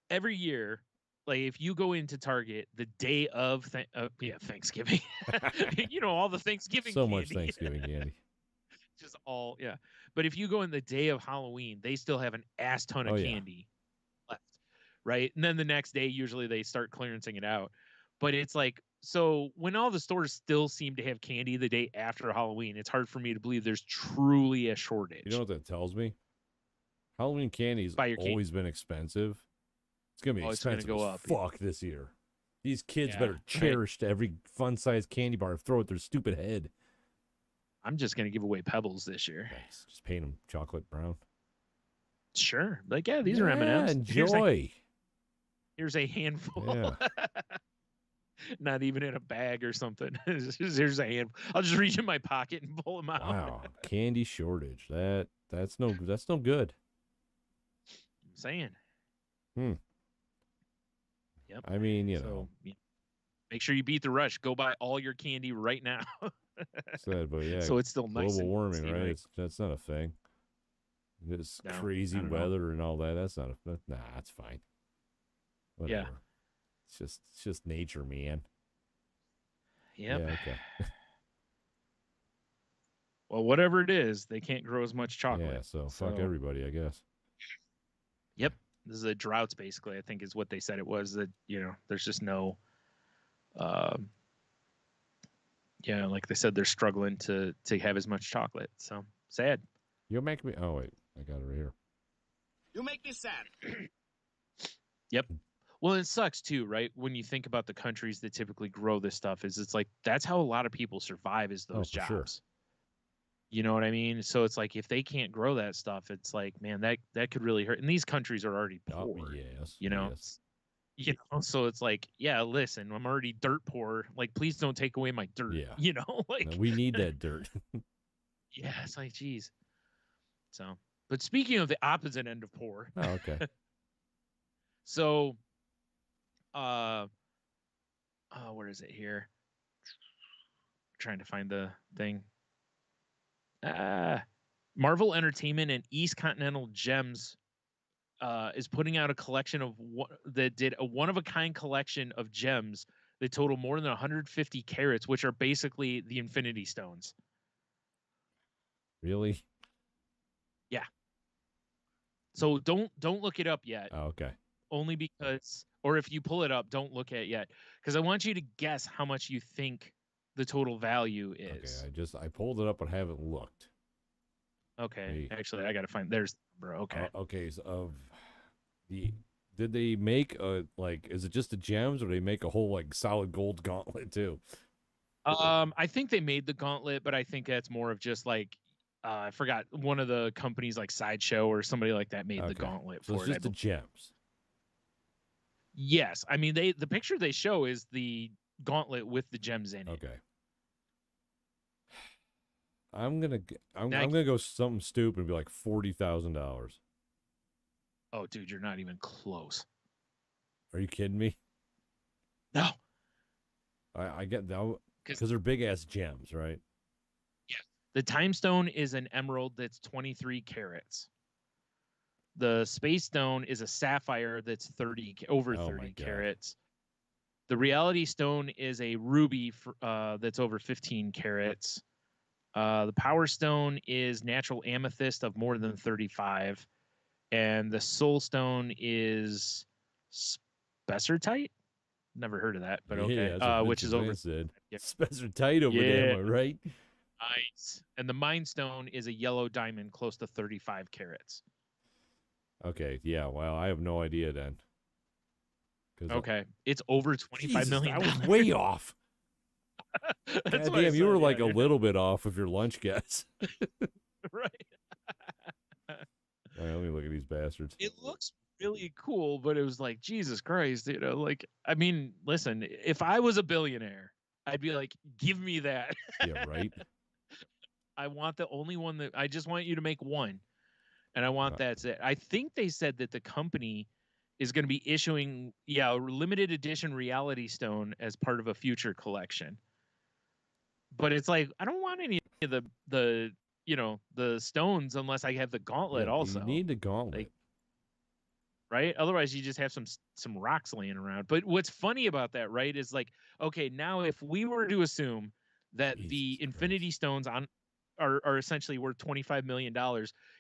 every year, like if you go into Target the day of Thanksgiving, all the Thanksgiving So much candy, Thanksgiving candy. just all yeah. But if you go in the day of Halloween, they still have an ass ton Oh of yeah. candy left, right? And then the next day, usually they start clearancing it out. But it's like, so when all the stores still seem to have candy the day after Halloween, it's hard for me to believe there's truly a shortage. You know what that tells me? Halloween candy's Buy your candy. always been expensive. It's gonna be It's going to expensive go as up. fuck this year. These kids Yeah, better right. cherish every fun-sized candy bar and throw at their stupid head. I'm just going to give away Pebbles this year. Nice. Just paint them chocolate brown. Sure. Like, yeah, these are M&Ms. Enjoy. Here's a handful. Yeah. Not even in a bag or something. Here's a handful. I'll just reach in my pocket and pull them out. Wow. Candy shortage. That's no good. I'm saying. Yep. I mean, you know. Make sure you beat the rush. Go buy all your candy right now. Said, but yeah. So it's still nice. Global warming, right? That's not a thing. This crazy weather and all that. That's not that's fine. Whatever. Yeah. It's just nature, man. Yep. Yeah, okay. Well, whatever it is, they can't grow as much chocolate. Yeah, so fuck everybody, I guess. Yep. This is a drought, basically, I think is what they said it was. That, there's just no like they said, they're struggling to have as much chocolate. So sad. You'll make me wait, I got it right here. You make me sad. Yep. Well, it sucks too, right? When you think about the countries that typically grow this stuff, it's like that's how a lot of people survive, is those jobs. Sure. You know what I mean? So it's like if they can't grow that stuff, it's like, man, that could really hurt. And these countries are already poor. Yes. Yes. So it's like, yeah, listen, I'm already dirt poor. Like, please don't take away my dirt. Yeah. Like no, we need that dirt. Yeah, it's like, geez. So, but speaking of the opposite end of poor. Oh, okay. So, where is it here? I'm trying to find the thing. Marvel Entertainment and East Continental Gems is putting out a collection of that did a one-of-a-kind collection of gems that total more than 150 carats, which are basically the Infinity Stones. Really? Yeah. So don't look it up yet. Oh, okay. Only because, or if you pull it up, don't look at it yet, because I want you to guess how much you think the total value is. Okay, I pulled it up but haven't looked. Okay, actually, I gotta find. There's, bro. Okay. Okay, so did they make is it just the gems, or they make a whole like solid gold gauntlet too? I think they made the gauntlet, but I think that's more of just like I forgot, one of the companies like Sideshow or somebody like that made the gauntlet so for it's just the gems. Yes, I mean the picture they show is the gauntlet with the gems in it. Okay. I'm gonna go something stupid and be like $40,000. Oh, dude, you're not even close. Are you kidding me? No. I get that because they're big ass gems, right? Yeah. The time stone is an emerald that's 23 carats. The space stone is a sapphire that's over 30 carats. The reality stone is a ruby that's over 15 carats. The power stone is natural amethyst of more than 35. And the soul stone is spessartite. Never heard of that, but Yeah, okay. that's what Which Vincent is over. Vance said. Yeah. Spencer tight over there, am I right? Nice. And the Mind Stone is a yellow diamond close to 35 carats. Okay, yeah, well, I have no idea then. Okay. It's over $25 million. I was way off. That's God what I damn, you said, were yeah, like a you're little bit off of your lunch guess. right. All right, let me look at these bastards. It looks really cool, but it was like, Jesus Christ, like, I mean, listen, if I was a billionaire, I'd be like, give me that. Yeah, right? I want the only one that I just want you to make one. And I want that's it. I think they said that the company is going to be issuing, a limited edition Reality Stone as part of a future collection. But it's like, I don't want any of the the stones unless I have the gauntlet also. You need the gauntlet. Like, right? Otherwise, you just have some rocks laying around. But what's funny about that, right, is like, okay, now if we were to assume that the Infinity Stones are essentially worth $25 million,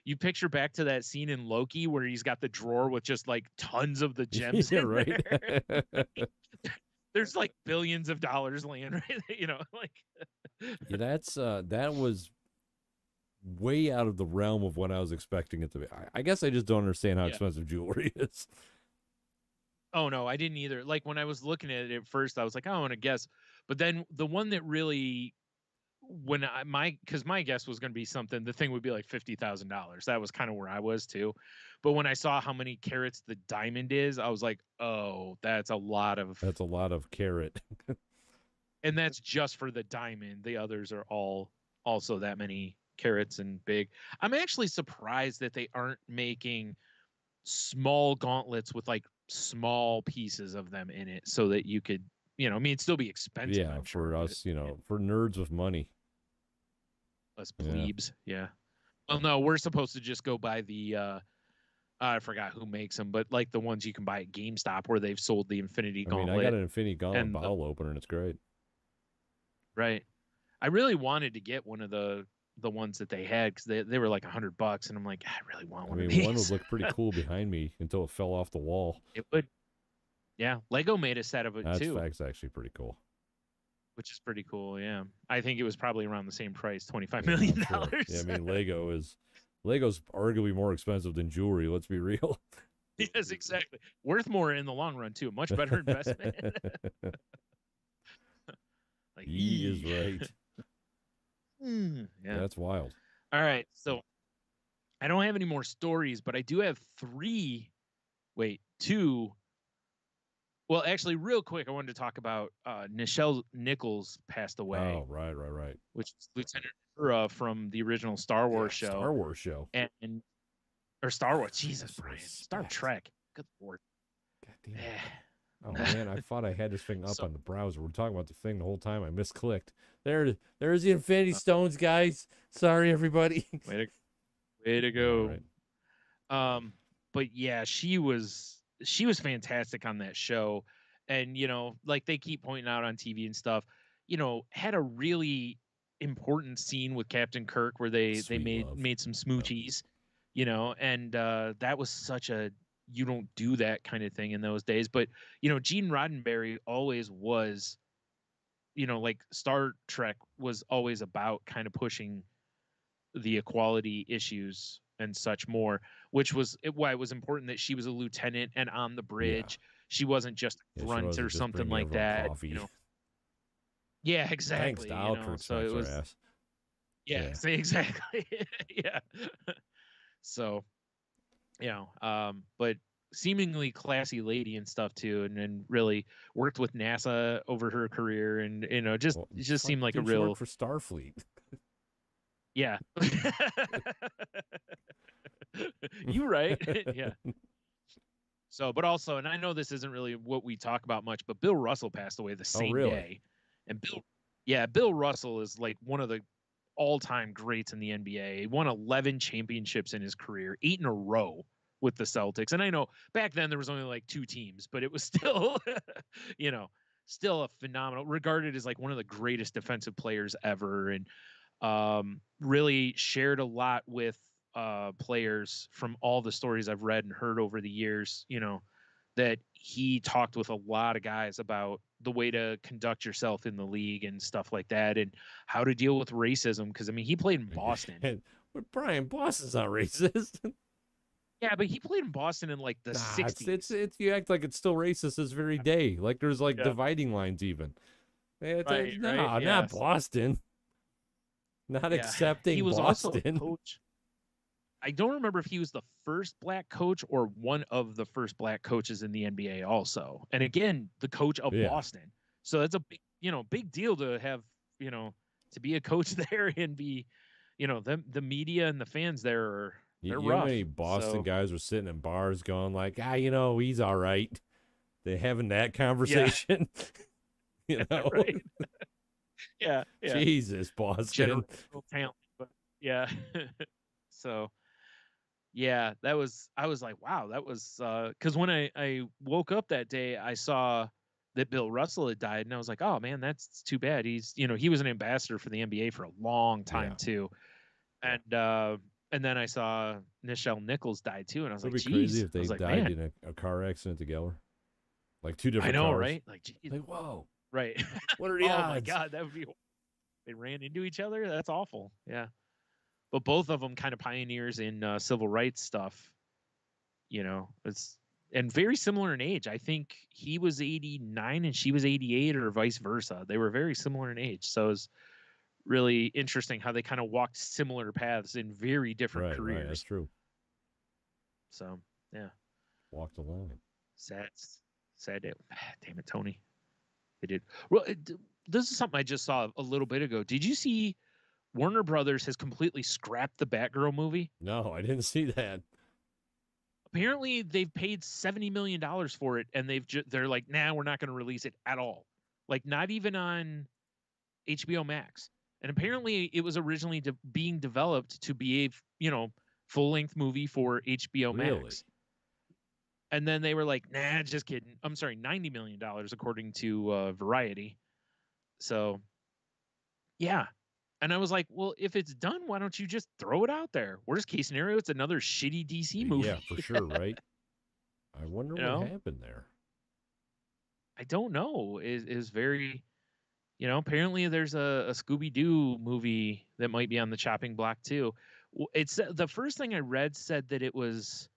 you picture back to that scene in Loki where he's got the drawer with just like tons of the gems in right? there. There's like billions of dollars laying right, like. Yeah, that was way out of the realm of what I was expecting it to be. I guess I just don't understand how expensive jewelry is. Oh no, I didn't either. Like when I was looking at it at first, I was like, I want to guess, but then the one that really, because my guess was going to be something, the thing would be like $50,000. That was kind of where I was too. But when I saw how many carats the diamond is, I was like, oh, that's a lot of carat. And that's just for the diamond. The others are all also that many carats and big. I'm actually surprised that they aren't making small gauntlets with like small pieces of them in it so that you could, I mean, it'd still be expensive. Yeah, for us, for nerds with money. Us plebes, yeah. Well, no, we're supposed to just go by the I forgot who makes them, but like the ones you can buy at GameStop where they've sold the Infinity Gauntlet. I got an Infinity Gauntlet bottle opener and it's great. Right. I really wanted to get one of the ones that they had because they were like $100, and I'm like, I really want one of these. One would look pretty cool behind me until it fell off the wall. It would. Yeah, Lego made a set of it too. That's actually pretty cool. Which is pretty cool, yeah. I think it was probably around the same price, $25 million. Sure. Yeah, I mean, Lego's arguably more expensive than jewelry. Let's be real. Yes, exactly. Worth more in the long run too. Much better investment. Like, he is right. Yeah, that's wild. All right, so I don't have any more stories, but I do have two. Well, actually, real quick, I wanted to talk about Nichelle Nichols passed away. Oh, right. Which is Lieutenant Uhura from the original Star Wars show. Star Wars show. Or Star Wars. Jesus, Brian. Star Trek. Good Lord. God damn it. Oh, man, I thought I had this thing up on the browser. We're talking about the thing the whole time. I misclicked. There's the Infinity Stones, guys. Sorry, everybody. Way to go. Right. But yeah, she was fantastic on that show. And, like they keep pointing out on TV and stuff, had a really important scene with Captain Kirk where they made some smoochies, and that was such a you don't do that kind of thing in those days. But, Gene Roddenberry always was, like Star Trek was always about kind of pushing the equality issues and such more, which was why it was important that she was a lieutenant and on the bridge. Yeah. She wasn't just a grunt or something like that. Yeah, exactly. So it was. Ass. Yeah, exactly. Yeah. So, but seemingly classy lady and stuff too, and then really worked with NASA over her career, and just seemed like a real work for Starfleet. Yeah. You right. Yeah. So, but also, and I know this isn't really what we talk about much, but Bill Russell passed away the same day. And Bill Russell is like one of the all-time greats in the NBA. He won 11 championships in his career, 8 in a row with the Celtics. And I know back then there was only like 2 teams, but it was still, still a phenomenal, regarded as like one of the greatest defensive players ever. And really shared a lot with players from all the stories I've read and heard over the years, that he talked with a lot of guys about the way to conduct yourself in the league and stuff like that, and how to deal with racism. Because I mean, he played in Boston. But Brian, Boston's not racist. Yeah, but he played in Boston in like the Nah, '60s. it's you act like it's still racist this very day. Like there's like dividing lines even. Right, No, right, not yes. Boston. Not Yeah. accepting He was also a Boston. coach. I don't remember if he was the first black coach or one of the first black coaches in the NBA also. And again, the coach of Yeah. Boston. So that's a big, big deal to have, to be a coach there and be, the media and the fans there are they're You know how rough. many Boston So, guys were sitting in bars going like, he's all right. They having that conversation. You know? right. Yeah. Jesus, Boston. Generational talent. But yeah. So yeah, I was like, wow, that was because when I woke up that day, I saw that Bill Russell had died, and I was like, oh man, that's too bad. He's he was an ambassador for the NBA for a long time too, and then I saw Nichelle Nichols died too, and I was It'd like, be crazy geez, if they I was like, died man, in a car accident together, like two different I know, cars. right? Like, geez. Like, whoa, right? what are the odds? Oh my god, that would be. They ran into each other. That's awful. Yeah, but both of them kind of pioneers in civil rights stuff. It's and very similar in age. I think he was 89 and she was 88 or vice versa. They were very similar in age. So it's really interesting how they kind of walked similar paths in very different careers. Right, that's true. So, yeah. Walked along. Sad day. Damn it, Tony. They did. Well, this is something I just saw a little bit ago. Did you see Warner Brothers has completely scrapped the Batgirl movie? No, I didn't see that. Apparently they've paid $70 million for it, and they're like, nah, we're not going to release it at all. Like, not even on HBO Max. And apparently it was originally being developed to be a full-length movie for HBO Max. Really? And then they were like, nah, just kidding. I'm sorry, $90 million according to Variety. So yeah. And I was like, well, if it's done, why don't you just throw it out there? Worst case scenario, it's another shitty DC movie. Yeah, for sure, right? I wonder what happened there. I don't know. Is very, apparently there's a Scooby-Doo movie that might be on the chopping block too. It's the first thing I read said that it was,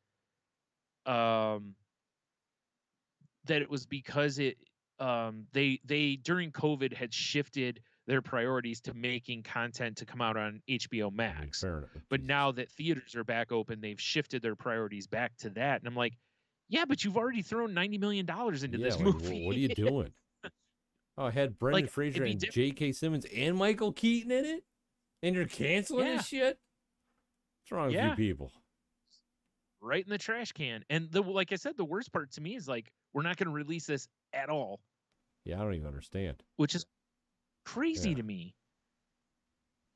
because they during COVID had shifted their priorities to making content to come out on HBO Max. But now that theaters are back open, they've shifted their priorities back to that. And I'm like, yeah, but you've already thrown $90 million into this movie. What are you doing? I had Brendan Fraser and J.K. Simmons and Michael Keaton in it? And you're canceling this shit? What's wrong with you people? Right in the trash can. And like I said, the worst part to me is like, we're not going to release this at all. Yeah, I don't even understand. Which is crazy to me.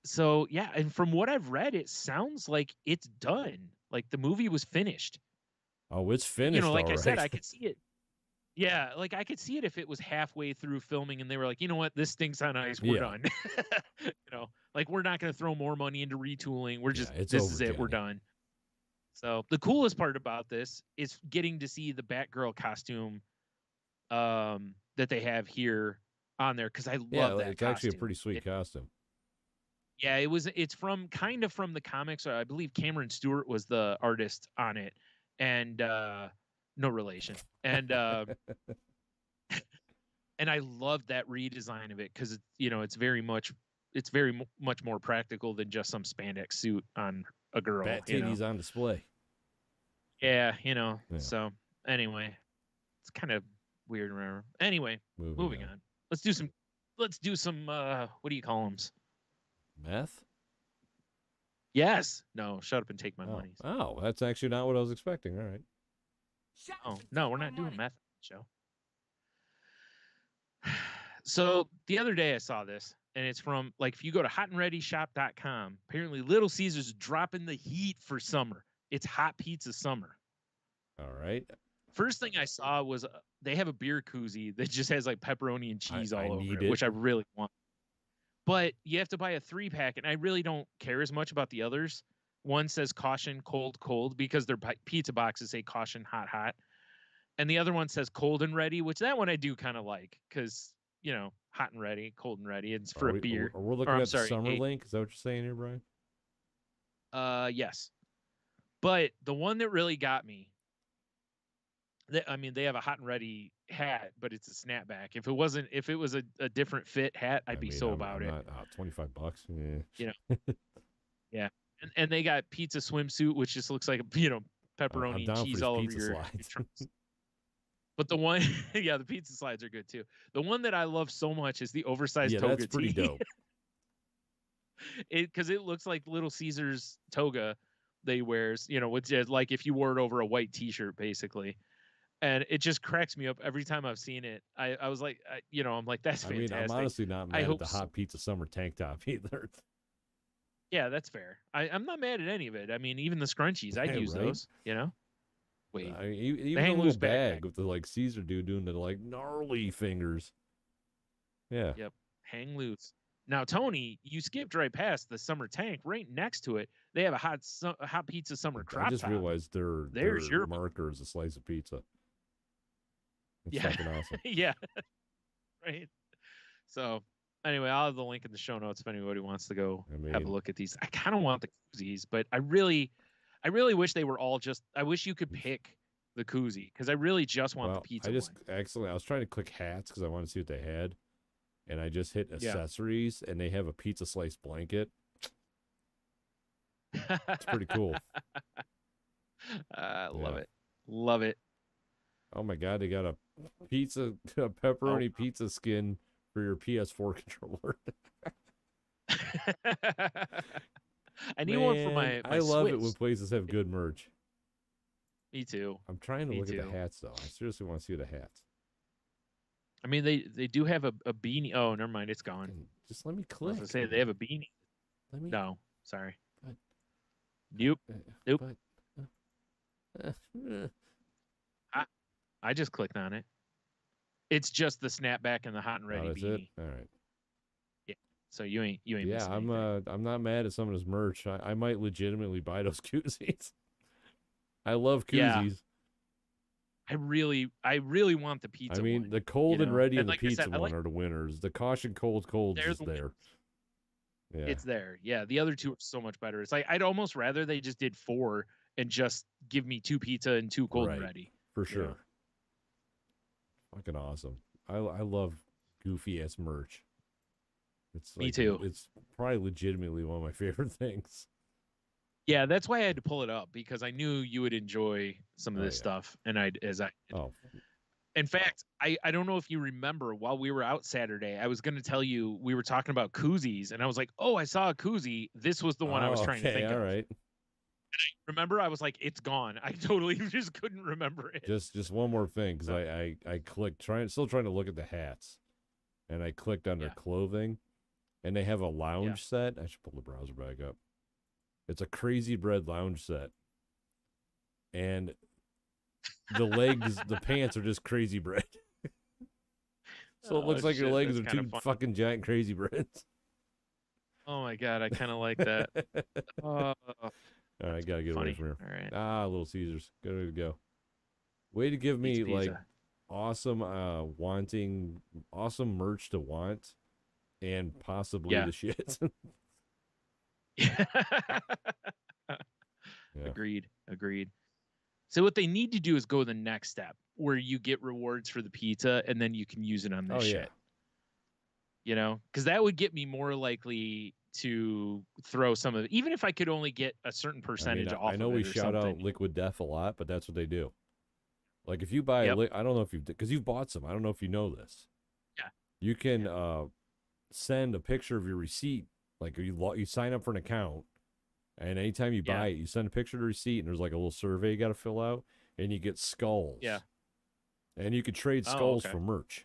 So yeah, and from what I've read, it sounds like it's done. Like the movie was finished. Oh, it's finished. Like I said, I could see it. Yeah, like I could see it if it was halfway through filming and they were like, you know what, this stinks on ice. We're done. Like we're not going to throw more money into retooling. We're just this is it. We're done. So the coolest part about this is getting to see the Batgirl costume that they have here on there, because I love that. It's actually a pretty sweet costume. Yeah, it's from the comics. I believe Cameron Stewart was the artist on it, and no relation. And and I love that redesign of it because it's very much more practical than just some spandex suit on a girl. Bat titties on display. Yeah, So anyway, it's kind of weird. Remember. Anyway, moving on. Let's do some. What do you call them? Meth? Yes. No. Shut up and take my money. Oh, that's actually not what I was expecting. All right. Oh no, we're not doing meth show. So the other day I saw this, and it's from if you go to hotandreadyshop.com, apparently Little Caesars dropping the heat for summer. It's hot pizza summer. All right. First thing I saw was they have a beer koozie that just has pepperoni and cheese all over it, which I really want. But you have to buy a 3-pack, and I really don't care as much about the others. One says caution, cold, cold, because their pizza boxes say caution, hot, hot. And the other one says cold and ready, which that one I do kind of like because, hot and ready, cold and ready. It's for a beer. Are we looking Or I'm at the sorry, summer link? Is that what you're saying here, Brian? yes. But the one that really got me, they have a hot and ready hat, but it's a snapback. If it was a different fit hat, I'd be so about I'm it. not, $25. Yeah. Yeah. And they got pizza swimsuit, which just looks like pepperoni and cheese all over your trunks. But the one, the pizza slides are good too. The one that I love so much is the oversized toga that's pretty dope. Because it looks like Little Caesar's toga they wears, which is like if you wore it over a white T-shirt, basically. And it just cracks me up every time I've seen it. I was like, I'm like, that's fantastic. I'm honestly not mad at the hot pizza summer tank top either. Yeah, that's fair. I'm not mad at any of it. I mean, even the scrunchies, I'd use those. Wait, even the little bag with the like Caesar dude doing the like gnarly fingers. Yeah. Yep. Hang loose. Now, Tony, you skipped right past the summer tank. Right next to it, they have a hot pizza summer crop top. I just realized their marker is a slice of pizza. It's fucking awesome. Yeah. Right. So anyway, I'll have the link in the show notes if anybody wants to go have a look at these. I kind of want the koozies, but I really wish they were all just. I wish you could pick the koozie because I really just want the pizza. I was trying to click hats because I wanted to see what they had, and I just hit accessories, and they have a pizza slice blanket. It's pretty cool. Love it. Love it. Oh my god, they got a pepperoni pizza skin for your PS4 controller. I need one for my I love Switch. it when places have good merch. Me too. I'm trying to look at the hats though. I seriously want to see the hats. I mean, they do have a beanie. Oh, never mind, it's gone. Just let me click. I was gonna say they have a beanie. No, sorry. Nope. I just clicked on it. It's just the snapback and the hot and ready beanie. All right. Yeah. So you ain't. Yeah, I'm not mad at some of this merch. I might legitimately buy those koozies. I love koozies. I really want the pizza. The cold and ready and the pizza one are the winners. The caution colds is there. Yeah. It's there. Yeah. The other two are so much better. It's like I'd almost rather they just did 4 and just give me 2 pizza and 2 cold and ready. For sure. Fucking awesome. I love goofy ass merch. It's like, me too. It's probably legitimately one of my favorite things. Yeah, that's why I had to pull it up because I knew you would enjoy some of this stuff, and in fact, I don't know if you remember while we were out Saturday, I was going to tell you we were talking about koozies, and I was like, oh, I saw a koozie. This was the one I was trying to think of. All right. Remember, I was like, it's gone. I totally just couldn't remember it. Just one more thing, because I clicked, still trying to look at the hats, and I clicked under clothing, and they have a lounge set. I should pull the browser back up. It's a Crazy Bread lounge set, and the legs, the pants are just Crazy Bread. So it looks like your legs are 2 fucking giant Crazy Breads. Oh my god, I kind of like that. All right, gotta get away from here. All right. Little Caesars, good to go. Way to give me like awesome, awesome merch to want, and possibly the shit. Agreed. So what they need to do is go the next step where you get rewards for the pizza and then you can use it on this shit. Because that would get me more likely to throw some of it, even if I could only get a certain percentage off. I know we shout out Liquid Death a lot, but that's what they do. Like if you buy, I don't know if because you've bought some. I don't know if you know this. Yeah. You can send a picture of your receipt. Like you sign up for an account, and anytime you buy it, you send a picture of the receipt, and there's like a little survey you got to fill out, and you get skulls. Yeah. And you could trade skulls for merch.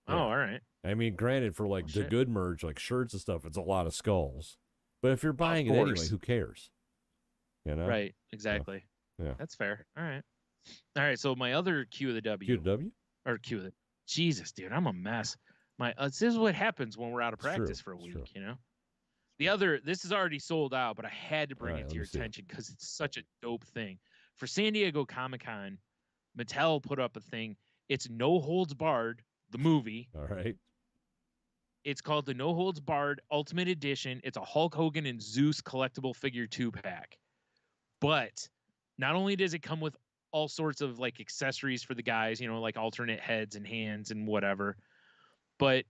Oh, all right. I mean, granted, for like the good merch, like shirts and stuff, it's a lot of skulls. But if you're buying it anyway, who cares? Right. Exactly. So, yeah. That's fair. All right. So my other Q of the W. Or Q of the. Jesus, dude, I'm a mess. This is what happens when we're out of practice for a week, The other, this is already sold out, but I had to bring it to your attention because it's such a dope thing. For San Diego Comic-Con, Mattel put up a thing. It's No Holds Barred, the movie. All right. It's called the No Holds Barred Ultimate Edition. It's a Hulk Hogan and Zeus collectible figure 2-pack. But not only does it come with all sorts of like accessories for the guys, like alternate heads and hands and whatever, but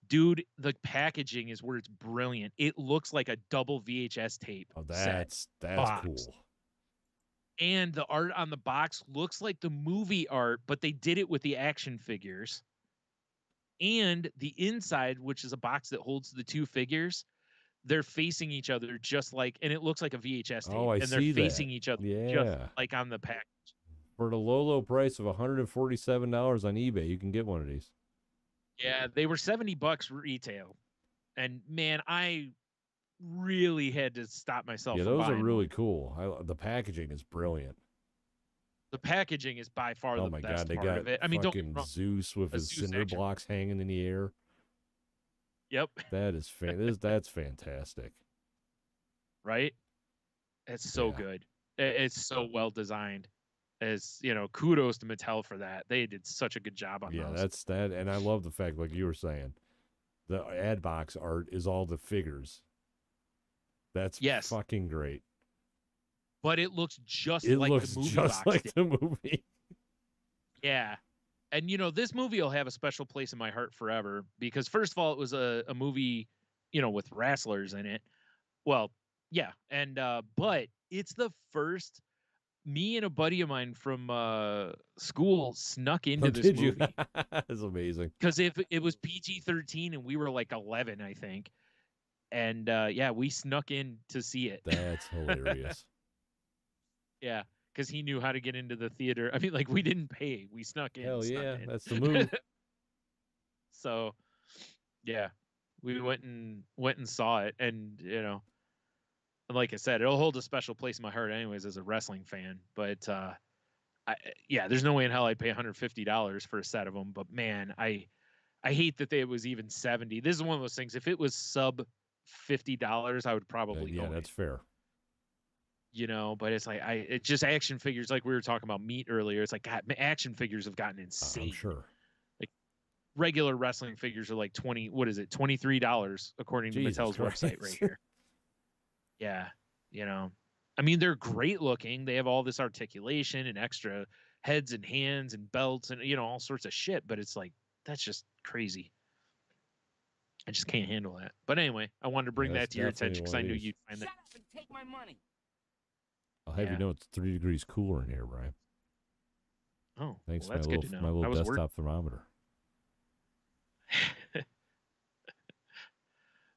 dude, the packaging is where it's brilliant. It looks like a double VHS tape. Oh, that's box. cool. And the art on the box looks like the movie art, but they did it with the action figures. And the inside, which is a box that holds the two figures, they're facing each other just like, and it looks like a VHS tape. Oh, I and they're see facing that. each other just Yeah. like on the package. For the low price of $147 on eBay, you can get one of these. Yeah, they were $70 retail. And man, I really had to stop myself. Yeah, from those are buying really one. cool. The packaging is brilliant. The packaging is by far the my best God, they part got of it. I mean, don't get me fucking wrong. Zeus with his Zeus cinder action. blocks hanging in the air. Yep. That is that's fantastic. Right? It's so good. It's so well designed. As kudos to Mattel for that. They did such a good job on those. That's that, and I love the fact, like you were saying, the ad box art is all the figures. That's fucking great. But it looks just it like looks the movie just box like did. the movie. Yeah. And this movie will have a special place in my heart forever because first of all, it was a movie, with wrestlers in it. Well, yeah. And but it's the first. Me and a buddy of mine from school snuck into this movie. That's amazing. Because if it was PG-13 and we were like 11, I think. And we snuck in to see it. That's hilarious. Yeah, because he knew how to get into the theater. I mean, like, we didn't pay. We snuck in. Hell yeah, in. that's the move. So, yeah, we went and saw it. And, like I said, it'll hold a special place in my heart anyways as a wrestling fan. But, there's no way in hell I'd pay $150 for a set of them. But, man, I hate that it was even $70. This is one of those things. If it was sub $50, I would probably go. Yeah, that's fair. But it's like it's just action figures, like we were talking about meat earlier. It's like, God, action figures have gotten insane. I'm sure. Like regular wrestling figures are like $23 according to Mattel's website right here. Yeah, I mean, they're great looking. They have all this articulation and extra heads and hands and belts and all sorts of shit. But it's like that's just crazy. I just can't handle that. But anyway, I wanted to bring that to your attention because I knew you'd find that. Shut up and take my money. I'll have you know it's 3 degrees cooler in here, Brian. Oh, thanks well, that's to good to know. my little desktop thermometer.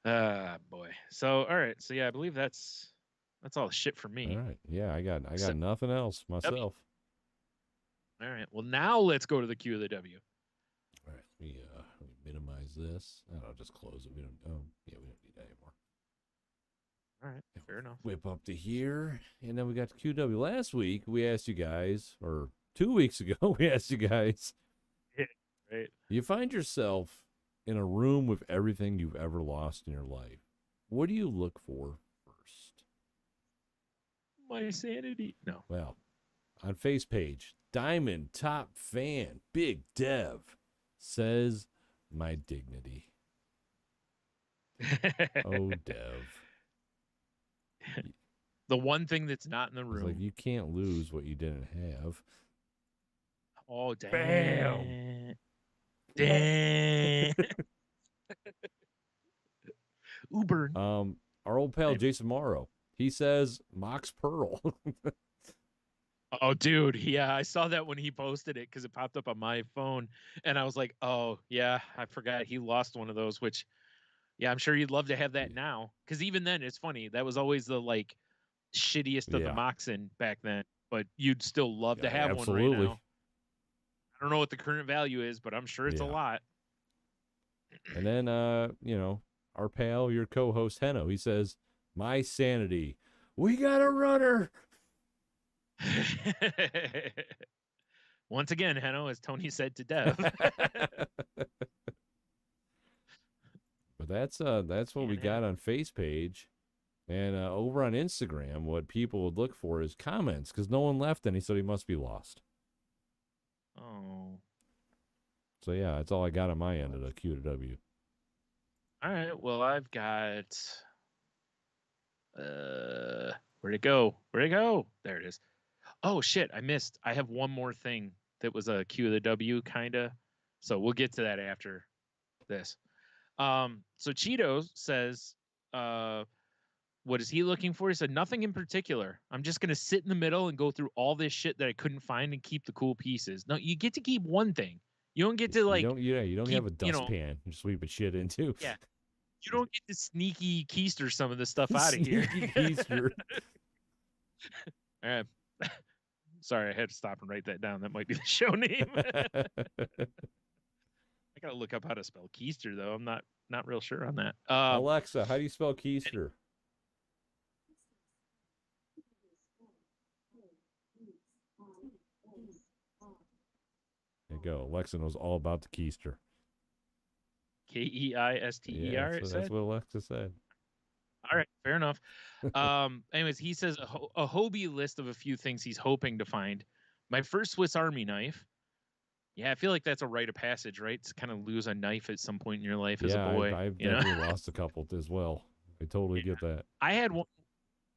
Boy. So, all right. So, yeah, I believe that's all the shit for me. All right. Yeah, I got nothing else myself. All right. Well, now let's go to the Q of the W. All right. Let me minimize this. I'll just close it. We don't need that anymore. All right. Fair enough. Whip up to here. And then we got the QW. Last week, we asked you guys, or 2 weeks ago, we asked you guys. Yeah, right. You find yourself in a room with everything you've ever lost in your life. What do you look for first? My sanity. No. Well, on face page, Diamond Top Fan, Big Dev, says my dignity. Oh, Dev. The one thing that's not in the room. Like, you can't lose what you didn't have. Oh, damn. Bam. Damn. Uber. Our old pal Jason Morrow, he says Mox Pearl. Oh, dude. Yeah, I saw that when he posted it because it popped up on my phone. And I was like, oh, yeah, I forgot he lost one of those, which, yeah, I'm sure you'd love to have that now. Because even then, it's funny. That was always the, like, shittiest of the Moxen back then. But you'd still love to have one right now. I don't know what the current value is, but I'm sure it's a lot. And then, our pal, your co-host, Henno, he says, my sanity. We got a runner. Once again, Henno, as Tony said to Dev. But that's what we got on face page. And over on Instagram, what people would look for is comments, because no one left any, so he must be lost. Oh. So yeah, that's all I got on my end of the Q to W. All right. Well, I've got. Where'd it go? Where'd it go? There it is. Oh shit! I missed. I have one more thing that was a Q to the W kinda. So we'll get to that after this. So Cheeto says, what is he looking for? He said, nothing in particular. I'm just gonna sit in the middle and go through all this shit that I couldn't find and keep the cool pieces. No, you get to keep one thing. You don't get to like You don't keep, have a dustpan you sweep shit into. yeah. You don't get to sneaky keister some of this stuff out of here. Sneaky keister. All right. Sorry, I had to stop and write that down. That might be the show name. I gotta look up how to spell keister though. I'm not real sure on that. Alexa, how do you spell keister? There you go. Alexa knows all about the keister. Keister. That's what Alexa said. All right, fair enough. Anyways, he says a Hobie list of a few things he's hoping to find. My first Swiss Army knife. Yeah, I feel like that's a rite of passage, right? To kind of lose a knife at some point in your life as a boy. I've definitely lost a couple as well. I totally get that. I had one.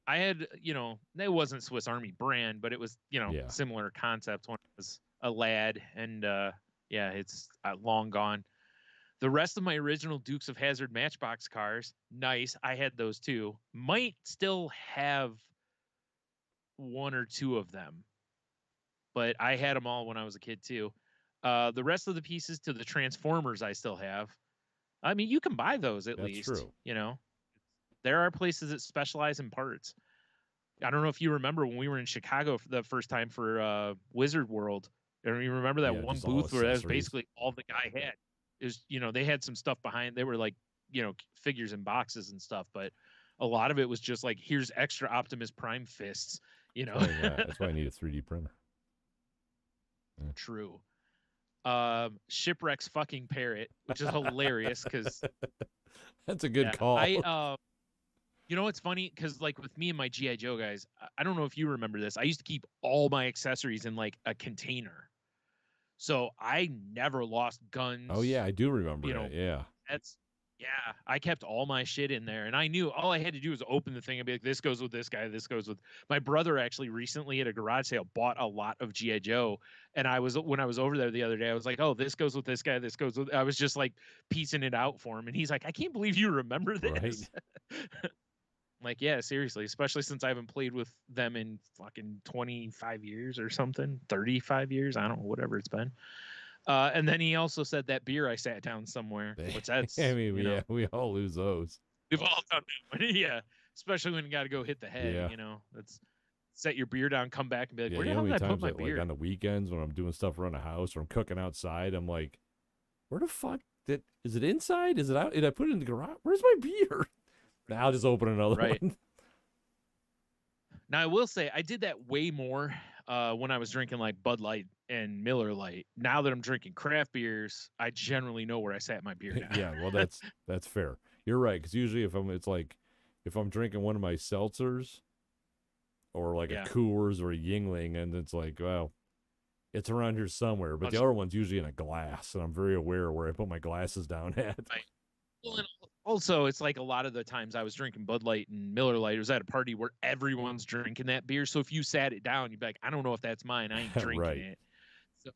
I had, it wasn't Swiss Army brand, but it was, similar concept when I was a lad, and it's long gone. The rest of my original Dukes of Hazzard Matchbox cars, nice. I had those too. Might still have one or two of them, but I had them all when I was a kid too. The rest of the pieces to the Transformers I still have. I mean, you can buy those at least. That's true. There are places that specialize in parts. I don't know if you remember when we were in Chicago for the first time for Wizard World. And you remember that one booth where that was basically all the guy had. It was, they had some stuff behind. They were like, figures and boxes and stuff, but a lot of it was just like, here's extra Optimus Prime fists. That's why I need a 3D printer. Yeah. True. Shipwreck's fucking parrot, which is hilarious because that's a good call. You know what's funny? Because like with me and my G.I. Joe guys, I don't know if you remember this. I used to keep all my accessories in like a container. So I never lost guns. Oh yeah, I do remember that. Yeah. I kept all my shit in there, and I knew all I had to do was open the thing and be like, this goes with this guy, this goes with my brother. Actually recently at a garage sale bought a lot of G.I. Joe, and when I was over there the other day, I was like, oh, this goes with this guy, this goes with, I was just like piecing it out for him, and he's like, I can't believe you remember this. Right. Like, yeah, seriously, especially since I haven't played with them in fucking 25 years or something, 35 years. I don't know, whatever it's been. And then he also said that beer I sat down somewhere, which that's, I mean, we all lose those. We've all done that. Yeah. Especially when you got to go hit the head, that's set your beer down, come back and be like, where the hell did I put my beer? Like on the weekends when I'm doing stuff around the house or I'm cooking outside, I'm like, where the fuck is it inside? Is it out? Did I put it in the garage? Where's my beer? Now I'll just open another one. Now, I will say I did that way more when I was drinking like Bud Light and Miller Lite. Now that I'm drinking craft beers, I generally know where I sat my beer down. Yeah, well, that's fair. You're right, because usually if I'm drinking one of my seltzers or like a Coors or a Yingling, and it's like, well, it's around here somewhere. But the other one's usually in a glass, and I'm very aware where I put my glasses down at. Right. Well, and also, it's like a lot of the times I was drinking Bud Light and Miller Lite, it was at a party where everyone's drinking that beer. So if you sat it down, you'd be like, I don't know if that's mine. I ain't drinking it. So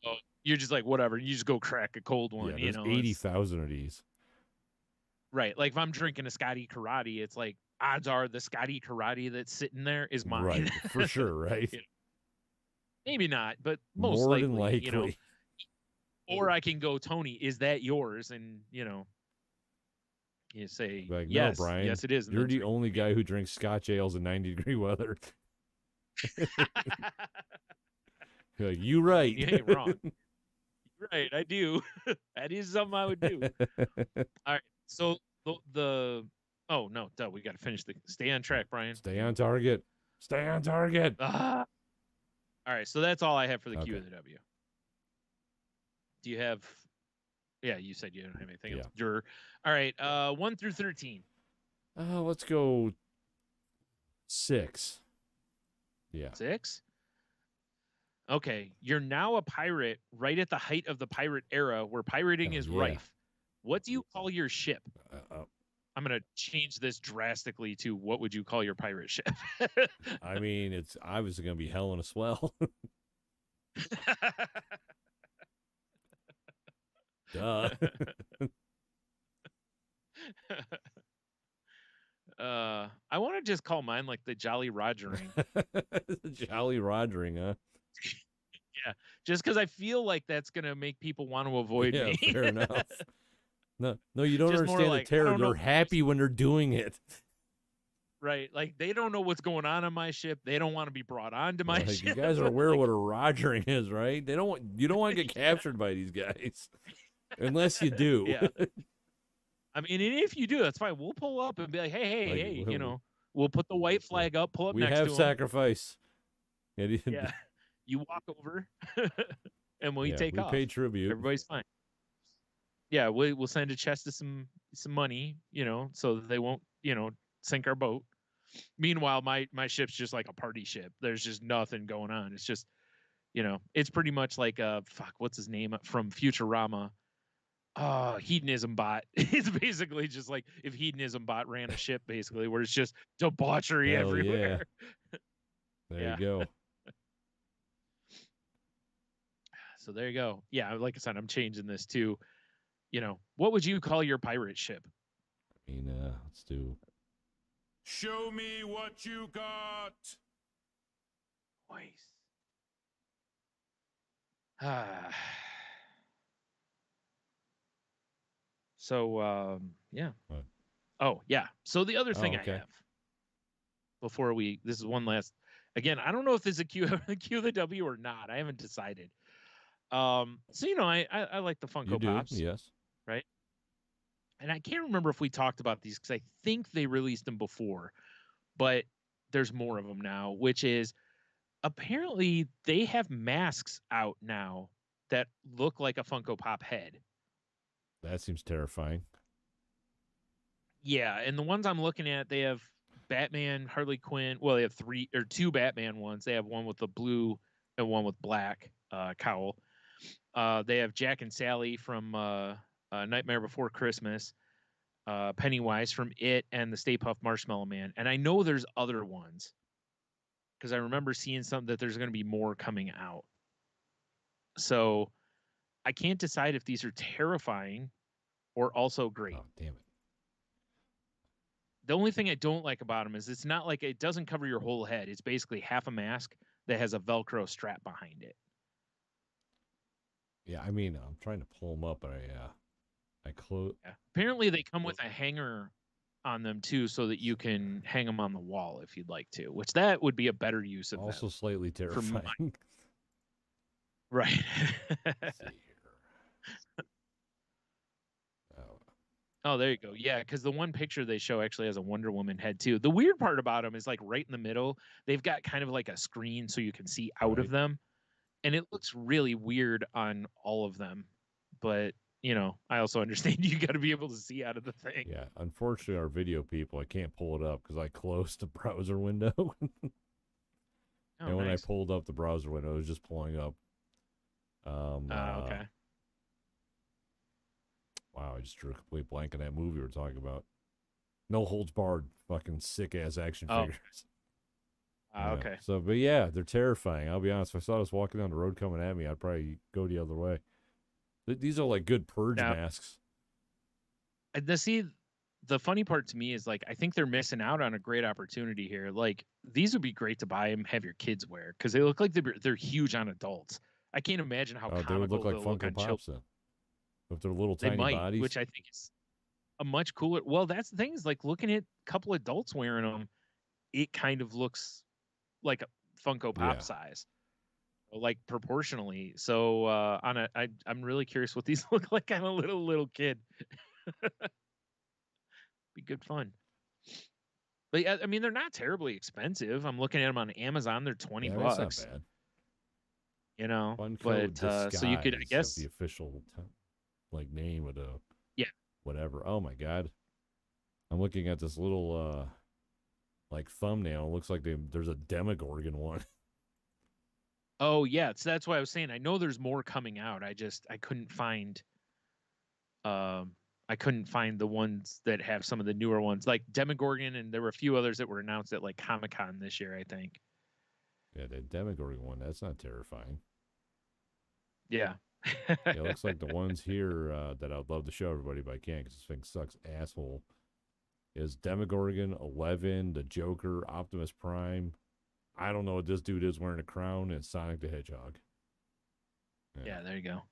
you're just like, whatever. You just go crack a cold one. Yeah, there's 80,000 of these. Right. Like if I'm drinking a Scotty Karate, it's like odds are the Scotty Karate that's sitting there is mine. Right. For sure. Right. Maybe not, but most more likely, than likely. Or I can go, Tony, is that yours? And you say, like, yes, no, Brian, yes, it is. You're the only guy who drinks Scotch ales in 90-degree weather. You're like, you right. You ain't wrong. You're right, I do. That is something I would do. All right, so oh, no, we got to finish stay on track, Brian. Stay on target. Stay on target. All right, so that's all I have for the Q and the W. Do you have... Yeah, you said you don't have anything else. All right, 1 through 13. Let's go 6. Yeah. 6? Okay, you're now a pirate right at the height of the pirate era where pirating Hell is yeah. rife. What do you call your ship? Uh, I'm going to change this drastically to what would you call your pirate ship? I mean, it's obviously going to be hell in a swell. Duh. I want to just call mine like the Jolly Rogering. Jolly Rogering, huh? Yeah, just because I feel like that's going to make people want to avoid Yeah, me. fair enough. No, you don't Just more understand the like, I terror. don't know. They're happy when they're doing it. Right, like they don't know what's going on my ship. They don't want to be brought onto my Like, ship. you guys are aware Like, of what a Rogering is, right? You don't want to get captured by these guys. Unless you do. yeah. I mean, and if you do, that's fine. We'll pull up and be like, hey, Like, hey, we'll put the white flag up, pull up we next have to him. sacrifice. Yeah, you walk over, and we take we off. pay tribute. Everybody's fine. Yeah, we'll send a chest of some money, so that they won't, sink our boat. Meanwhile, my ship's just like a party ship. There's just nothing going on. It's just, it's pretty much like what's his name from Futurama? Hedonism bot. It's basically just like if Hedonism bot ran a ship, basically, where it's just debauchery Hell everywhere. Yeah. There Yeah. you go. So there you go. Yeah, like I said, I'm changing this to, what would you call your pirate ship? I mean, let's do. Show me what you got. Nice. Ah. So, yeah. What? Oh, yeah. So the other thing okay. I have before this is one last, again, I don't know if this is a Q the W or not. I haven't decided. So, I like the Funko You do, Pops. yes. Right. And I can't remember if we talked about these because I think they released them before, but there's more of them now, which is apparently they have masks out now that look like a Funko Pop head. That seems terrifying. Yeah, and the ones I'm looking at, they have Batman, Harley Quinn. Well, they have two Batman ones. They have one with the blue and one with black cowl. They have Jack and Sally from Nightmare Before Christmas, Pennywise from It, and the Stay Puft Marshmallow Man. And I know there's other ones because I remember seeing something that there's going to be more coming out. So I can't decide if these are terrifying or also great. Oh, damn it. The only thing I don't like about them is it's not like it doesn't cover your whole head. It's basically half a mask that has a Velcro strap behind it. Yeah, I mean, I'm trying to pull them up, but I close. Yeah. Apparently, they come with a hanger on them too, so that you can hang them on the wall if you'd like to. Which that would be a better use of Also them. slightly terrifying. Right. Let's see here. Oh, there you go. Yeah, because the one picture they show actually has a Wonder Woman head too. The weird part about them is like right in the middle, they've got kind of like a screen so you can see out of them. And it looks really weird on all of them. But, I also understand you got to be able to see out of the thing. Yeah, unfortunately, our video people, I can't pull it up because I closed the browser window. And when nice. I pulled up the browser window, it was just pulling up. Okay. Wow, I just drew a complete blank on that movie we're talking about. No Holds Barred, fucking sick ass action figures. Okay. So, but yeah, they're terrifying. I'll be honest. If I saw us walking down the road coming at me, I'd probably go the other way. These are like good purge masks. And the funny part to me is like I think they're missing out on a great opportunity here. Like these would be great to buy and have your kids wear because they look like they're huge on adults. I can't imagine how comical they would look like they'll look Funko on Pops then. With their little they tiny might, bodies. which I think is a much cooler. Well, that's the thing is like looking at a couple adults wearing them, it kind of looks like a Funko Pop size, like proportionally. So I'm really curious what these look like on a little kid. Be good fun. But I mean, they're not terribly expensive. I'm looking at them on Amazon; they're $20. That's not bad. But so you could, I guess, the official name of the whatever. Oh my god, I'm looking at this little thumbnail. It looks like there's a Demogorgon one. Oh yeah, so that's why I was saying I know there's more coming out. I couldn't find I couldn't find the ones that have some of the newer ones like Demogorgon, and there were a few others that were announced at like Comic-Con this year, I think. Yeah, the Demogorgon one, that's not terrifying. Yeah. Yeah, it looks like the ones here that I'd love to show everybody, but I can't because this thing sucks asshole. Is Demogorgon, 11, the Joker, Optimus Prime. I don't know what this dude is wearing a crown, and Sonic the Hedgehog. Yeah, there you go.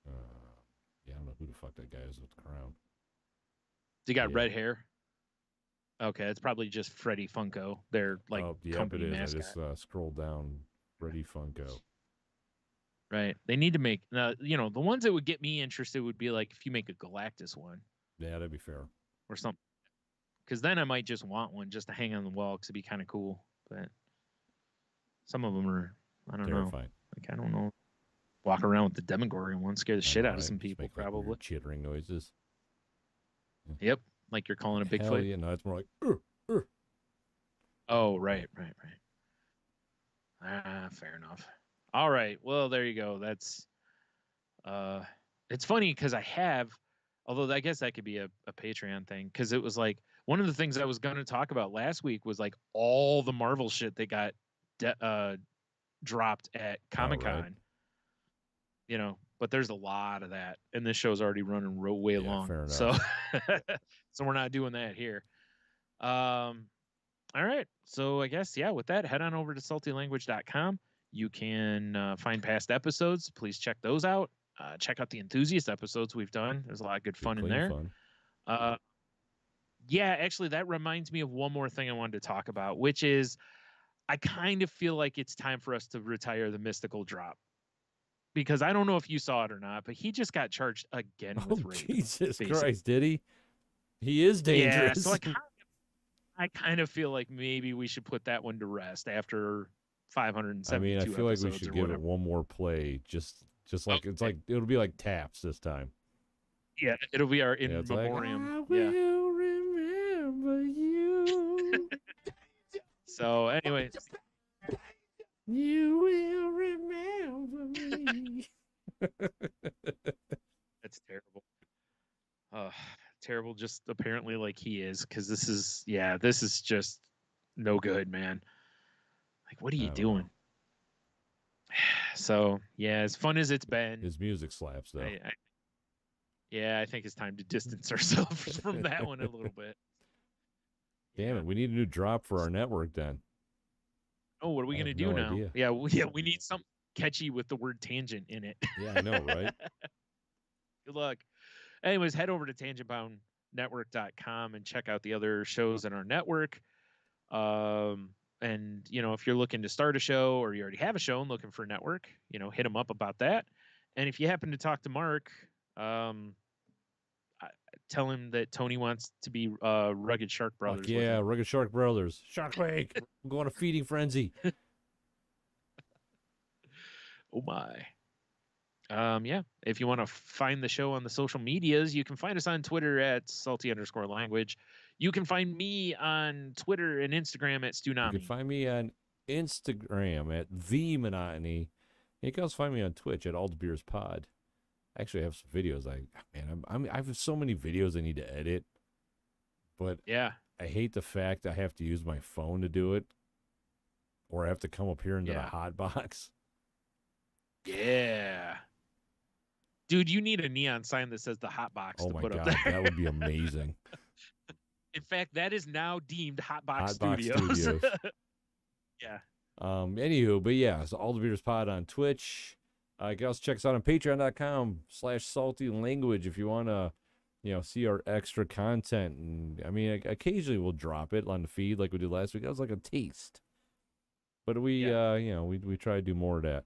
Yeah, I don't know who the fuck that guy is with the crown. You got red hair? Okay, it's probably just Freddy Funko. They're like company it is. mascot. I just scrolled down. Freddy Funko. Right. They need to make, the ones that would get me interested would be like if you make a Galactus one. Yeah, that'd be fair. Or something. Because then I might just want one just to hang on the wall because it'd be kind of cool. But some of them are, I don't know. Like, I don't know. Walk around with the Demogorgon one, scare the shit out of some people, probably. Like chittering noises. Yep. Like you're calling a Bigfoot. Hell yeah, no, it's more like, Oh, right. Fair enough. All right. Well, there you go. That's it's funny because although I guess that could be a Patreon thing, because it was like one of the things I was going to talk about last week was like all the Marvel shit that got dropped at Comic-Con. Right. But there's a lot of that, and this show's already running way long. So so we're not doing that here. All right. So I guess, with that, head on over to saltylanguage.com. You can find past episodes. Please check those out. Check out the enthusiast episodes we've done. There's a lot of good fun in there. Actually, that reminds me of one more thing I wanted to talk about, which is I kind of feel like it's time for us to retire the mystical drop. Because I don't know if you saw it or not, but he just got charged again with rape. Jesus Christ, did he? He is dangerous. Yeah, so I kind of feel like maybe we should put that one to rest after 572 I mean, I feel like we should give it one more play, just like it's like it'll be like Taps this time. Yeah, it'll be our in memoriam. Like, I will remember you. So, anyways, you will remember me. That's terrible. Terrible. Just apparently like he is, because this is just no good, man. Like, what are you doing? So, as fun as it's been, his music slaps though. I think it's time to distance ourselves from that one a little bit. Damn it, we need a new drop for our network then. Oh, what are we gonna do now? Idea. We need something catchy with the word tangent in it. Yeah, I know, right? Good luck. Anyways, head over to tangentboundnetwork.com and check out the other shows in our network. And if you're looking to start a show, or you already have a show and looking for a network, hit them up about that. And if you happen to talk to Mark, tell him that Tony wants to be Rugged Shark Brothers. Yeah, Rugged Shark Brothers. Shark Lake. I'm going to feeding frenzy. Oh my. If you want to find the show on the social medias, you can find us on Twitter at salty_language. You can find me on Twitter and Instagram at Stunami. You can find me on Instagram at The Monotony. You can also find me on Twitch at AldBeersPod. Actually, I have some videos. I have so many videos I need to edit, but I hate the fact I have to use my phone to do it, or I have to come up here into the hot box. Yeah. Dude, you need a neon sign that says the hot box to put up there. That would be amazing. In fact, that is now deemed Hotbox Studios. Yeah. Anywho, but so All the Beers Pod on Twitch. You can also check us out on patreon.com/saltylanguage if you want to, see our extra content. And I mean, occasionally we'll drop it on the feed like we did last week. That was like a taste. But we try to do more of that.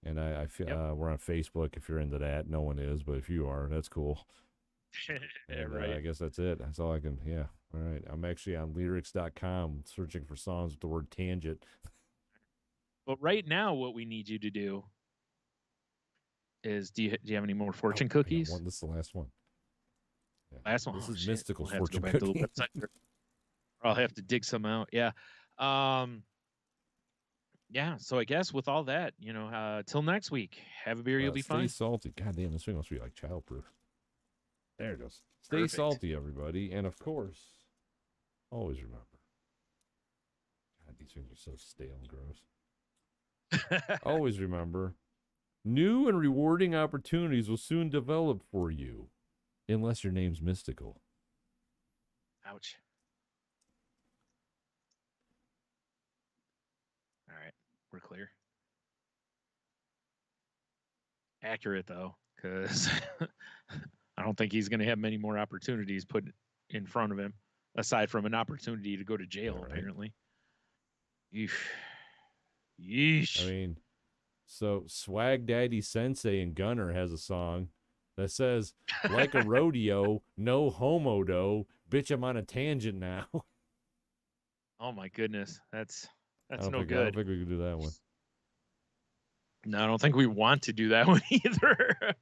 And I feel we're on Facebook if you're into that. No one is, but if you are, that's cool. Right. I guess that's it. That's all I can. Yeah. All right. I'm actually on lyrics.com searching for songs with the word tangent. But right now, what we need you to do is, do you have any more fortune cookies? This is the last one. Yeah. Last one. This is mystical we'll fortune have to go back cookie. to the website. I'll have to dig some out. Yeah. Yeah, so I guess with all that, till next week, have a beer, you'll be Stay fine. salty. God damn, this thing must be like childproof. There it goes. Stay Perfect. salty, everybody. And of course, always remember. God, these things are so stale and gross. Always remember, new and rewarding opportunities will soon develop for you, unless your name's mystical. Ouch. All right, we're clear. Accurate though, because I don't think he's going to have many more opportunities put in front of him, aside from an opportunity to go to jail. Yeah, right. Apparently. Yeesh. Yeesh. I mean, so Swag Daddy Sensei and Gunner has a song that says, like a rodeo, no homo do, bitch, I'm on a tangent now. Oh my goodness, that's I no don't think good. we can do that one. No, I don't think we want to do that one either.